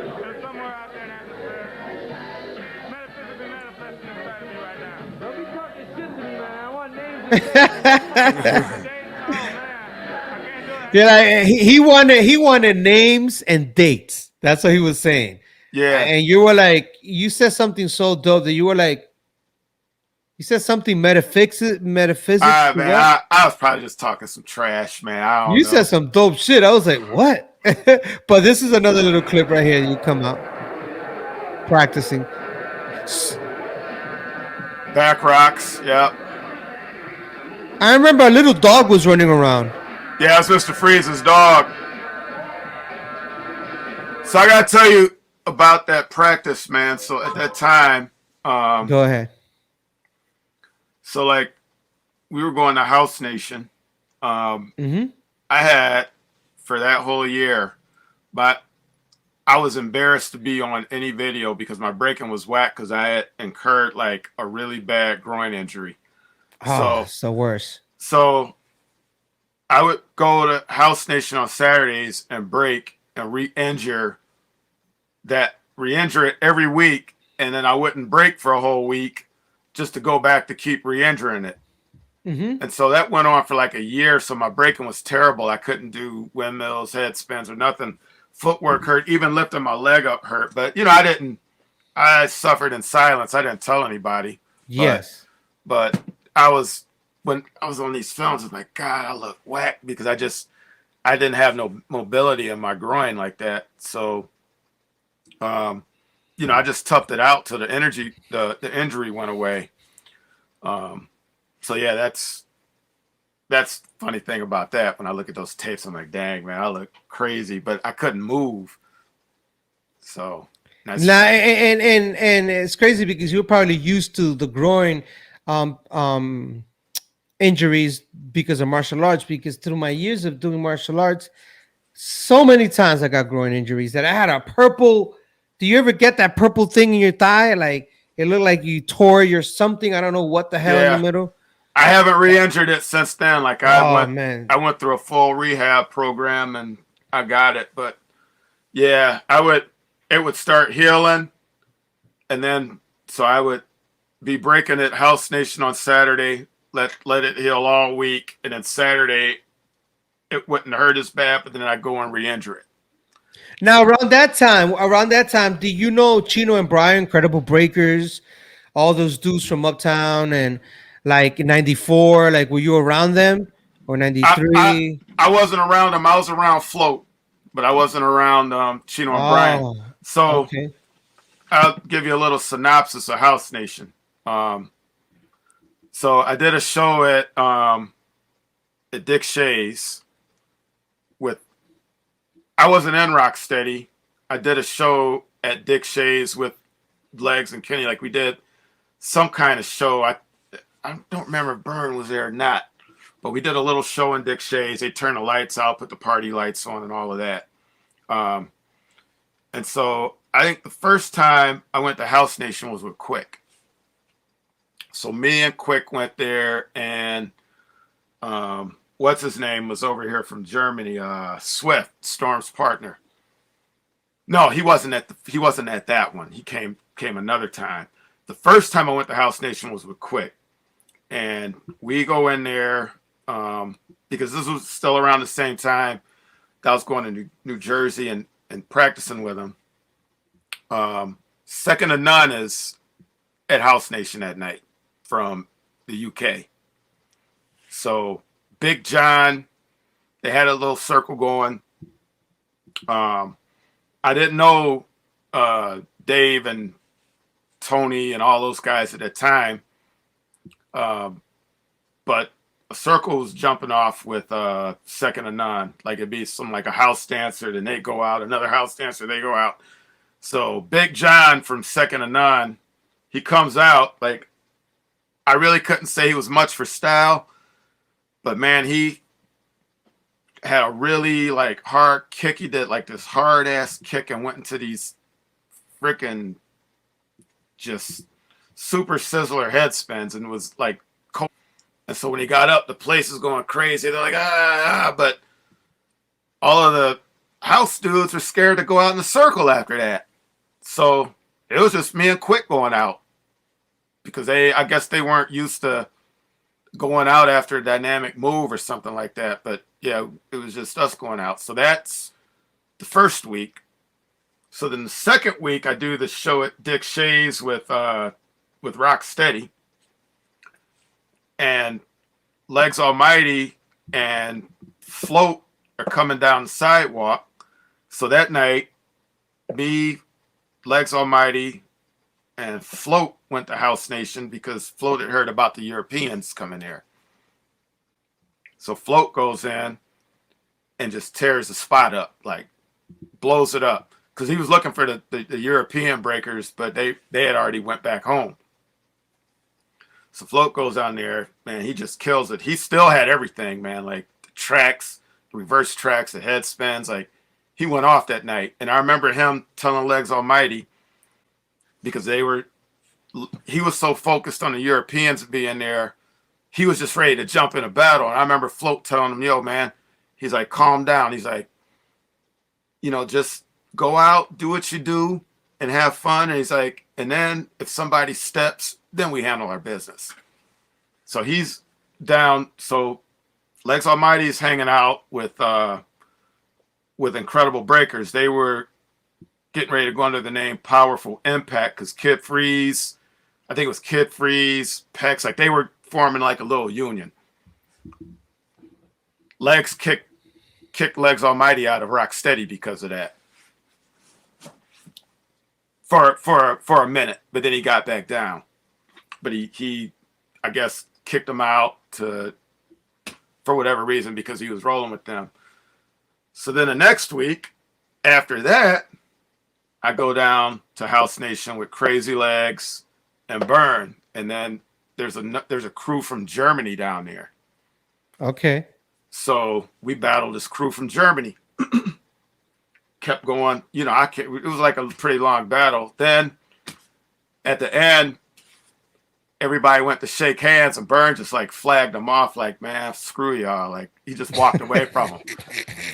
Yeah, like, he wanted names and dates. That's what he was saying.
Yeah.
And you were like, you said something so dope that you were like, you said something metaphysics.
All right, man.
What?
I was probably just talking some trash, man. I don't
You said
know.
some dope shit. I was like, what? But this is another little clip right here. You come out practicing.
Back rocks. Yep.
I remember a little dog was running around.
Yeah, it's Mr. Freeze's dog. So I gotta tell you about that practice, man. So at that time,
Go ahead.
so like we were going to House Nation.
Mm-hmm.
I had for that whole year, but I was embarrassed to be on any video because my breaking was whack because I had incurred like a really bad groin injury.
Oh,
So
it's the worst.
so I would go to House Nation on Saturdays and break and re-injure it every week, and then I wouldn't break for a whole week just to go back to keep re-injuring it.
Mm-hmm.
And so that went on for like a year. So my breaking was terrible. I couldn't do windmills, head spins, or nothing. Footwork hurt. Even lifting my leg up hurt. But I suffered in silence. I didn't tell anybody.
Yes.
But when I was on these films, I was like, God, I look whack because I didn't have no mobility in my groin like that. So, I just toughed it out till the injury went away. So yeah, that's the funny thing about that. When I look at those tapes, I'm like, dang, man, I look crazy, but I couldn't move. So that's
Now, and it's crazy because you're probably used to the groin um, um, injuries because of martial arts. Because through my years of doing martial arts, so many times I got groin injuries that I had a purple. Do you ever get that purple thing in your thigh? Like it looked like you tore your something. I don't know what the hell in the
yeah.
middle.
I haven't re-injured it since then. Like
Oh man.
I went through a full rehab program and I got it. But yeah, it would start healing, and then so I would be breaking at House Nation on Saturday, let it heal all week, and then Saturday it wouldn't hurt as bad, but then I'd go and re-injure it.
Now around that time, do you know Chino and Bryant, Incredible Breakers, all those dudes from Uptown and like 94, like were you around them or
I, I
93?
I wasn't around them. I was around Float, but I wasn't around Chino and Bryant.
Oh,
So
okay.
I'll give you a little synopsis of House Nation. So I did a show at Dick Shay's with. I wasn't in Rocksteady. I did a show at Dick Shay's with Legs and Kenny. Like we did some kind of show. I don't remember if Byrne was there or not, but we did a little show in Dick Shay's. They turned the lights out, put the party lights on, and all of that. And so I think the first time I went to House Nation was with Quick. So me and Quick went there, and what's his name was over here from Germany, Swift, Storm's partner. No, he wasn't at that one. He came another time. The first time I went to House Nation was with Quick, and we go in there because this was still around the same time that I was going to New Jersey and practicing with him. Second to None is at House Nation that night from the UK. So Big John, they had a little circle going. I didn't know Dave and Tony and all those guys at that time, but a circle was jumping off with Second to None. Like it'd be some like a house dancer, then they go out, another house dancer, they go out. So Big John from Second to None, he comes out. Like I really couldn't say he was much for style, but man, he had a really like hard kick. He did like this hard ass kick and went into these freaking just super sizzler head spins and was like cold. And so when he got up, the place was going crazy. They're like, but all of the house dudes were scared to go out in the circle after that. So it was just me and Quick going out because I guess they weren't used to going out after a dynamic move or something like that. But yeah, it was just us going out. So that's the first week. So then the second week, I do the show at Dick Shays with Rocksteady, and Legs Almighty and Float are coming down the sidewalk. So that night, me, Legs Almighty, and Float went to House Nation because Float had heard about the Europeans coming there. So Float goes in and just tears the spot up, like blows it up. Because he was looking for the European breakers, but they had already went back home. So Float goes down there, man, he just kills it. He still had everything, man, like the tracks, the reverse tracks, the head spins. Like he went off that night. And I remember him telling Legs Almighty, because he was so focused on the Europeans being there, he was just ready to jump in a battle. And I remember Float telling him, yo, man, he's like, calm down. He's like, just go out, do what you do, and have fun. And he's like, and then if somebody steps, then we handle our business. So he's down. So Legs Almighty is hanging out with incredible breakers. They were getting ready to go under the name Powerful Impact because Kid Freeze, I think it was Kid Freeze, Pex, like they were forming like a little union. Legs kicked Legs Almighty out of Rocksteady because of that. For a minute, but then he got back down. But he I guess kicked him out for whatever reason because he was rolling with them. So then the next week after that, I go down to House Nation with Crazy Legs and Burn, and then there's a crew from Germany down there.
Okay.
So we battled this crew from Germany. Kept going, it was like a pretty long battle. Then at the end, everybody went to shake hands, and Burn just like flagged them off, like, man, screw y'all. Like he just walked away from them.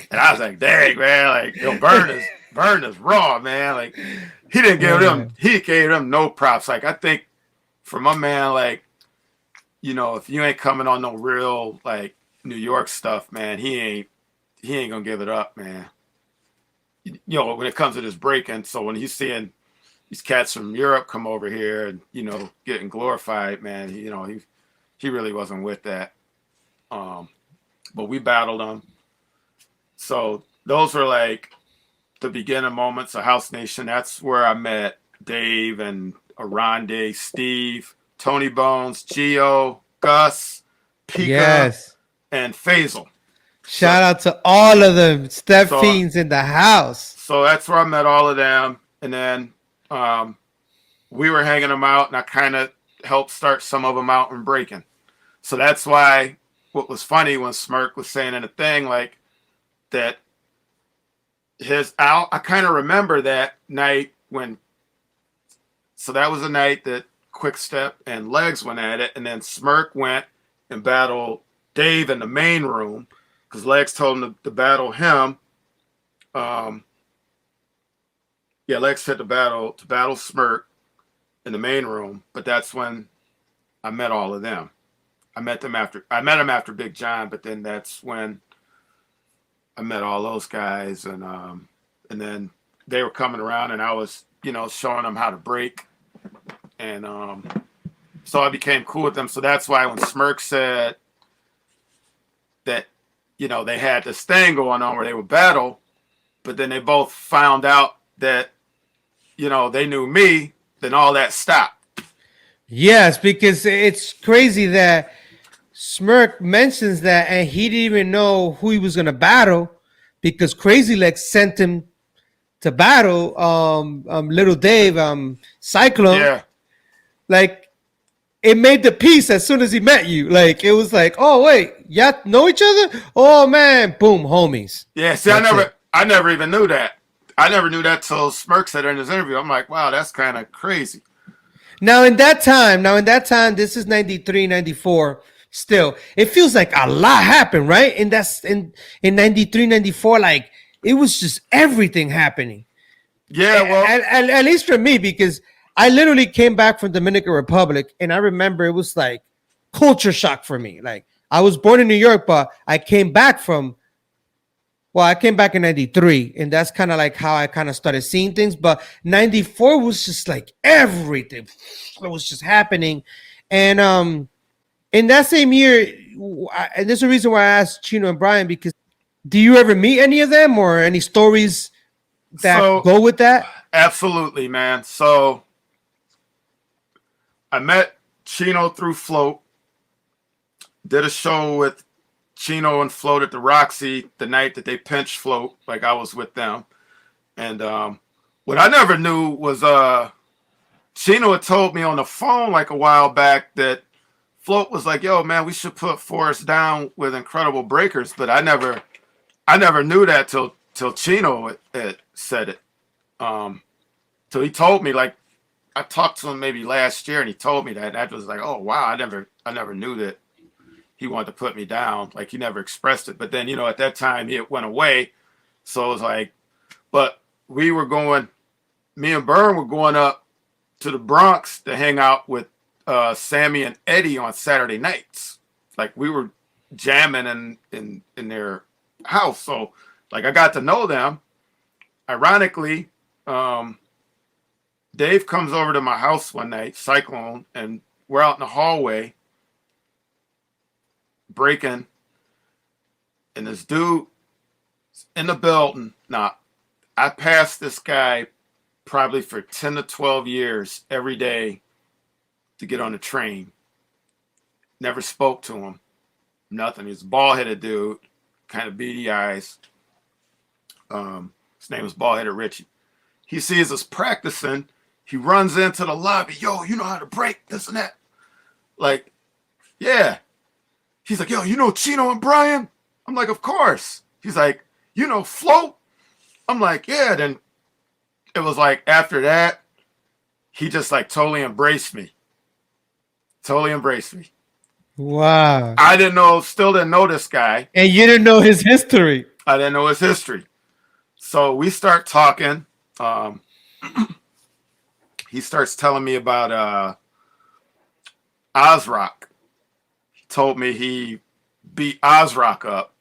And I was like, dang, man, like Burn is raw, man. Like he gave them no props. Like I think for my man, like, if you ain't coming on no real like New York stuff, man, he ain't gonna give it up, man. When it comes to this breaking, so when he's seeing these cats from Europe come over here and getting glorified, man, he really wasn't with that. But we battled them. So those were like the beginning moments of House Nation. That's where I met Dave and Aronde, Steve, Tony Bones, Gio, Gus, Pika, and Faisal.
Shout out to all of them. Step Fiends in the house.
So that's where I met all of them. And then we were hanging them out, and I kind of helped start some of them out in Breakin. So that's why what was funny when Smirk was saying in a thing like that I kind of remember that night when. So that was the night that Quick Step and Legs went at it, and then Smirk went and battled Dave in the main room because Legs told him to battle him. Um, yeah, Legs said to battle Smirk in the main room, but that's when I met all of them. I met him after Big John, but then that's when I met all those guys, and then they were coming around, and I was showing them how to break, and so I became cool with them. So that's why when Smirk said that they had this thing going on where they would battle, but then they both found out that they knew me, then all that stopped.
Yes, because it's crazy that Smirk mentions that, and he didn't even know who he was gonna battle because Crazy Legs sent him to battle Little Dave, Cyclone.
Yeah.
Like, it made the peace as soon as he met you. Like, it was like, oh wait, y'all know each other? Oh man, boom, homies.
Yeah, see, I never even knew that. I never knew that till Smirk said it in his interview. I'm like, wow, that's kind of crazy.
Now in that time, this is 93, 94. Still, it feels like a lot happened, right? And that's in 93, 94, like it was just everything happening.
Yeah, well,
at least for me, because I literally came back from Dominican Republic, and I remember it was like culture shock for me. Like, I was born in New York, but I came back in 93, and that's kind of like how I kind of started seeing things. But 94 was just like everything that was just happening. And in that same year, and there's a reason why I asked Chino and Bryant, because do you ever meet any of them or any stories that go with that?
Absolutely, man. So I met Chino through Float, did a show with Chino and Float at the Roxy the night that they pinched Float, like I was with them. And what I never knew was Chino had told me on the phone like a while back that Float was like, yo, man, we should put Forrest down with Incredible Breakers, but I never knew that till Chino had said it. So he told me, like, I talked to him maybe last year, and he told me that. And I was like, oh wow, I never knew that he wanted to put me down. Like, he never expressed it. But then, at that time it went away. So it was like, but me and Byrne were going up to the Bronx to hang out with Sammy and Eddie on Saturday nights. Like, we were jamming in their house. So like, I got to know them. Ironically, Dave comes over to my house one night, Cyclone, and we're out in the hallway breaking, and this dude in the building. Now, I passed this guy probably for 10 to 12 years every day to get on the train. Never spoke to him. Nothing. He's a bald-headed dude, kind of beady eyes. His name was Bald-Headed Richie. He sees us practicing. He runs into the lobby. Yo, you know how to break, this and that. Like, yeah. He's like, yo, you know Chino and Bryant? I'm like, of course. He's like, you know Float? I'm like, yeah. Then it was like, after that, he just like totally embraced me. Totally embraced me.
Wow.
I still didn't know this guy.
And you didn't know his history.
I didn't know his history. So we start talking. He starts telling me about Ozrock. He told me he beat Ozrock up.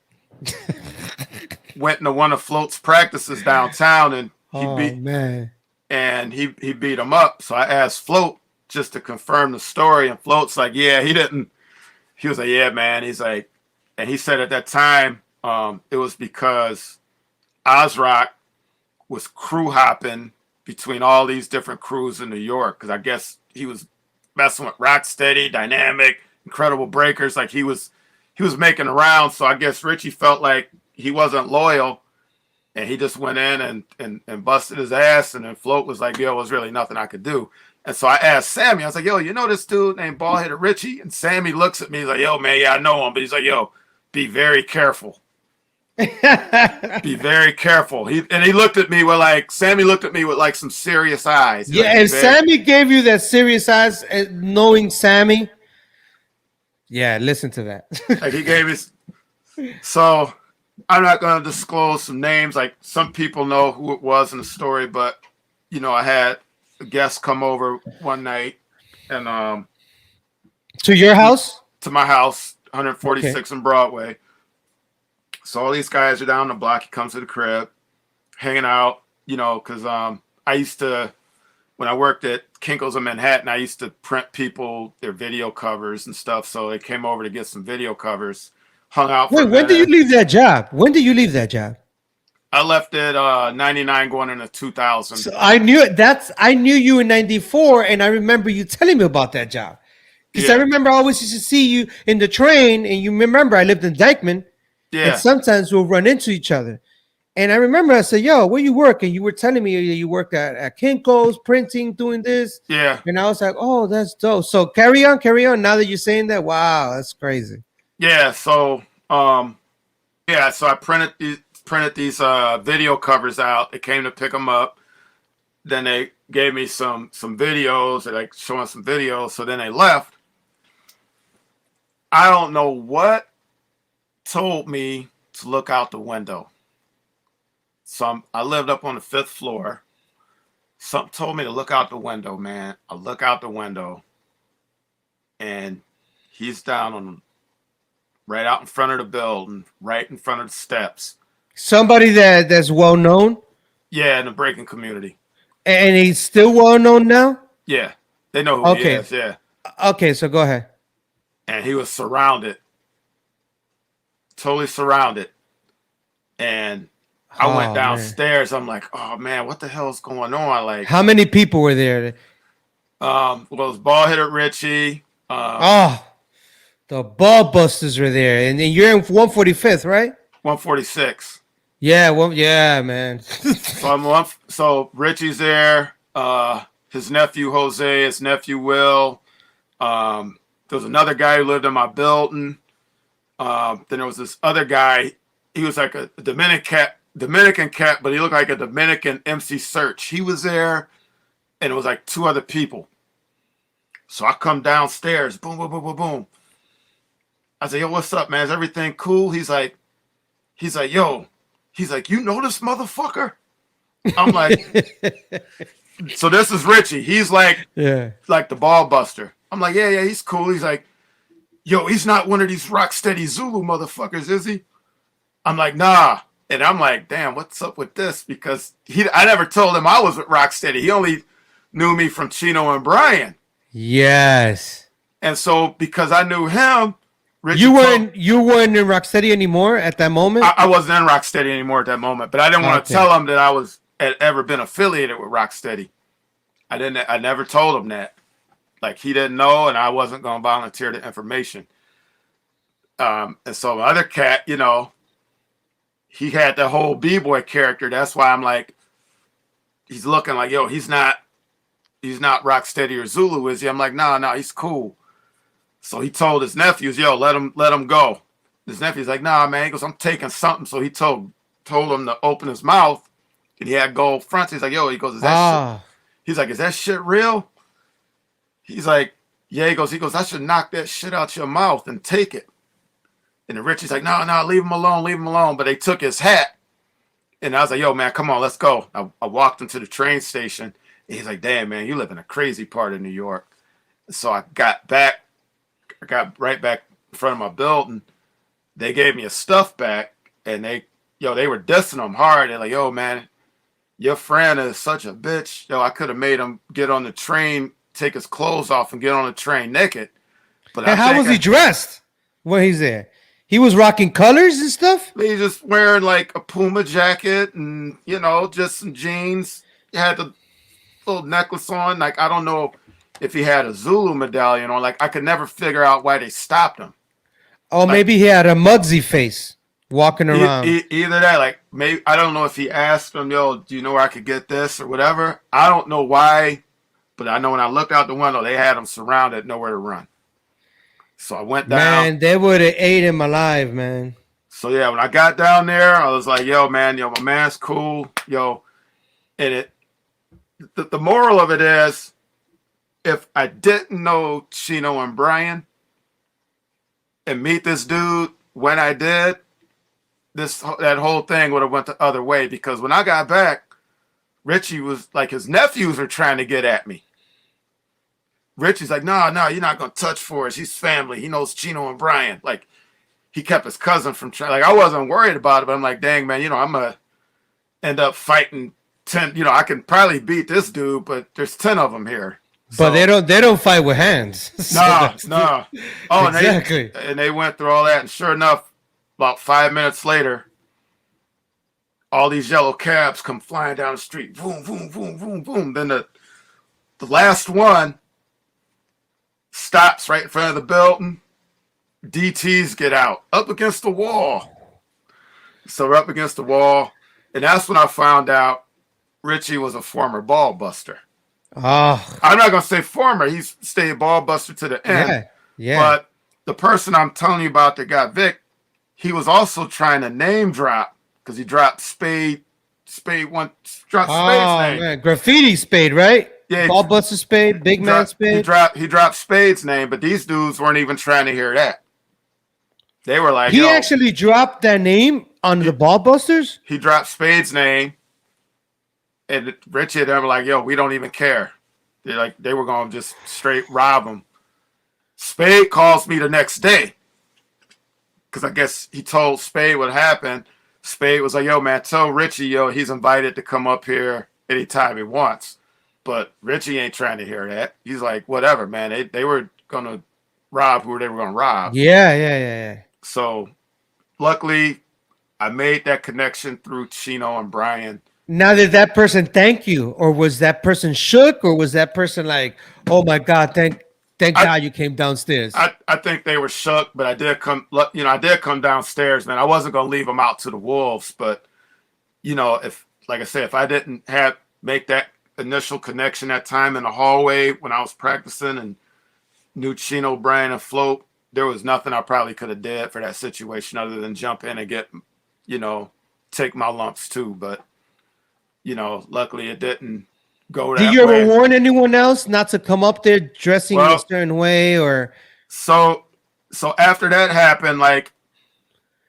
Went into one of Float's practices downtown, and he beat him up. So I asked Float just to confirm the story, and Float's like, yeah, he didn't. He was like, yeah, man. He's like, and he said at that time it was because Ozrock was crew hopping between all these different crews in New York, because I guess he was messing with Rocksteady, Dynamic, Incredible Breakers. Like, he was making around. So I guess Richie felt like he wasn't loyal, and he just went in and busted his ass. And then Float was like, yo, it was really nothing I could do. And so I asked Sammy, I was like, yo, you know this dude named Bald-Headed Richie? And Sammy looks at me, he's like, yo, man, yeah, I know him. But he's like, yo, be very careful. Be very careful. He looked at me with like Sammy looked at me with like some serious eyes.
Yeah,
Like,
and Sammy gave you that serious eyes, knowing Sammy. Yeah, listen to that.
like he gave us. So I'm not going to disclose some names. Like some people know who it was in the story, but I had a guest come over one night and
To your house?
to my house, 146
Okay.
in Broadway. So all these guys are down the block. He comes to the crib, hanging out, because I used to, when I worked at Kinko's in Manhattan, I used to print people their video covers and stuff. So they came over to get some video covers, hung out for a
Wait, when did you
minute.
leave that job? When did you leave that job?
I left at 99 going into 2000.
So I knew it. I knew you in '94, and I remember you telling me about that job. Because I
Yeah.
remember I always used to see you in the train, and you remember I lived in Dykeman,
Yeah.
and sometimes we'll run into each other. And I remember I said, "Yo, where you work?" And you were telling me you worked at Kinko's printing, doing this.
Yeah.
And I was like, "Oh, that's dope." So carry on, carry on. Now that you're saying that, wow, that's crazy.
Yeah. So, so I printed these video covers out. They came to pick them up. Then they gave me some videos. They like showing some videos. So then they left. I don't know what told me to look out the window. I lived up on the 5th floor. Something told me to look out the window, man. I look out the window, and he's down on right out in front of the building, right in front of the steps.
Somebody that's well known,
Yeah, in the Breakin community.
and he's still well known now.
Yeah, they know who he
Okay.
is. Yeah,
Okay, so go ahead.
and he was surrounded, totally surrounded, and I
Oh,
went
man.
downstairs. I'm like, oh man, what the hell is going on? Like,
How many people were there?
well, it was bald headed Richie.
Oh, the ball busters were there, and you're in 145th, right?
146.
Yeah, well, yeah, man.
So Richie's there. His nephew Jose, his nephew Will. There was another guy who lived in my building. Then there was this other guy. He was like a Dominican cat, but he looked like a Dominican MC Search. He was there, and it was like 2 other people. So I come downstairs, boom, boom, boom, boom, boom. I say, yo, what's up, man? Is everything cool? He's like, yo. He's like, you know this motherfucker? I'm like, so this is Richie. He's like
Yeah.
the ball buster. I'm like, yeah, he's cool. He's like, yo, he's not one of these Rocksteady Zulu motherfuckers, is he? I'm like, nah. And I'm like, damn, what's up with this? Because I never told him I was with Rocksteady. He only knew me from Chino and Bryant.
Yes.
And so because I knew him, Richie
You weren't in Rocksteady anymore at that moment?
I wasn't in Rocksteady anymore at that moment, but I didn't want to
Okay.
tell him that I had ever been affiliated with Rocksteady. I never told him that. Like he didn't know, and I wasn't going to volunteer the information. And so the other cat, he had the whole B-boy character. That's why I'm like, he's looking like, yo, he's not Rocksteady or Zulu, is he? I'm like, no, he's cool. So he told his nephews, yo, let him go. His nephew's like, nah, man. He goes, I'm taking something. So he told him to open his mouth, and he had gold fronts. He's like, yo, he goes, is that shit? He's like, is that shit real? He's like, yeah. He goes, I should knock that shit out your mouth and take it. And the Richie's like, no, leave him alone. But they took his hat. And I was like, yo, man, come on, let's go. I walked him to the train station. And he's like, damn, man, you live in a crazy part of New York. So I got right back in front of my building. They gave me a stuff back, and they were dissing him hard. They're like, yo, man, your friend is such a bitch. Yo, I could have made him get on the train, take his clothes off, and get on the train naked. But
And how was he dressed when he's there? He was rocking colors and stuff?
He's just wearing like a Puma jacket and, just some jeans. He had the little necklace on. Like, I don't know if he had a Zulu medallion on. Like, I could never figure out why they stopped him.
Oh, maybe he had a Muggsy face walking around.
Either that, like, maybe, I don't know if he asked him, yo, do you know where I could get this or whatever? I don't know why, but I know when I looked out the window, they had him surrounded, nowhere to run. So I went down.
Man, they would have ate him alive, man.
So yeah, when I got down there, I was like, yo, man, my man's cool, yo. And the moral of it is, if I didn't know Chino and Bryant and meet this dude when I did, that whole thing would have went the other way. Because when I got back, Richie was like, his nephews were trying to get at me. Richie's like, no, you're not gonna touch Forrest. He's family. He knows Chino and Bryant. Like, he kept his cousin from trying. Like, I wasn't worried about it, but I'm like, dang, man, I'm gonna end up fighting 10. I can probably beat this dude, but there's 10 of them here.
But they don't fight with hands.
No. Oh,
exactly.
And they went through all that, and sure enough, about 5 minutes later, all these yellow cabs come flying down the street. Boom, boom, boom, boom, boom. Then the last one stops right in front of the building. DTs get out, up against the wall. So we're up against the wall. And that's when I found out Richie was a former ball buster.
Oh.
I'm not going to say former. He's stayed ball buster to the end.
Yeah.
But the person I'm telling you about that got Vic, he was also trying to name drop because he dropped Spade Spade's name.
Man. Graffiti Spade, right?
Yeah.
Ball buster Spade, big man Spade.
He dropped Spade's name, but these dudes weren't even trying to hear that. They were like,
he actually dropped that name on the ball busters?
He dropped Spade's name. And Richie and them were like, yo, we don't even care. They were going to just straight rob him. Spade calls me the next day. Because I guess he told Spade what happened. Spade was like, yo, man, tell Richie, he's invited to come up here anytime he wants. But Richie ain't trying to hear that. He's like, whatever, man. They were going to rob who they were going to rob.
Yeah.
So, luckily, I made that connection through Chino and Bryant.
Now, did that person thank you, or was that person shook, or was that person like, "Oh my God, thank God you came downstairs"?
I think they were shook, but I did come downstairs, man. I wasn't gonna leave them out to the wolves, but if, like I said, if I didn't make that initial connection that time in the hallway when I was practicing and knew Chino, Bryant, and Float, there was nothing I probably could have did for that situation other than jump in and get, take my lumps too, but. Luckily it didn't go that way.
Did you ever warn anyone else not to come up there dressing in a certain way, or?
So after that happened, like,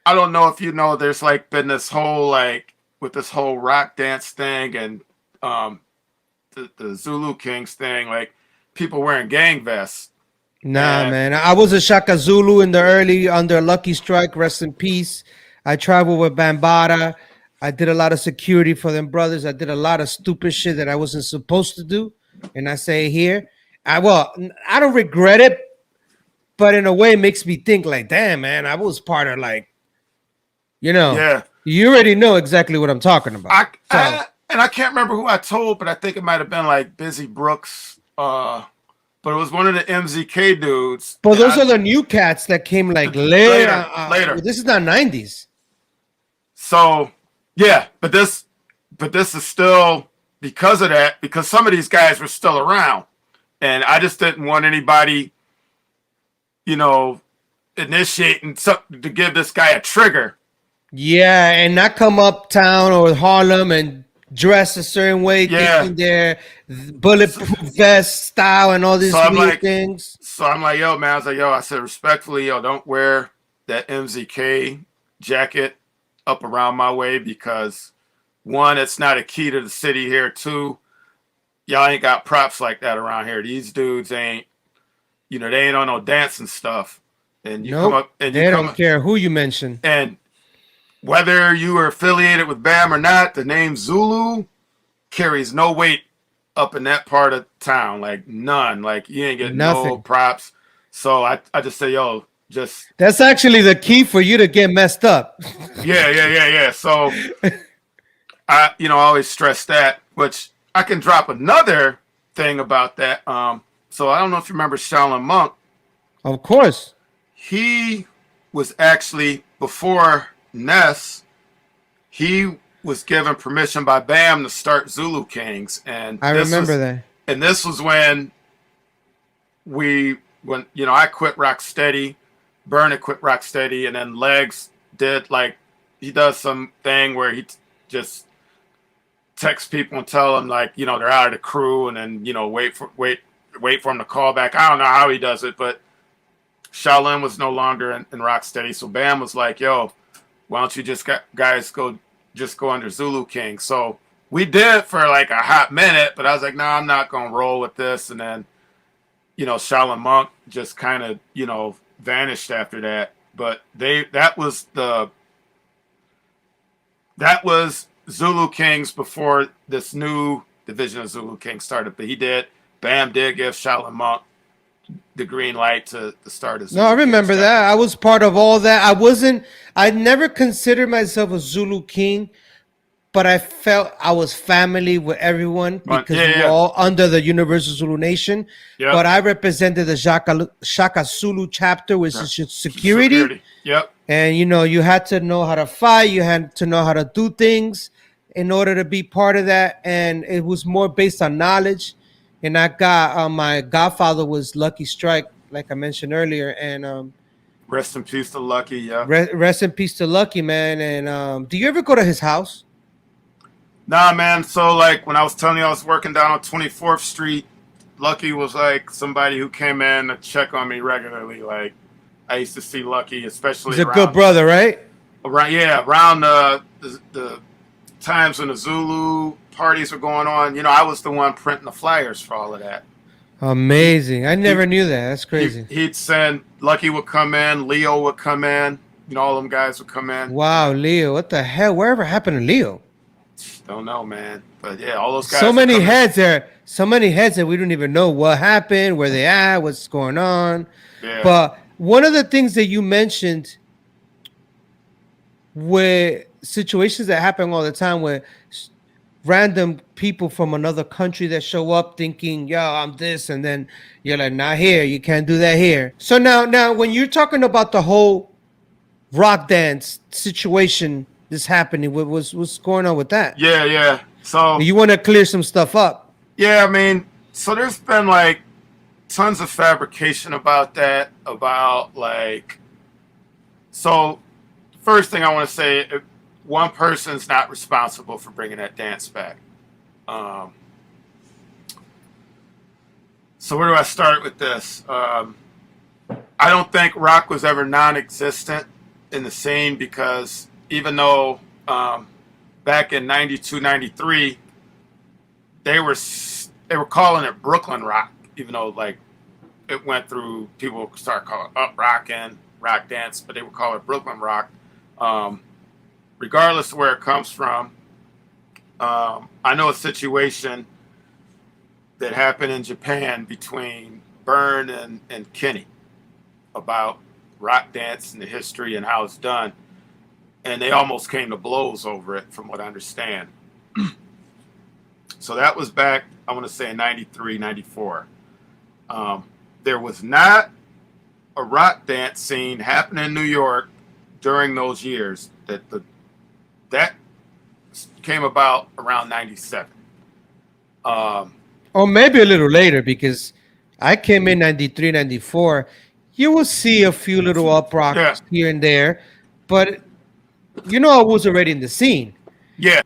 I don't know if there's like been this whole with this whole Rockdance thing and the Zulu Kings thing, like people wearing gang vests.
Nah, man. I was a Shaka Zulu in the early under Lucky Strike. Rest in peace. I traveled with Bambara. I did a lot of security for them brothers. I did a lot of stupid shit that I wasn't supposed to do. And I say here, I don't regret it, but in a way it makes me think like, damn, man, I was part of
Yeah.
You already know exactly what I'm talking about.
And I can't remember who I told, but I think it might have been like Busy Brooks. But it was one of the MZK dudes.
But those are the new cats that came like later. This is not 90s.
So yeah, but this is still because of that, because some of these guys were still around. And I just didn't want anybody, initiating something to give this guy a trigger.
Yeah, and not come uptown or Harlem and dress a certain way, thinking their bulletproof vest style and all these things.
So I'm like, yo, man, I said respectfully, don't wear that MZK jacket up around my way, because one, it's not a key to the city here. Two, y'all ain't got props like that around here. These dudes ain't, they ain't on no dancing stuff. And you come up and
they don't care who you mention.
And whether you are affiliated with BAM or not, the name Zulu carries no weight up in that part of town. Like none. Like you ain't getting no props. So I just say, yo, that's
actually the key for you to get messed up.
Yeah. So I always stress that, which I can drop another thing about that. So I don't know if you remember Shaolin Monk.
Of course.
He was actually, before Ness, he was given permission by BAM to start Zulu Kings. And
I remember that.
And this was when I quit Rocksteady. Burnett quit Rocksteady, and then Legs did like he does some thing where he just texts people and tell them like they're out of the crew, and then wait for him to call back. I don't know how he does it, but Shaolin was no longer in Rocksteady, so Bam was like, "Yo, why don't you guys go under Zulu King?" So we did for like a hot minute, but I was like, "No, I'm not gonna roll with this." And then Shaolin Monk just kind of vanished after that. But that was Zulu Kings before this new division of Zulu Kings started. But Bam did give Shaolin Monk the green light to start his.
No, I remember that. I was part of all that. I never considered myself a Zulu King, but I felt I was family with everyone because we were all under the Universal Zulu Nation.
Yep.
But I represented the Shaka Zulu chapter, which is security.
Yep.
And you had to know how to fight. You had to know how to do things in order to be part of that. And it was more based on knowledge. And I got my godfather was Lucky Strike, like I mentioned earlier. And
rest in peace to Lucky. Yeah.
Rest in peace to Lucky, man. And do you ever go to his house?
Nah, man. So like when I was telling you I was working down on 24th Street, Lucky was like somebody who came in to check on me regularly. Like I used to see Lucky, especially.
He's a good brother, right?
Around the times when the Zulu parties were going on. I was the one printing the flyers for all of that.
Amazing. I never knew that. That's crazy.
He'd send Lucky would come in, Leo would come in, all them guys would come in.
Wow, Leo. What the hell? Whatever happened to Leo?
Don't know, man. But yeah, all those guys.
So many heads there. So many heads that we don't even know what happened, where they at, what's going on.
Yeah.
But one of the things that you mentioned with situations that happen all the time where random people from another country that show up thinking, yo, I'm this, and then you're like, not here, you can't do that here. So now when you're talking about the whole Rockdance situation that's happening, what's going on with that?
Yeah. So
you want to clear some stuff up.
Yeah, I mean, so there's been like tons of fabrication about that, so first thing I want to say, one person's not responsible for bringing that dance back. So where do I start with this? I don't think rock was ever non-existent in the scene, because even though back in 92, 93, they were calling it Brooklyn rock, even though like it went through, people started calling it up rockin', rock dance, but they would call it Brooklyn rock. Regardless of where it comes from, I know a situation that happened in Japan between Byrne and Kenny about rock dance and the history and how it's done. And they almost came to blows over it, from what I understand. So that was back, I want to say, in 93, 94. There was not a rock dance scene happening in New York during those years. That came about around 97.
Or maybe a little later, because I came in 93, 94. You will see a few little up rocks here and there, but I was already in the scene.
Yeah.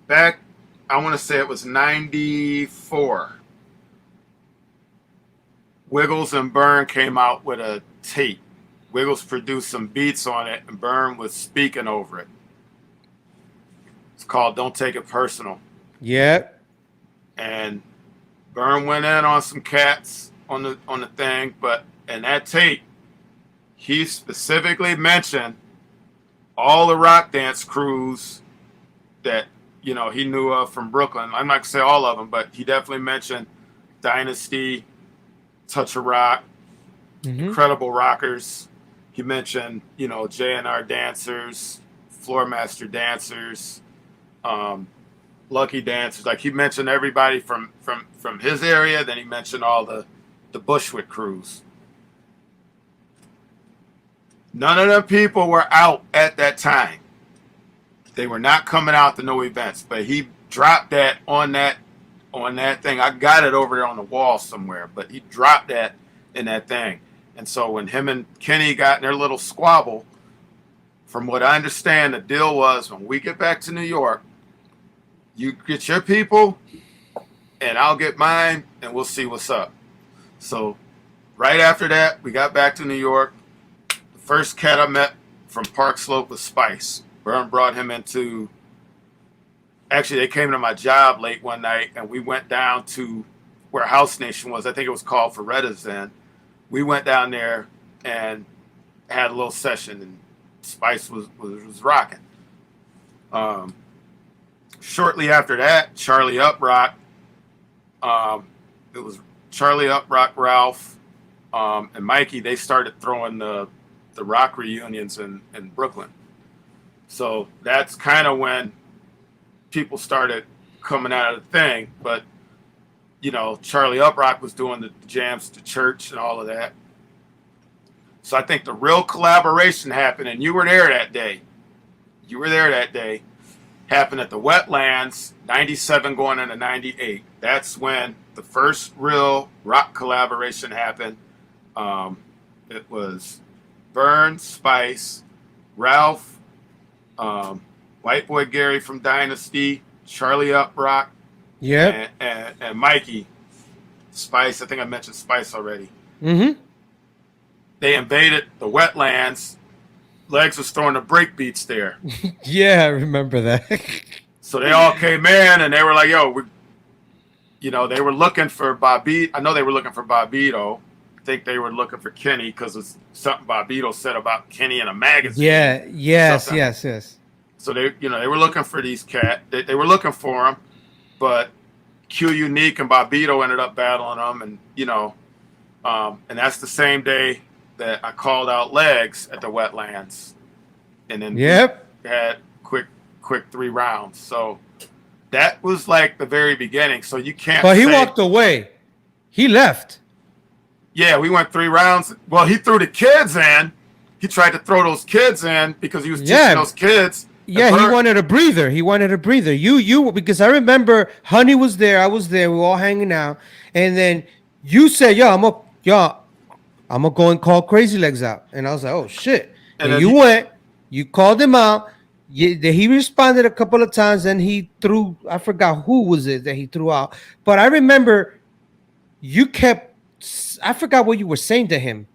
Back, I want to say it was 94. Wiggles and Byrne came out with a tape. Wiggles produced some beats on it, and Byrne was speaking over it. It's called "Don't Take It Personal."
Yeah.
And Byrne went in on some cats on the thing, but in that tape, he specifically mentioned all the rock dance crews that he knew of from Brooklyn. I'm not gonna say all of them, but he definitely mentioned Dynasty, Touch of Rock, Incredible Rockers. He mentioned J&R Dancers, Floormaster Dancers, Lucky Dancers. Like, he mentioned everybody from his area. Then he mentioned all the Bushwick crews. None of them people were out at that time. They were not coming out to no events, but he dropped that on that thing. I got it over there on the wall somewhere, but he dropped that in that thing. And so when him and Kenny got in their little squabble from what I understand, the deal was when we get back to New York, you get your people and I'll get mine and we'll see what's up. So right after that, we got back to New York. The first cat I met from Park Slope was Spice. Burn brought him into, actually they came to my job late one night and we went down to where House Nation was. I think it was called Feretta's then. We went down there and had a little session and Spice was rocking. Shortly after that, Charlie Uprock, it was Charlie Uprock, Ralph, and Mikey. They started throwing the rock reunions in Brooklyn. So that's kind of when people started coming out of the thing. But you know, Charlie Uprock was doing the jams to church and all of that. So I think the real collaboration happened, and you were there that day. You were there that day. Happened at the Wetlands, 97 going into 98. That's when the first real rock collaboration happened. It was Burn, Spice, Ralph, White Boy Gary from Dynasty, Charlie Uprock,
Yep.
and Mikey. Spice, I think I mentioned Spice already.
Mm-hmm.
They invaded the Wetlands. Legs was throwing the break beats there.
Yeah, I remember that.
So they all came in and they were like, yo, they were looking for Bobby. I know they were looking for Bobbito. I think they were looking for Kenny because it's something Bobbito said about Kenny in a magazine.
Yeah, yes,
Something.
yes.
So they were looking for these cats. They were looking for them, but Q Unique and Bobbito ended up battling them, and and that's the same day that I called out Legs at the Wetlands, and then
Yep.
we had quick 3 rounds. So that was like the very beginning. So you can't.
But he walked away. He left.
Yeah, we went 3 rounds. Well, he threw the kids in. He tried to throw those kids in because he was teaching those kids.
Yeah, he wanted a breather. You because I remember Honey was there. I was there. We were all hanging out, and then you said, I'm gonna go and call Crazy Legs out. And I was like, oh shit. And you went, you called him out. He responded a couple of times, and he threw, I forgot who was it that he threw out. But I remember I forgot what you were saying to him.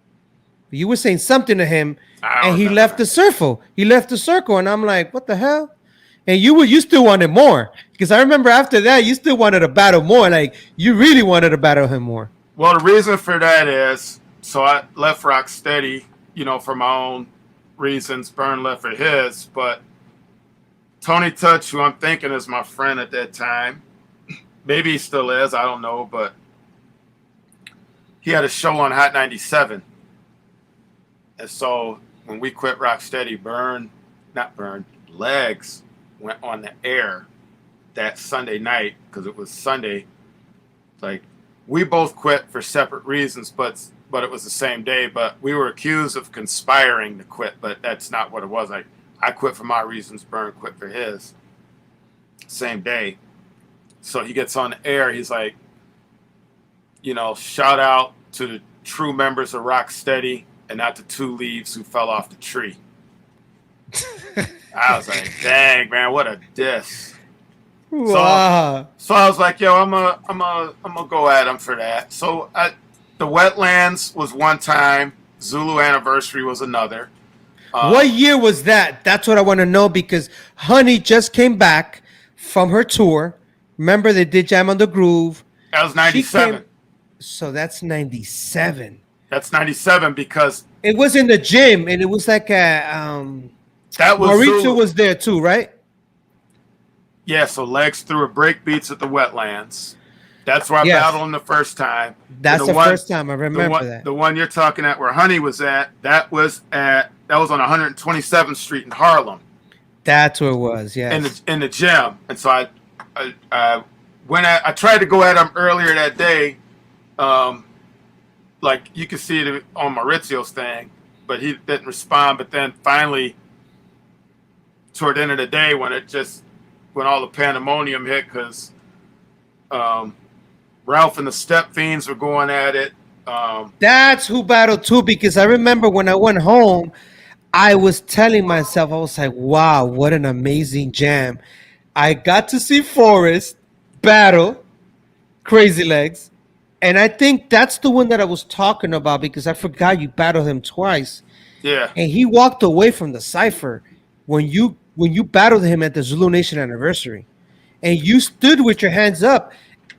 You were saying something to him, and he left the circle. He left the circle, and I'm like, what the hell? And you still wanted more. Because I remember after that, you still wanted to battle more. Like, you really wanted to battle him more.
Well, the reason for that is, so I left Rocksteady, for my own reasons. Burn left for his, but Tony Touch, who I'm thinking is my friend at that time, maybe he still is, I don't know, but he had a show on Hot 97. And so when we quit Rocksteady, Legs went on the air that Sunday night, because it was Sunday. Like, we both quit for separate reasons, but it was the same day. But we were accused of conspiring to quit, but that's not what it was. Like, I quit for my reasons, Burn quit for his. Same day. So he gets on the air. He's like, shout out to the true members of Rocksteady and not the 2 leaves who fell off the tree. I was like, dang, man, what a diss.
Wow.
So I was like, yo, I'm gonna go at him for that. So the Wetlands was one time. Zulu Anniversary was another.
What year was that? That's what I want to know, because Honey just came back from her tour. Remember, they did Jam on the Groove.
That was 97.
So that's 97.
That's 97 because
it was in the gym, and it was like a
that was
Mauricio
Zulu.
Was there too, right?
Yeah, so Legs threw a break beats at the Wetlands. That's where I battled him the first time.
That's the first time I remember that.
The one you're talking at where Honey was at, that was on 127th Street in Harlem.
That's where it was, yeah.
In the gym. And so I tried to go at him earlier that day. Like you can see it on Maurizio's thing, but he didn't respond. But then finally, toward the end of the day, when all the pandemonium hit, because Ralph and the Step Fiends were going at it.
That's who battled too, because I remember when I went home, I was telling myself, I was like, wow, what an amazing jam. I got to see Forrest battle Crazy Legs. And I think that's the one that I was talking about because I forgot you battled him twice.
Yeah.
And he walked away from the cipher when you battled him at the Zulu Nation anniversary. And you stood with your hands up.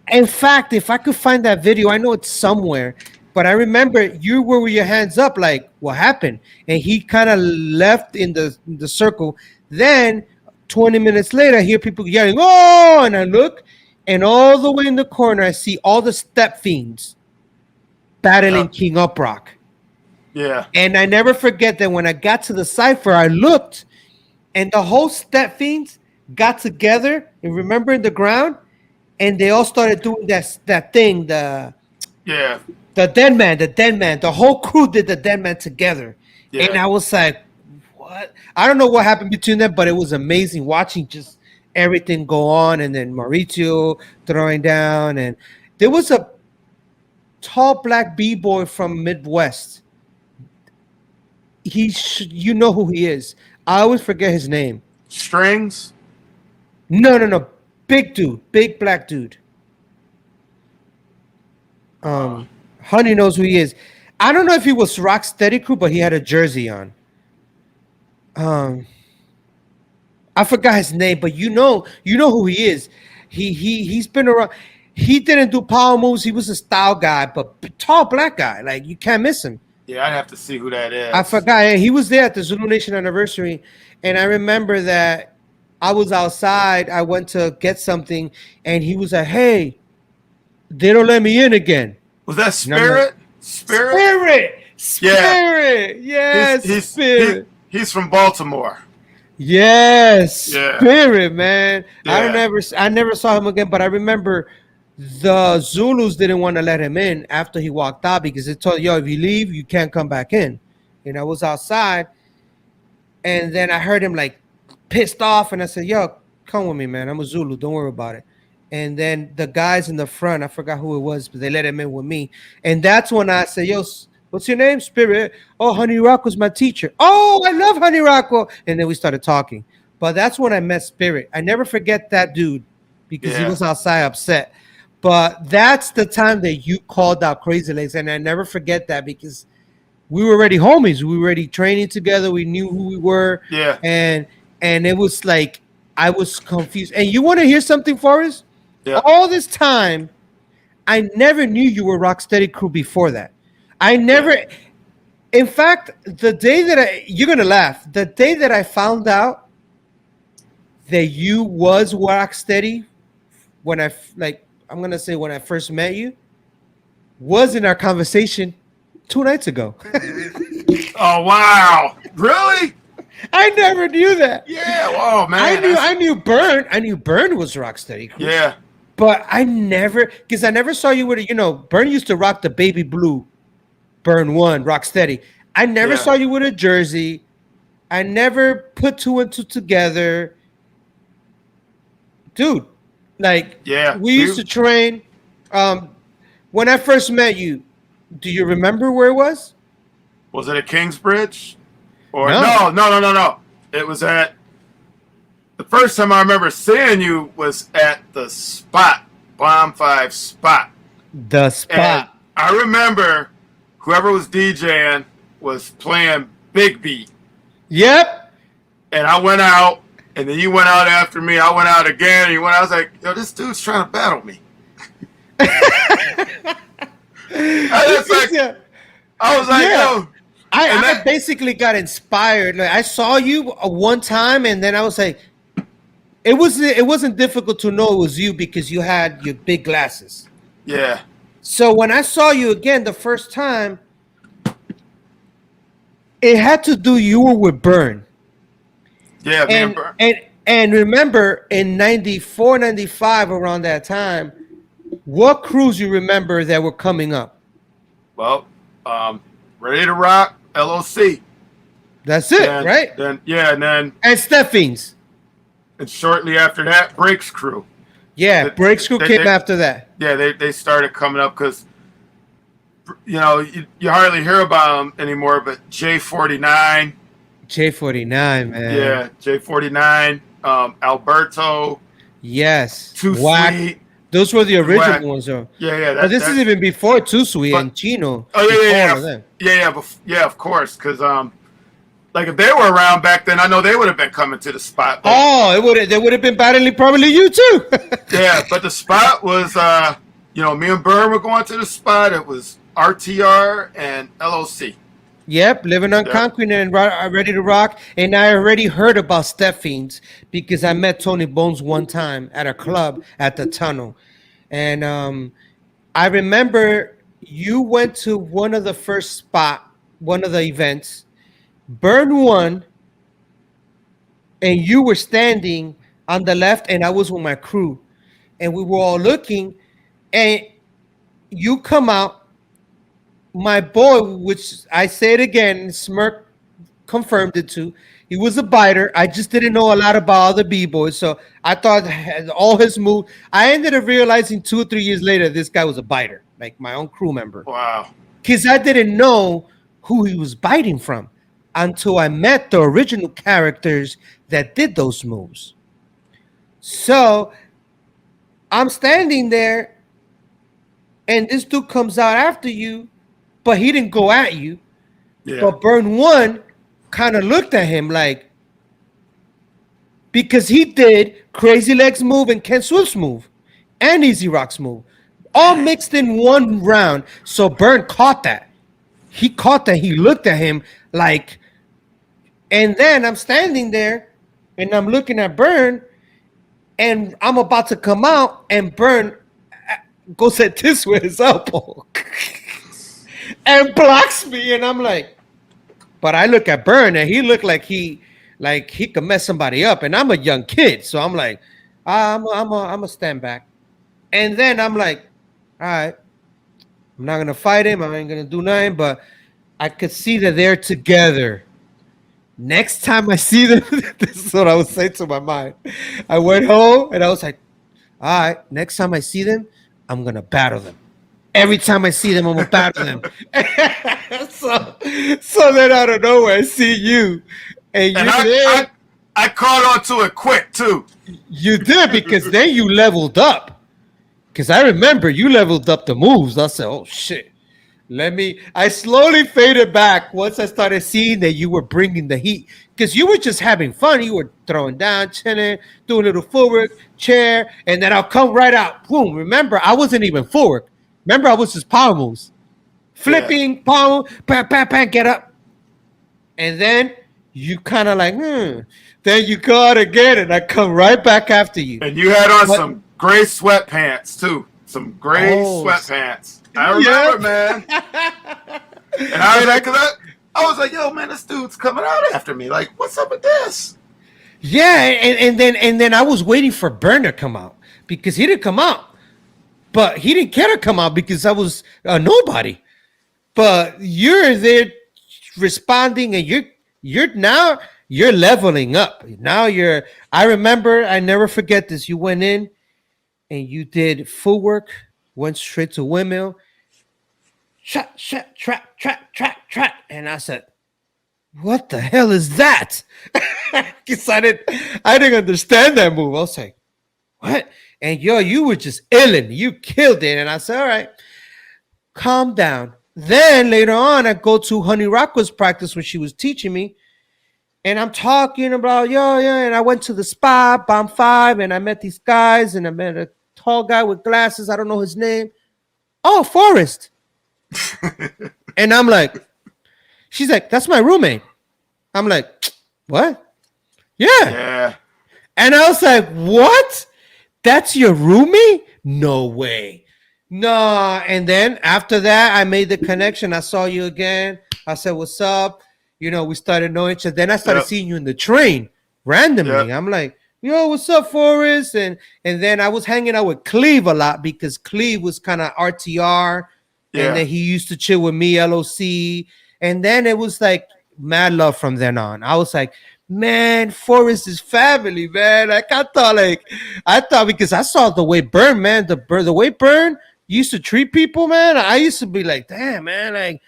In fact, if I could find that video, I know it's somewhere, but I remember you were with your hands up, like, what happened? And he kind of left in the circle. Then 20 minutes later, I hear people yelling, oh, and I look, and all the way in the corner, I see all the step fiends battling King Uprock.
Yeah.
And I never forget that when I got to the cipher, I looked, and the whole step fiends got together and remember in the ground, and they all started doing that thing, the dead man, the whole crew did the dead man together.
Yeah.
And I was like, what? I don't know what happened between them, but it was amazing watching just everything go on. And then Mauricio throwing down, and there was a tall black b-boy from Midwest. You know who he is. I always forget his name.
Strings?
No. Big dude, big black dude. Honey knows who he is. I don't know if he was Rocksteady Crew, but he had a jersey on. I forgot his name, but you know who he is. He's been around. He didn't do power moves. He was a style guy, but tall black guy. Like, you can't miss him.
Yeah, I'd have to see who that is.
I forgot. He was there at the Zulu Nation anniversary, and I remember that I was outside. I went to get something, and he was like, "Hey, they don't let me in again."
Was that Spirit?
Spirit. Yes, Spirit.
He's from Baltimore.
Yes,
Yeah.
Spirit, man.
Yeah.
I never saw him again, but I remember the Zulus didn't want to let him in after he walked out because they told, yo, if you leave, you can't come back in. And I was outside, and then I heard him like pissed off, and I said, yo, come with me, man. I'm a Zulu. Don't worry about it. And then the guys in the front, I forgot who it was, but they let him in with me. And that's when I said, yo, what's your name? Spirit. Oh, Honey Rocco's my teacher. Oh, I love Honey Rocco. And then we started talking. But that's when I met Spirit. I never forget that dude because he was outside upset. But that's the time that you called out Crazy Legs. And I never forget that because we were already homies. We were already training together. We knew who we were.
Yeah.
And it was like, I was confused. And you want to hear something, Forrest?
Yeah.
All this time, I never knew you were Rocksteady Crew before that. I never, in fact, the day that you're going to laugh, the day that I found out that you was Rocksteady, when I'm going to say when I first met you, was in our conversation 2 nights ago.
Oh, wow. Really?
I never knew that.
Yeah. Oh, man.
I knew Burn. I knew Burn was Rocksteady Crew.
Yeah.
But I never saw you with Burn used to rock the baby blue Burn 1, Rocksteady. I never saw you with a jersey. I never put 2 and 2 together. Dude, we used to train. When I first met you, do you remember where it was?
Was it at Kingsbridge? Or
No.
It was at the first time I remember seeing you was at the spot, Bomb 5 spot.
The spot.
And I remember whoever was DJing was playing Big Beat.
Yep.
And I went out, and then you went out after me. I went out again, and I was like, yo, this dude's trying to battle me. I was like, yo.
I basically got inspired. Like, I saw you one time, and then I was like, it wasn't difficult to know it was you because you had your big glasses.
Yeah.
So when I saw you again the first time, it had to do you were with Burn.
Yeah,
and
Burn.
And remember in 94, 95, around that time, what crews you remember that were coming up?
Well, Ready to Rock, LOC.
That's it, right?
And
Steffings.
And shortly after that, Breaks Crew.
Yeah, Breaks Crew came after that.
Yeah, they started coming up because, you hardly hear about them anymore, but J49.
J49, man.
Yeah, J49, Alberto,
Yes.
Too
Whack.
Sweet,
Those were the
Whack.
original ones, though.
Yeah,
But this is even before Too Sweet
but-
and Chino.
Oh
before
yeah,
all of them.
yeah, of course, because like if they were around back then, I know they would have been coming to the spot. But,
Oh, they would have been battling probably you too.
yeah, but the spot was me and Burn were going to the spot. It was RTR and LOC.
Yep, living on concrete and ready to rock. And I already heard about Step Fiends because I met Tony Bones one time at a club at the Tunnel. And I remember you went to one of the events. Burn won, and you were standing on the left, and I was with my crew. And we were all looking, and you come out. My boy, which I say it again, Smirk confirmed it too. He was a biter. I just didn't know a lot about other b-boys, so I thought all his moves. I ended up realizing 2 or 3 years later this guy was a biter, like my own crew member.
Wow.
Because I didn't know who he was biting from until I met the original characters that did those moves. So I'm standing there, and this dude comes out after you. But he didn't go at you.
Yeah.
But Burn One kind of looked at him like, because he did Crazy Legs move and Ken Swift's move and Easy Rock's move, all mixed in one round. So Burn caught that. He caught that. He looked at him like, and then I'm standing there and I'm looking at Burn, and I'm about to come out, and Burn goes at this with his elbow. And blocks me, and I'm like, but I look at Burn, and he looked like he could mess somebody up, and I'm a young kid, so I'm like, I'm a stand back, and then I'm like, all right, I'm not gonna fight him, I ain't gonna do nothing, but I could see that they're together. Next time I see them, this is what I was saying to my mind. I went home, and I was like, all right, next time I see them, I'm gonna battle them. Every time I see them, I'm gonna battle them. so then out of nowhere, I see you, and
I caught on to it quick too.
You did, because then you leveled up. Because I remember you leveled up the moves. I said, "Oh shit, I slowly faded back once I started seeing that you were bringing the heat. Because you were just having fun. You were throwing down, chilling, doing a little footwork, chair, and then I'll come right out. Boom. Remember, I wasn't even footwork. Remember, I was just power moves. Flipping, power, bam, bam, bam, get up. And then you kind of like, Then you go out again, and I come right back after you.
And you had on some gray sweatpants, too. Some gray sweatpants. I remember, man. And I was like, I was like, yo, man, this dude's coming out after me. Like, what's up with this?
Yeah, and then I was waiting for Burn to come out, because he didn't come out. But he didn't care to come out because I was a nobody. But you're there responding, and you're leveling up. Now I remember, I never forget this. You went in and you did footwork, went straight to windmill, track. And I said, what the hell is that? Because I didn't understand that move. I was like, what? And you were just illin'. You killed it. And I said, all right, calm down. Then later on, I go to Honey Rockwell's practice when she was teaching me. And I'm talking about, and I went to the spot, Bomb 5, and I met these guys, and I met a tall guy with glasses. I don't know his name. Oh, Forrest. And I'm like, she's like, that's my roommate. I'm like, what? Yeah. And I was like, what? That's your roommate? No way. No. And then after that, I made the connection. I saw you again. I said, what's up? We started knowing each other. Then I started seeing you in the train randomly. I'm like, yo, what's up, Forrest? And then I was hanging out with Cleve a lot, because Cleve was kind of RTR. And then he used to chill with me, LOC. And then it was like mad love from then on. I was like, man, Forrest is family, man. Like I thought because I saw the way Burn, man, the way Burn used to treat people, man. I used to be like, damn, man, like,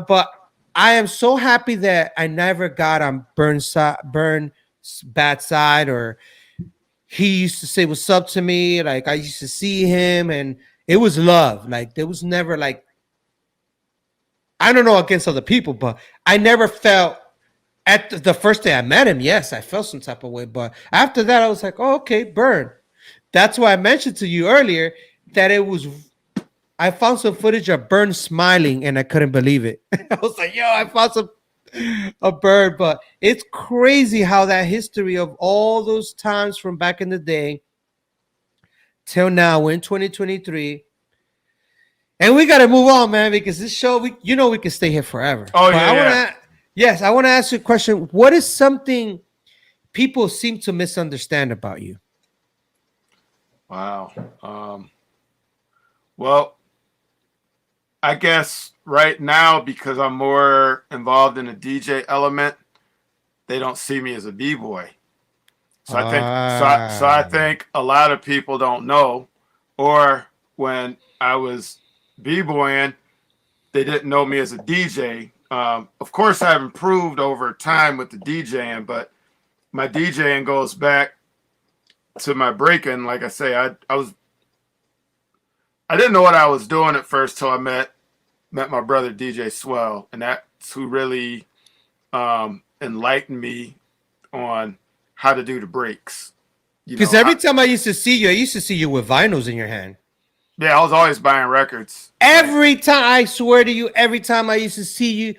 but I am so happy that I never got on Burn's bad side, or he used to say what's up to me. Like I used to see him, and it was love. Like there was never like, I don't know against other people, but I never felt at the first day I met him. Yes, I felt some type of way, but after that, I was like, oh, okay, Burn. That's why I mentioned to you earlier that it was. I found some footage of Burn smiling, and I couldn't believe it. I was like, yo, I found some a bird, but it's crazy how that history of all those times from back in the day till now, we're in 2023, and we got to move on, man, because this show, we can stay here forever.
Oh,
But
yeah.
Yes, I want to ask you a question. What is something people seem to misunderstand about you?
Wow. Well, I guess right now, because I'm more involved in the DJ element, they don't see me as a b-boy. So I think a lot of people don't know, or when I was b-boying, they didn't know me as a DJ. Of course, I've improved over time with the DJing, but my DJing goes back to my Breakin. Like I say, I didn't know what I was doing at first till I met my brother DJ Swell, and that's who really enlightened me on how to do the breaks.
Because every time I used to see you with vinyls in your hand.
Yeah, I was always buying records.
Every time, I swear to you, every time I used to see you,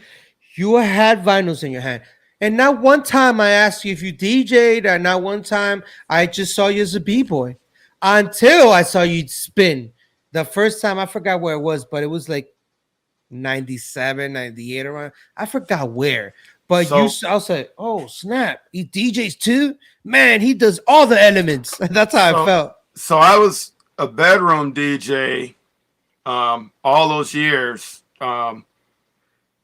you had vinyls in your hand. And not one time I asked you if you DJ'd, or not one time I just saw you as a b-boy. Until I saw you spin. The first time, I forgot where it was, but it was like 97, 98 around. I forgot where. But I was like, oh, snap. He DJs too? Man, he does all the elements. That's how I felt.
So I was a bedroom DJ all those years. I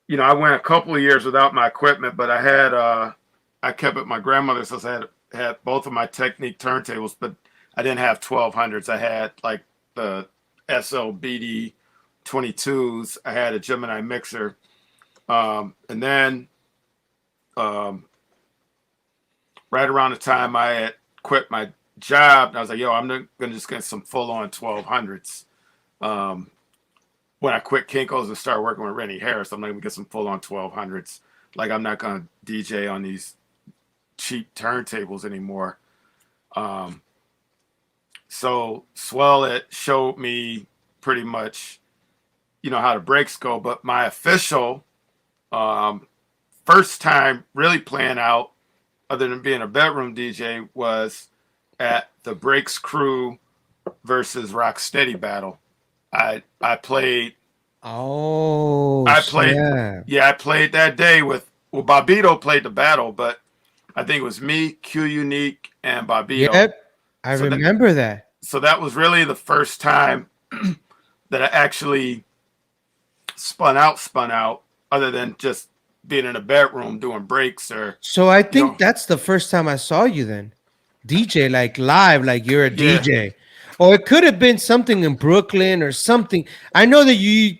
went a couple of years without my equipment, but I kept it at my grandmother's house. I had both of my Technique turntables, but I didn't have 1200s. I had like the SLBD 22s. I had a Gemini mixer. And then right around the time I had quit my job, I was like, yo, I'm going to just get some full-on 1200s. When I quit Kinko's and started working with Rennie Harris, I'm going to get some full-on 1200s. Like, I'm not going to DJ on these cheap turntables anymore. So Swell had showed me pretty much, how the breaks go. But my official first time really playing out, other than being a bedroom DJ, was at the Breaks Crew versus Rocksteady battle. I played.
Oh,
I played. Yeah, I played that day with. Well, Bobito played the battle, but I think it was me, Q Unique, and Bobito.
Yep, I remember that.
So that was really the first time that I actually spun out, other than just being in a bedroom doing breaks or.
So I think that's the first time I saw you then, DJ, like live, like you're a DJ. Or it could have been something in Brooklyn or something. I know that you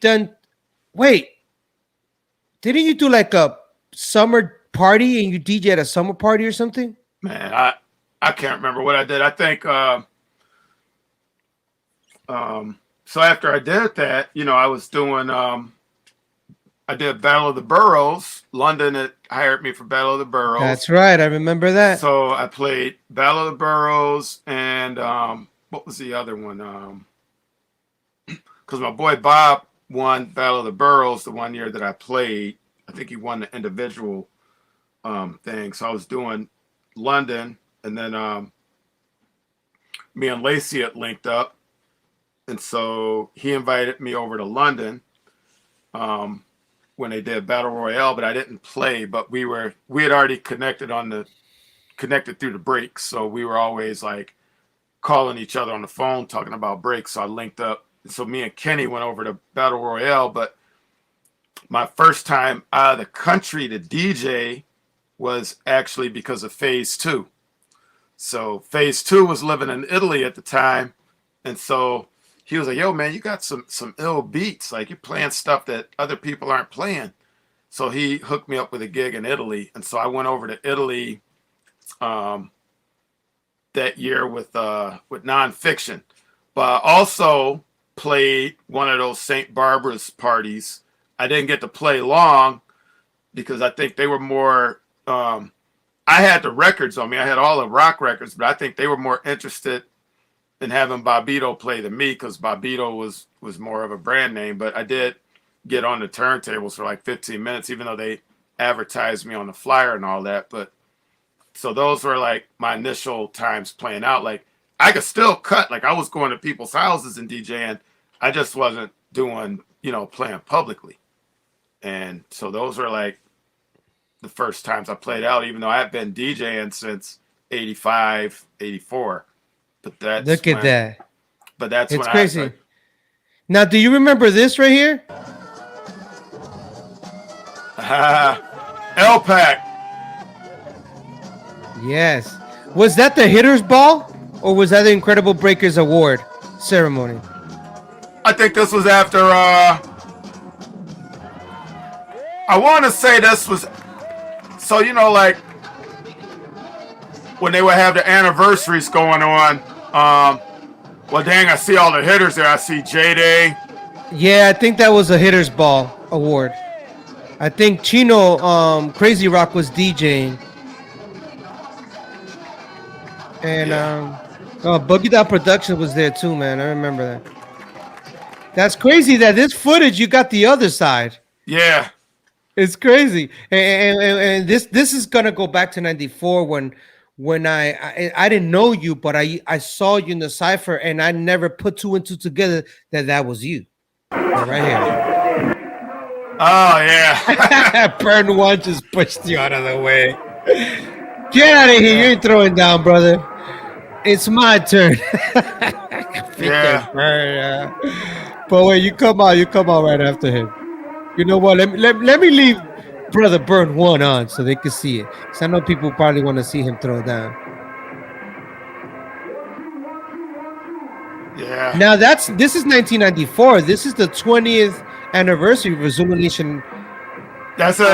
done. Wait, didn't you do like a summer party and you DJ at a summer party or something?
Man, I can't remember what I did. I think so after I did that, I was doing I did Battle of the Boroughs. London had hired me for Battle of the Boroughs.
That's right. I remember that.
So I played Battle of the Boroughs and what was the other one? Because my boy Bob won Battle of the Boroughs the one year that I played. I think he won the individual thing. So I was doing London, and then me and Lacey had linked up. And so he invited me over to London. When they did Battle Royale, but I didn't play, but we had already connected through the breaks. So we were always like calling each other on the phone, talking about breaks. So I linked up. So me and Kenny went over to Battle Royale, but my first time out of the country to DJ was actually because of Phase 2. So Phase 2 was living in Italy at the time. And so he was like, "Yo, man, you got some ill beats. Like you're playing stuff that other people aren't playing." So he hooked me up with a gig in Italy, and so I went over to Italy that year with Nonfiction, but I also played one of those St. Barbara's parties. I didn't get to play long because I think they were more. I had the records on me. I had all the rock records, but I think they were more interested in having Bobbito play than me because Bobbito was more of a brand name. But I did get on the turntables for like 15 minutes, even though they advertised me on the flyer and all that. But so those were like my initial times playing out. Like I could still cut. Like I was going to people's houses and DJing. I just wasn't doing, playing publicly. And so those were like the first times I played out, even though I had been DJing since 85, 84. But that's
look at that.
But that's
it's
when
crazy.
I
Now, do you remember this right here?
L-Pack.
Yes. Was that the Hitter's Ball or was that the Incredible Breakers Award ceremony?
I think this was after, I want to say this was, so, like, when they would have the anniversaries going on, well, dang, I see all the hitters there. I see J-Day.
Yeah, I think that was a Hitter's Ball Award. I think Chino, Crazy Rock was DJing. And Boogie Down Production was there too, man. I remember that. That's crazy that this footage you got the other side.
Yeah.
It's crazy. And this is gonna go back to 94 when I didn't know you, but I saw you in the cipher and I never put two and two together that was you. Right here.
Oh yeah.
Burn one just pushed you out of the way. Get out of here. You ain't throwing down, brother. It's my turn.
Yeah.
But wait, you come out right after him. You know what? Let me leave Brother Burn one on so they can see it. Because I know people probably want to see him throw down.
Yeah.
Now this is 1994. This is the 20th anniversary of Zulu Nation.
That's it.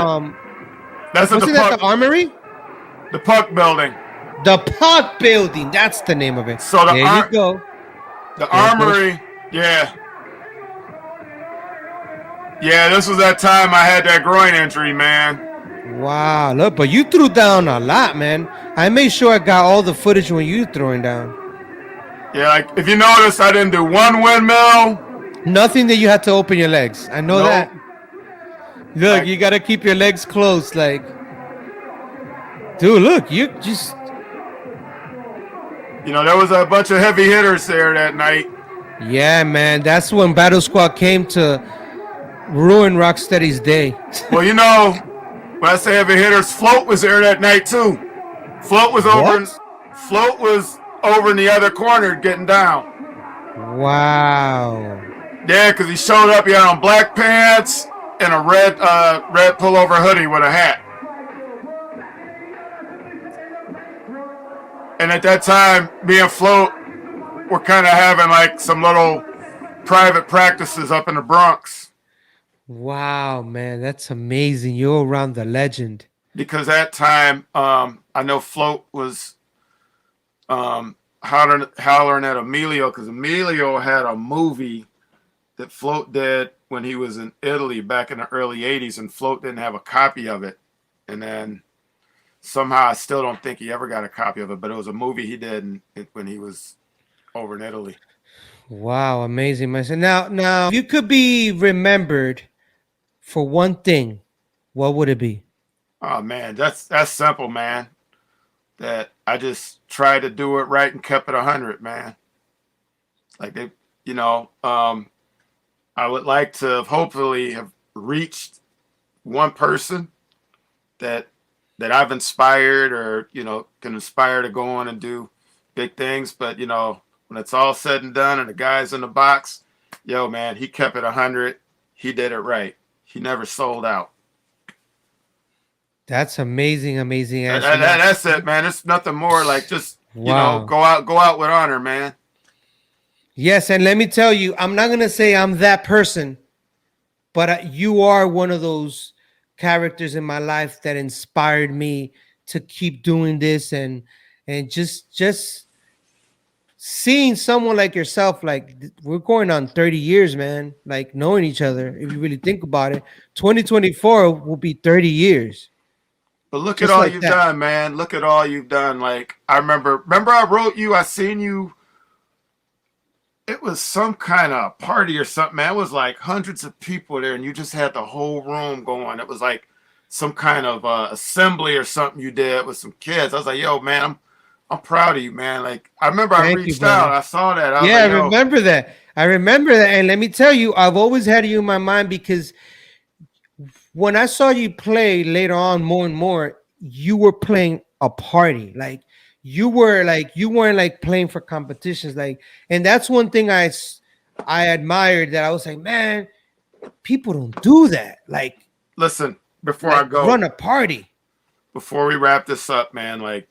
That's at
wasn't that the Armory?
The Puck Building.
The Puck Building. That's the name of it.
So there
you go.
The Armory. Yeah. Yeah, this was that time I had that groin injury, man.
Wow, look, but you threw down a lot, man. I made sure I got all the footage when you throwing down.
Yeah, like if you notice, I didn't do one windmill.
Nothing that you had to open your legs. I know that. Look,
Like,
you gotta keep your legs closed, like. Dude, look, you just.
There was a bunch of heavy hitters there that night.
Yeah, man, that's when Battle Squad came to ruin Rocksteady's day.
Well, when I say heavy hitters, Float was there that night too. Float was over. Float was over in the other corner getting down.
Wow.
Yeah, because he showed up. He had on black pants and a red pullover hoodie with a hat. And at that time, me and Float were kind of having like some little private practices up in the Bronx.
Wow, man, that's amazing. You're around the legend.
Because that time, I know Float was hollering at Emilio because Emilio had a movie that Float did when he was in Italy back in the early 80s, and Float didn't have a copy of it. And then somehow I still don't think he ever got a copy of it, but it was a movie he did when he was over in Italy.
Wow, amazing, man. So now, if you could be remembered for one thing, what would it be?
Oh man, that's simple, man. That I just tried to do it right and kept it 100, man. Like I would like to hopefully have reached one person that I've inspired or can inspire to go on and do big things. But when it's all said and done and the guy's in the box, yo man, he kept it 100. He did it right. He never sold out.
That's amazing answer.
That's it, man. It's nothing more. Like just
wow.
go out with honor, man.
Yes, and let me tell you, I'm not gonna say I'm that person, but you are one of those characters in my life that inspired me to keep doing this, and just seeing someone like yourself, like we're going on 30 years, man, like knowing each other. If you really think about it, 2024 will be 30 years,
But look at
just
all
like
you've
that.
done, man. Look at all you've done. Like I remember I wrote you, I seen you. It was some kind of party or something, man. It was like hundreds of people there, and you just had the whole room going. It was like some kind of assembly or something you did with some kids. I was like, yo, man, I'm proud of you, man. Like I remember I
Thank you,
reached out,
brother.
I saw that. I was
Yeah,
like,
I
yo,
remember that. I remember that. And let me tell you, I've always had you in my mind because when I saw you play later on more and more, you were playing a party. Like you weren't like playing for competitions. Like, and that's one thing I admired, that I was like, man, people don't do that.
listen, before I
Like run
go,
a party.
before we wrap this up, man, like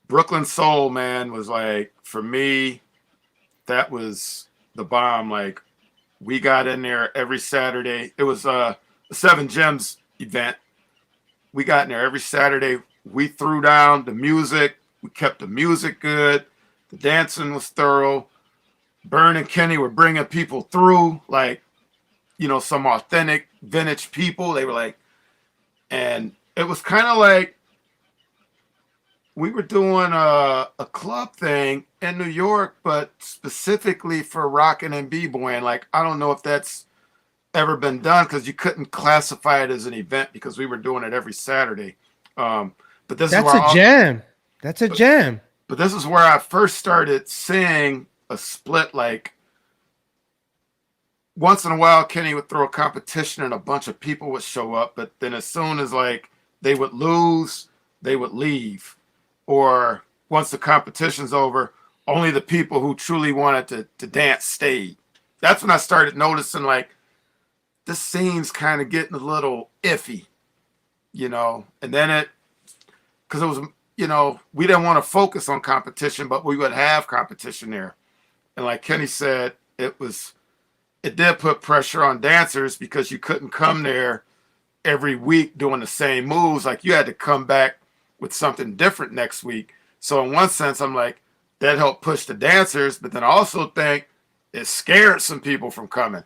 Brooklyn Soul, man, was like for me, that was the bomb. Like we got in there every Saturday. It was a Seven Gems event. We got in there every Saturday. We threw down the music. We kept the music good. The dancing was thorough. Byrne and Kenny were bringing people through, like, some authentic vintage people. They were like, and it was kind of like we were doing a club thing in New York, but specifically for rocking and b-boying. Like, I don't know if that's ever been done because you couldn't classify it as an event because we were doing it every Saturday. But this is
That's
where
a jam. That's a jam.
but this is where I first started seeing a split. Like once in a while, Kenny would throw a competition and a bunch of people would show up, but then as soon as like they would lose, they would leave. Or once the competition's over, only the people who truly wanted to dance stayed. That's when I started noticing like this scene's kind of getting a little iffy, and then because it was, we didn't want to focus on competition, but we would have competition there. And like Kenny said, it did put pressure on dancers because you couldn't come there every week doing the same moves. Like you had to come back with something different next week. So in one sense, I'm like, that helped push the dancers, but then I also think it scared some people from coming.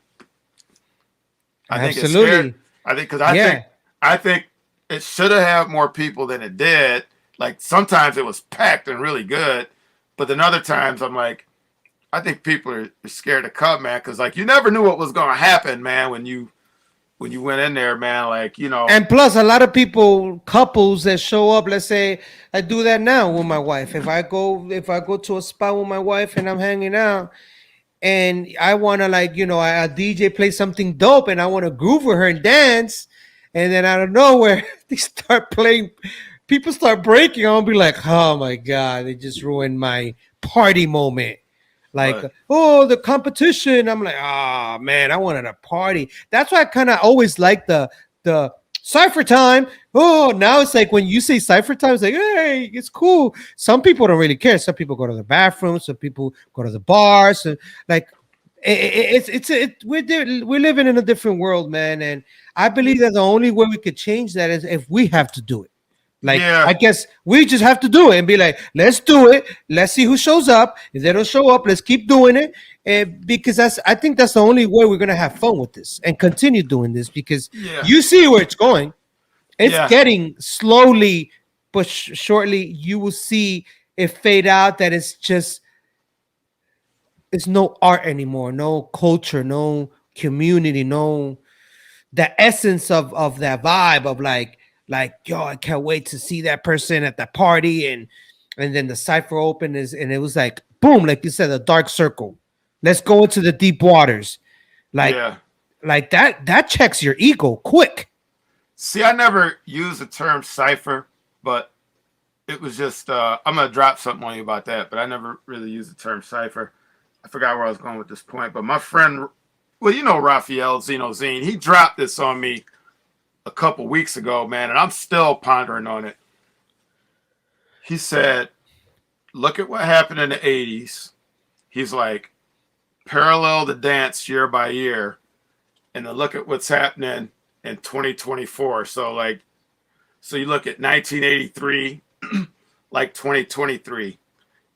I think it scared.
Absolutely.
I think because
Yeah.
I think it should have had more people than it did. Like sometimes it was packed and really good, but then other times I'm like, I think people are scared to come, man, because like you never knew what was gonna happen, man, when you went in there, man. Like
And plus, a lot of people, couples that show up. Let's say I do that now with my wife. If I go to a spot with my wife and I'm hanging out, and I want to like a DJ play something dope, and I want to groove with her and dance, and then out of nowhere they start playing. People start breaking. I'll be like, oh my god, they just ruined my party moment. Like,
right,
oh, the competition. I'm like, ah, man, I wanted a party. That's why I kind of always like the cipher time. Oh, now it's like when you say cipher time, it's like, hey, it's cool. Some people don't really care. Some people go to the bathroom. Some people go to the bars. And like, we're living in a different world, man. And I believe that the only way we could change that is if we have to do it. Like, I
yeah,
guess we just have to do it and be like, let's do it. Let's see who shows up. If they don't show up, let's keep doing it. And because I think that's the only way we're gonna have fun with this and continue doing this because
yeah,
you see where it's going. It's
yeah,
getting slowly, but shortly you will see it fade out. That it's no art anymore, no culture, no community, no the essence of that vibe of like yo, I can't wait to see that person at the party, and then the cipher open is and it was like boom, like you said, a dark circle. Let's go into the deep waters. Like
yeah.
that checks your ego quick.
See, I never used the term cipher, but it was just I'm gonna drop something on you about that, but I never really used the term cipher. I forgot where I was going with this point, but my friend, well, Raphael Zeno Zine, he dropped this on me a couple weeks ago, man, and I'm still pondering on it. He said, look at what happened in the 80s. He's like, parallel the dance year by year, and then look at what's happening in 2024. So like, so you look at 1983, like 2023.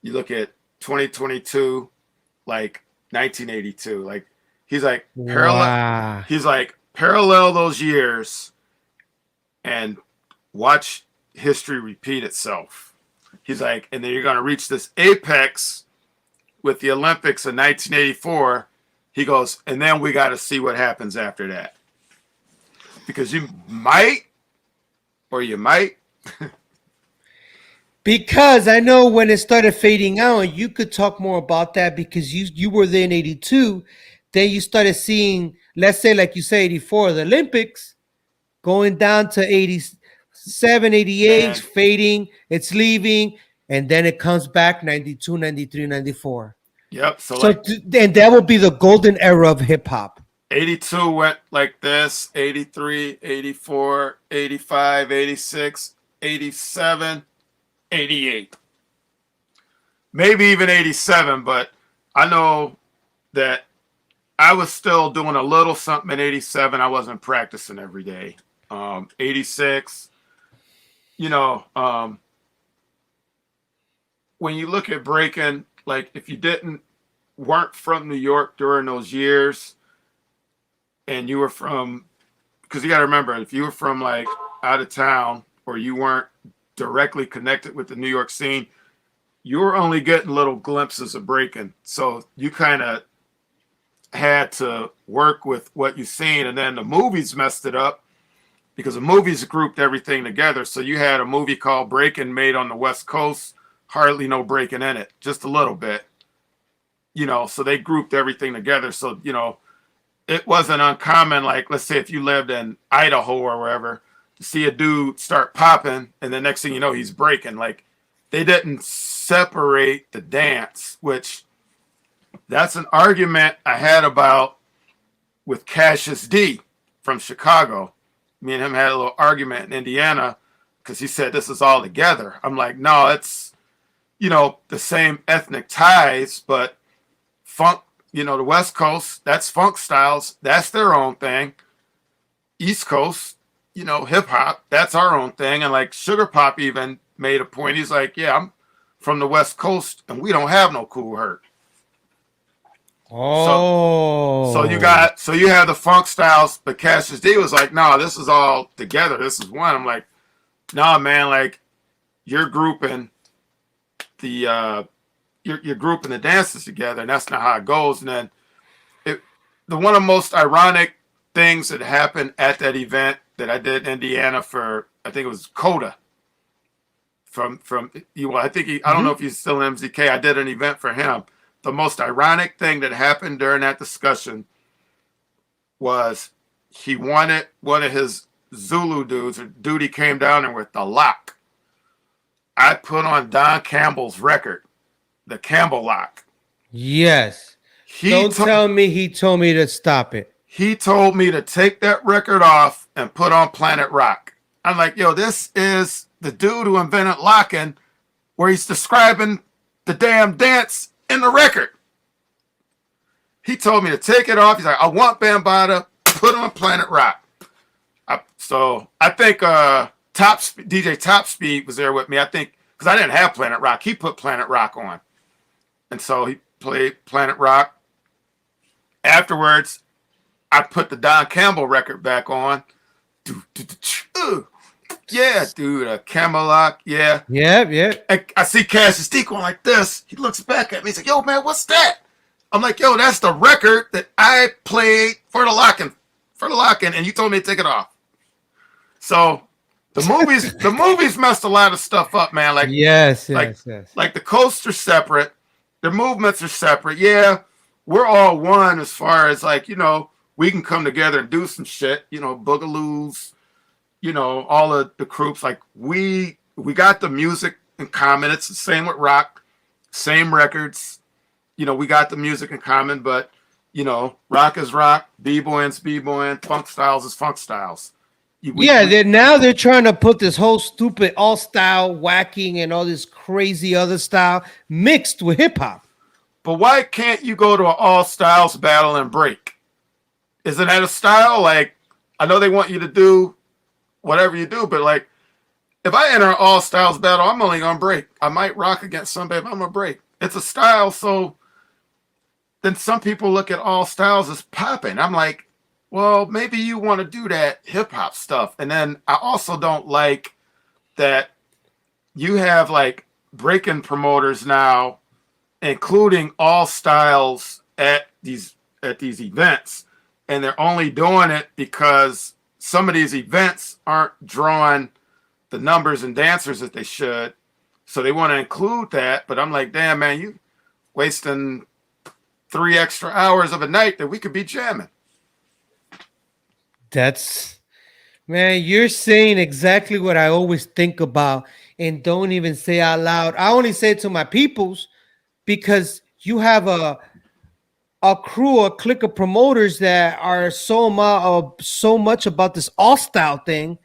You look at 2022, like 1982. Like he's like parallel.
Wow.
He's like parallel those years, and watch history repeat itself. He's like, and then you're gonna reach this apex with the Olympics in 1984. He goes, and then we got to see what happens after that, because you might, or you might.
Because I know when it started fading out, and you could talk more about that because you were there in 82. Then you started seeing, let's say, like you say, 84, the Olympics going down to 87, 88,
Man.
fading, it's leaving, and then it comes back 92, 93, 94.
Yep. So
So,
like
and that will be the golden era of hip hop.
82 went like this, 83, 84, 85, 86, 87, 88. Maybe even 87, but I know that I was still doing a little something in 87. I wasn't practicing every day. 86, you know, when you look at Breakin, like if you weren't from New York during those years, and you were from, because you got to remember, if you were from like out of town or you weren't directly connected with the New York scene, you were only getting little glimpses of Breakin. So you kind of had to work with what you've seen, and then the movies messed it up because the movies grouped everything together. So you had a movie called Breakin made on the West Coast, hardly no Breakin in it, just a little bit. You know, so they grouped everything together. So, you know, it wasn't uncommon, like, let's say if you lived in Idaho or wherever, to see a dude start popping, and the next thing you know, he's breaking. Like, they didn't separate the dance, which that's an argument I had about with Cassius D from Chicago. Me and him had a little argument in Indiana because he said this is all together. I'm like, no, it's, you know, the same ethnic ties, but funk, you know, the West Coast, that's funk styles. That's their own thing. East Coast, you know, hip hop, that's our own thing. And like Sugar Pop even made a point. He's like, yeah, I'm from the West Coast and we don't have no cool hurt.
Oh.
So you have the funk styles, but Cassius D was like, no, this is all together. This is one. I'm like, nah, man, like you're grouping the you're grouping the dances together, and that's not how it goes. And then the one of the most ironic things that happened at that event that I did in Indiana for, I think it was Coda from you. Well, I think I don't know if he's still in MZK. I did an event for him. The most ironic thing that happened during that discussion was he wanted one of his Zulu dudes, or dude he came down there with, the lock. I put on Don Campbell's record, the Campbell lock.
Yes.
Don't
tell me he told me to stop it.
He told me to take that record off and put on Planet Rock. I'm like, yo, this is the dude who invented locking, where he's describing the damn dance in the record. He told me to take it off. He's like, I want Bambaataa, put on Planet Rock. So I think DJ Top Speed was there with me. I think because I didn't have Planet Rock, he put Planet Rock on, and so he played Planet Rock. Afterwards, I put the Don Campbell record back on. Yeah, dude, Camelot, yeah.
Yep.
I see Cassius D going like this. He looks back at me. He's like, yo, man, what's that? I'm like, yo, that's the record that I played for the locking, and you told me to take it off. So the movies messed a lot of stuff up, man. Like,
yes.
Like the coasts are separate. The movements are separate. Yeah, we're all one as far as like, you know, we can come together and do some shit, you know, boogaloos, you know, all of the groups. Like we got the music in common. It's the same with rock, same records. You know, we got the music in common, but you know, rock is rock, b-boying's b-boying, funk styles is funk styles.
Now they're trying to put this whole stupid all style whacking and all this crazy other style mixed with hip hop.
But why can't you go to an all styles battle and break? Isn't that a style? Like, I know they want you to do whatever you do, but like, if I enter an all styles battle, I'm only gonna break. I might rock against somebody, but I'm gonna break. It's a style, so then some people look at all styles as popping. I'm like, well, maybe you want to do that hip hop stuff. And then I also don't like that you have like breaking promoters now, including all styles at these events, and they're only doing it because some of these events aren't drawing the numbers and dancers that they should, so they want to include that. But I'm like, damn, man, you wasting 3 extra hours of a night that we could be jamming.
That's, man, you're saying exactly what I always think about and don't even say out loud. I only say it to my peoples because you have a crew, a clique of promoters that are so much about this all style thing.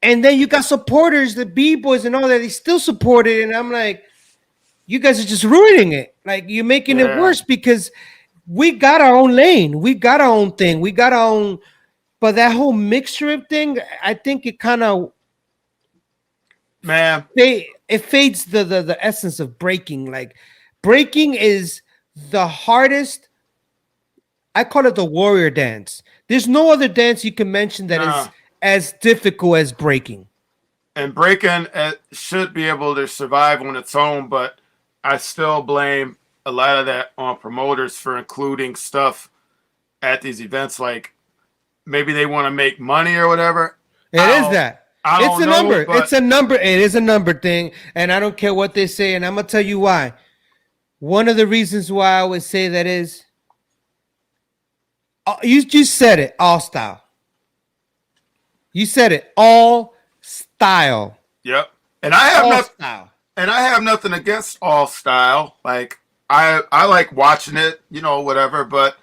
And then you got supporters, the B-boys and all that, they still support it. And I'm like, you guys are just ruining it. Like, you're making it worse because we got our own lane. We got our own thing. We got our own. But that whole mixture thing, I think it kind of,
man,
it fades the essence of breaking. Like, breaking is the hardest. I call it the warrior dance. There's no other dance you can mention that is as difficult as breaking.
And breaking should be able to survive on its own, but I still blame a lot of that on promoters for including stuff at these events. Like, maybe they want to make money or whatever.
It's a number. It's a number. It is a number thing, and I don't care what they say. And I'm gonna tell you why. One of the reasons why I would say that is, you just said it, all style. You said it, all style.
Yep. And I have nothing against all style. Like, I like watching it, whatever, but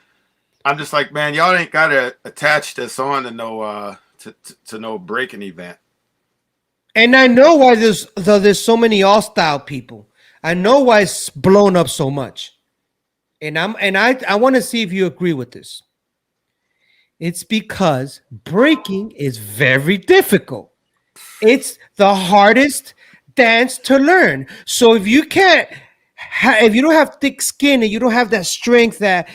I'm just like, man, y'all ain't gotta attach this on to no breaking event.
And I know why there's so many all style people. I know why it's blown up so much. And I want to see if you agree with this. It's because breaking is very difficult. It's the hardest dance to learn. So if you if you don't have thick skin and you don't have that strength that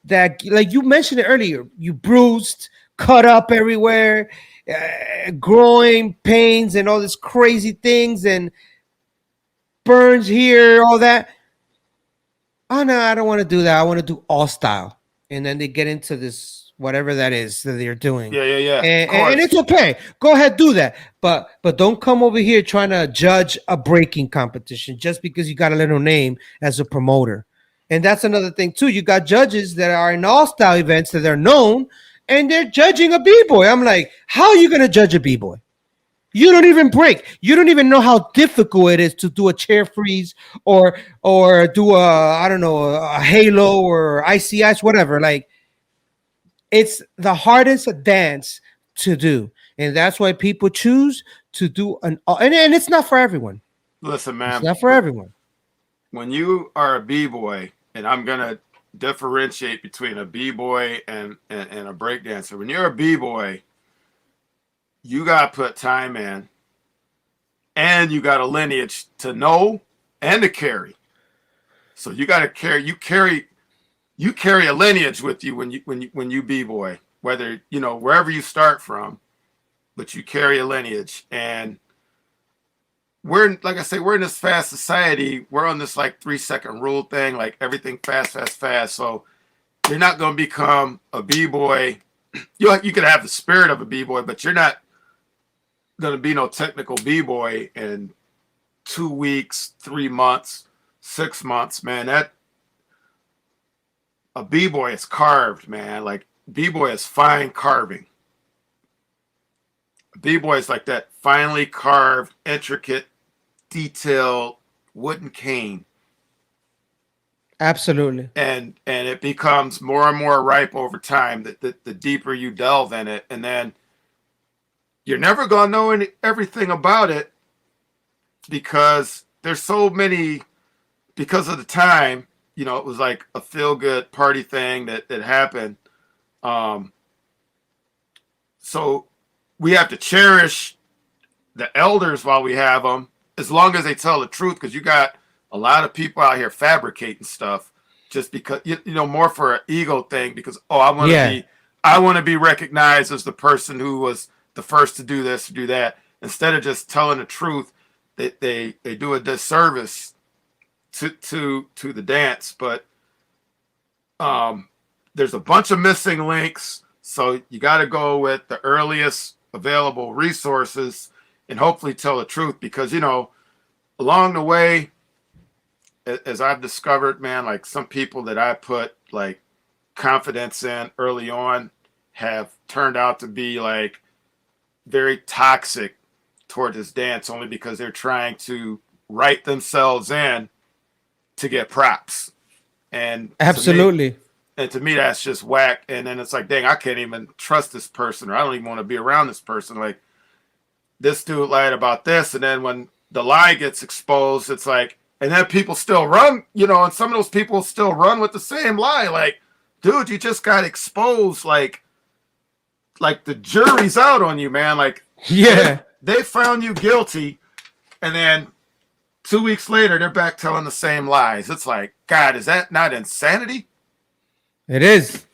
like you mentioned it earlier, you bruised, cut up everywhere, growing pains and all these crazy things and burns here, all that. Oh no, I don't want to do that. I want to do all style. And then they get into this whatever that is that they're doing.
Yeah.
And it's okay. Go ahead, do that. But don't come over here trying to judge a breaking competition just because you got a little name as a promoter. And that's another thing too. You got judges that are in all style events that are known, and they're judging a b-boy. I'm like, how are you gonna judge a b-boy? You don't even break. You don't even know how difficult it is to do a chair freeze or do a halo or icy ice, whatever. Like, it's the hardest dance to do, and that's why people choose to do and it's not for everyone.
Listen, man,
it's not for everyone.
When you are a b-boy, and I'm gonna differentiate between a b-boy and a breakdancer. When you're a b-boy, you gotta put time in, and you got a lineage to know and to carry. So you gotta carry. You carry a lineage with you when you b-boy, whether wherever you start from, but you carry a lineage. And we're in this fast society. We're on this like 3-second rule thing, like everything fast. So you're not gonna become a b-boy. You can have the spirit of a b-boy, but you're not gonna be no technical b-boy in 2 weeks, 3 months, 6 months, man. That a b-boy is carved, man. Like, b-boy is fine carving. A b-boy is like that finely carved, intricate, detailed wooden cane.
Absolutely.
And it becomes more and more ripe over time. The deeper you delve in it, and then you're never gonna know everything about it because there's so many. Because of the time, you know, it was like a feel good party thing that happened. So we have to cherish the elders while we have them, as long as they tell the truth. Because you got a lot of people out here fabricating stuff just because you know, more for an ego thing. Because I want to be recognized as the person who was the first to do this, to do that. Instead of just telling the truth, they do a disservice to the dance. But there's a bunch of missing links, so you got to go with the earliest available resources and hopefully tell the truth. Because, you know, along the way, as I've discovered, man, like some people that I put like confidence in early on have turned out to be like very toxic toward this dance, only because they're trying to write themselves in to get props. And
Absolutely.
to me, that's just whack. And then it's like, dang, I can't even trust this person, or I don't even want to be around this person. Like, this dude lied about this. And then when the lie gets exposed, it's like, and then people still run, you know, and some of those people still run with the same lie. Like, dude, you just got exposed. Like the jury's out on you, man. Like,
Yeah.
they found you guilty. And then 2 weeks later, they're back telling the same lies. It's like, God, is that not insanity?
It is.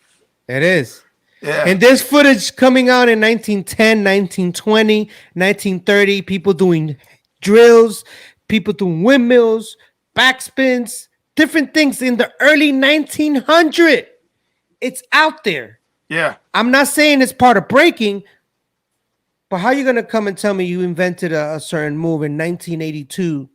It is.
Yeah.
And there's footage coming out in 1910, 1920, 1930, people doing drills, people doing windmills, backspins, different things in the early 1900s. It's out there.
Yeah.
I'm not saying it's part of breaking, but how are you going to come and tell me you invented a certain move in 1982?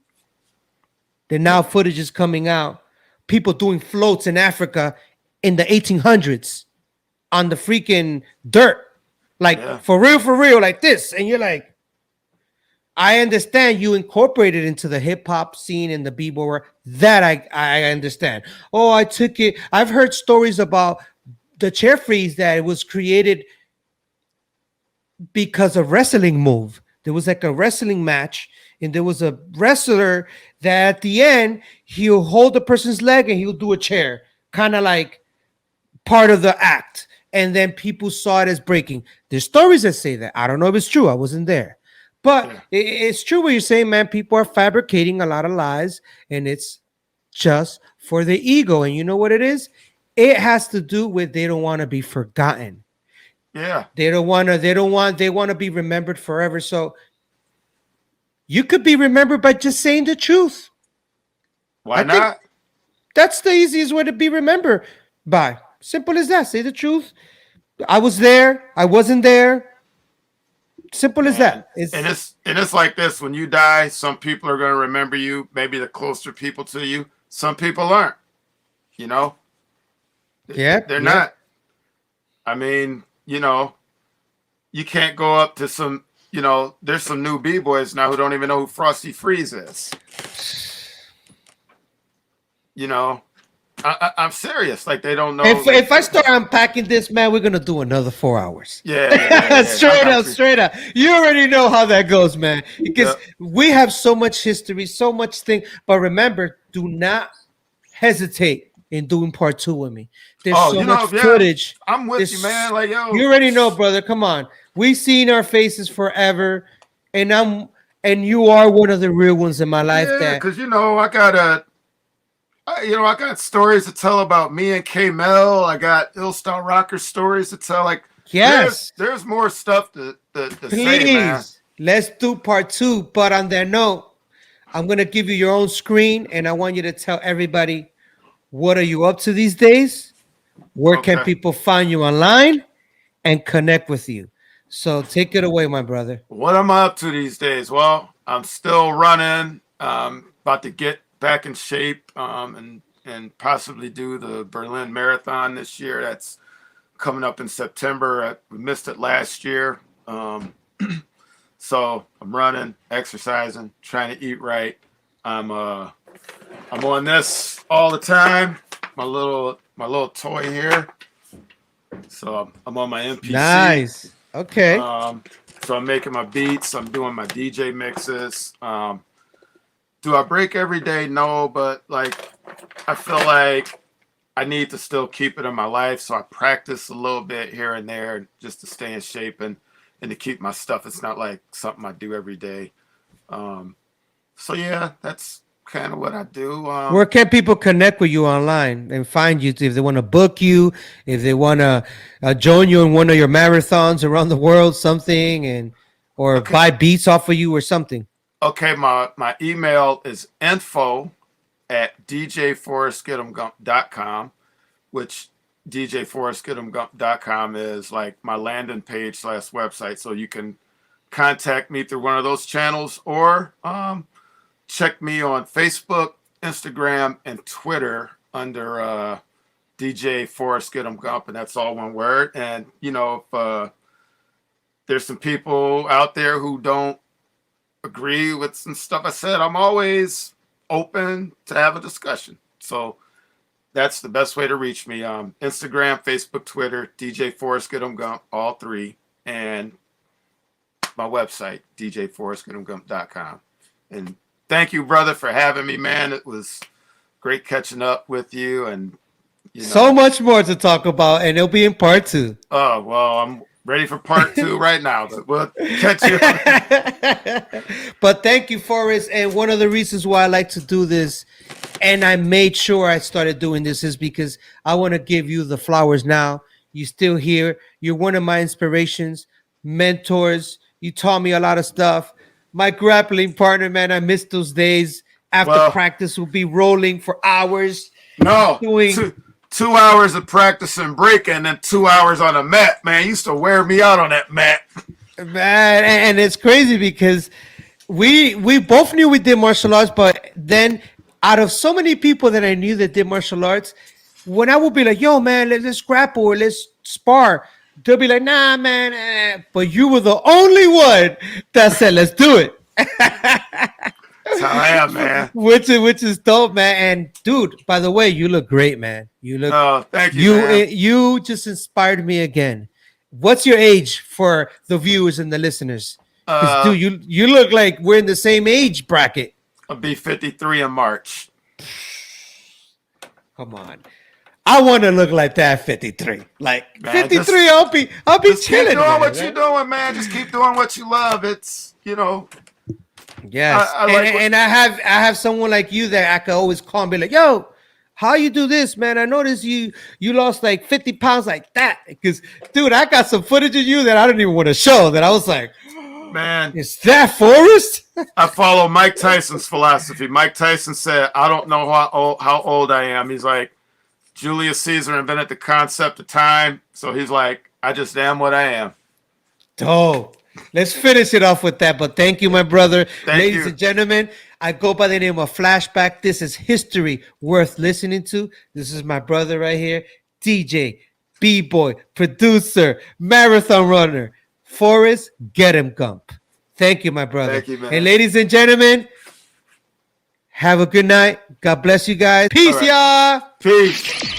Then now footage is coming out. People doing floats in Africa in the 1800s on the freaking dirt. Like, for real, like this. And you're like, I understand you incorporated into the hip hop scene and the b-boy. That I understand. Oh, I took it. I've heard stories about the chair freeze that it was created because of wrestling move. There was like a wrestling match, and there was a wrestler that at the end he'll hold the person's leg and he'll do a chair, kind of like part of the act. And then people saw it as breaking. There's stories that say that. I don't know if it's true. I wasn't there. But it's true what you're saying, man. People are fabricating a lot of lies, and it's just for the ego. And you know what it is? It has to do with they don't want to be forgotten.
Yeah.
They want to be remembered forever. So you could be remembered by just saying the truth.
Why not?
That's the easiest way to be remembered by. Simple as that. Say the truth. I was there. I wasn't there. Simple as that.
And it's like this. When you die, some people are going to remember you, maybe the closer people to you. Some people aren't. You know?
Yeah.
They're not. I mean, you know, you can't go up to some, you know, there's some new B-boys now who don't even know who Frosty Freeze is. You know, I'm serious. Like, they don't know.
If I start unpacking this, man, we're gonna do another 4 hours.
Yeah.
Straight up. You already know how that goes, man. Because we have so much history, so much thing. But remember, do not hesitate in doing part 2 with me. There's so much footage.
I'm with you, man. Like, yo,
you already know, brother. Come on, we've seen our faces forever, and you are one of the real ones in my life.
Because I got stories to tell about me and K-Mel. I got Ill Style Rocker stories to tell. Like, there's more stuff to say, man.
Let's do part 2. But on that note, I'm gonna give you your own screen, and I want you to tell everybody, what are you up to these days? Where can people find you online and connect with you? So take it away, my brother.
What am I up to these days? Well, I'm still running. About to get back in shape and possibly do the Berlin Marathon this year. That's coming up in September. We missed it last year. So I'm running, exercising, trying to eat right. I'm on this all the time. My little toy here. So I'm on my MPC.
Nice. Okay.
So I'm making my beats. I'm doing my DJ mixes. Do I break every day? No, but like I feel like I need to still keep it in my life. So I practice a little bit here and there just to stay in shape and to keep my stuff. It's not like something I do every day. So yeah, that's kind of what I do.
Where can people connect with you online and find you if they want to book you, if they want to join you in one of your marathons around the world, something, or
Okay.
buy beats off of you or something?
Okay, my email is info@djforrestgetemgump.com, which djforrestgetemgump.com is like my landing page / website. So you can contact me through one of those channels or check me on Facebook, Instagram, and Twitter under DJ Forrest Getemgump, and that's all one word. And you know, if there's some people out there who don't agree with some stuff I said, I'm always open to have a discussion. So that's the best way to reach me. Instagram, Facebook, Twitter, DJ Forrest Getemgump, all three, and my website, djforrestgetemgump.com. And thank you, brother, for having me, man. It was great catching up with you, and you know,
so much more to talk about, and it'll be in part 2.
Oh well, I'm ready for part 2 right now. But we'll catch you.
But thank you, Forrest. And one of the reasons why I like to do this, and I made sure I started doing this, is because I want to give you the flowers now. You're still here. You're one of my inspirations, mentors. You taught me a lot of stuff. My grappling partner, man, I miss those days. After practice, we'll be rolling for hours.
No,
doing
2 hours of practicing breaking and then 2 hours on a mat, man. You used to wear me out on that mat.
Man, and it's crazy because we both knew we did martial arts, but then out of so many people that I knew that did martial arts, when I would be like, yo, man, let's grapple or let's spar, they'll be like, nah, man. But you were the only one that said, let's do it.
That's how I am, man.
Which is dope, man. And dude, by the way, you look great, man. You look.
Oh, thank you. Man.
You just inspired me again. What's your age for the viewers and the listeners? Because dude, you look like we're in the same age bracket.
I'll be 53 in March.
Come on. I want to look like that 53. Like
man,
53, I'll be
just
chilling.
Keep doing
man,
what you're doing, man. Just keep doing what you love. It's, you know.
Yes. And I have someone like you that I can always call and be like, yo, how you do this, man? I noticed you lost like 50 pounds like that. Because, dude, I got some footage of you that I don't even want to show. That I was like,
man,
is that Forrest?
I follow Mike Tyson's philosophy. Mike Tyson said, I don't know how old I am. He's like, Julius Caesar invented the concept of time. So he's like, I just am what I am.
Dope. Let's finish it off with that. But thank you, my brother.
Ladies
and gentlemen, I go by the name of Flashback. This is history worth listening to. This is my brother right here, DJ, B-boy, producer, marathon runner, Forrest Getemgump. Thank you, my brother.
Thank you, man.
And ladies and gentlemen, have a good night. God bless you guys. Peace, y'all.
Peace.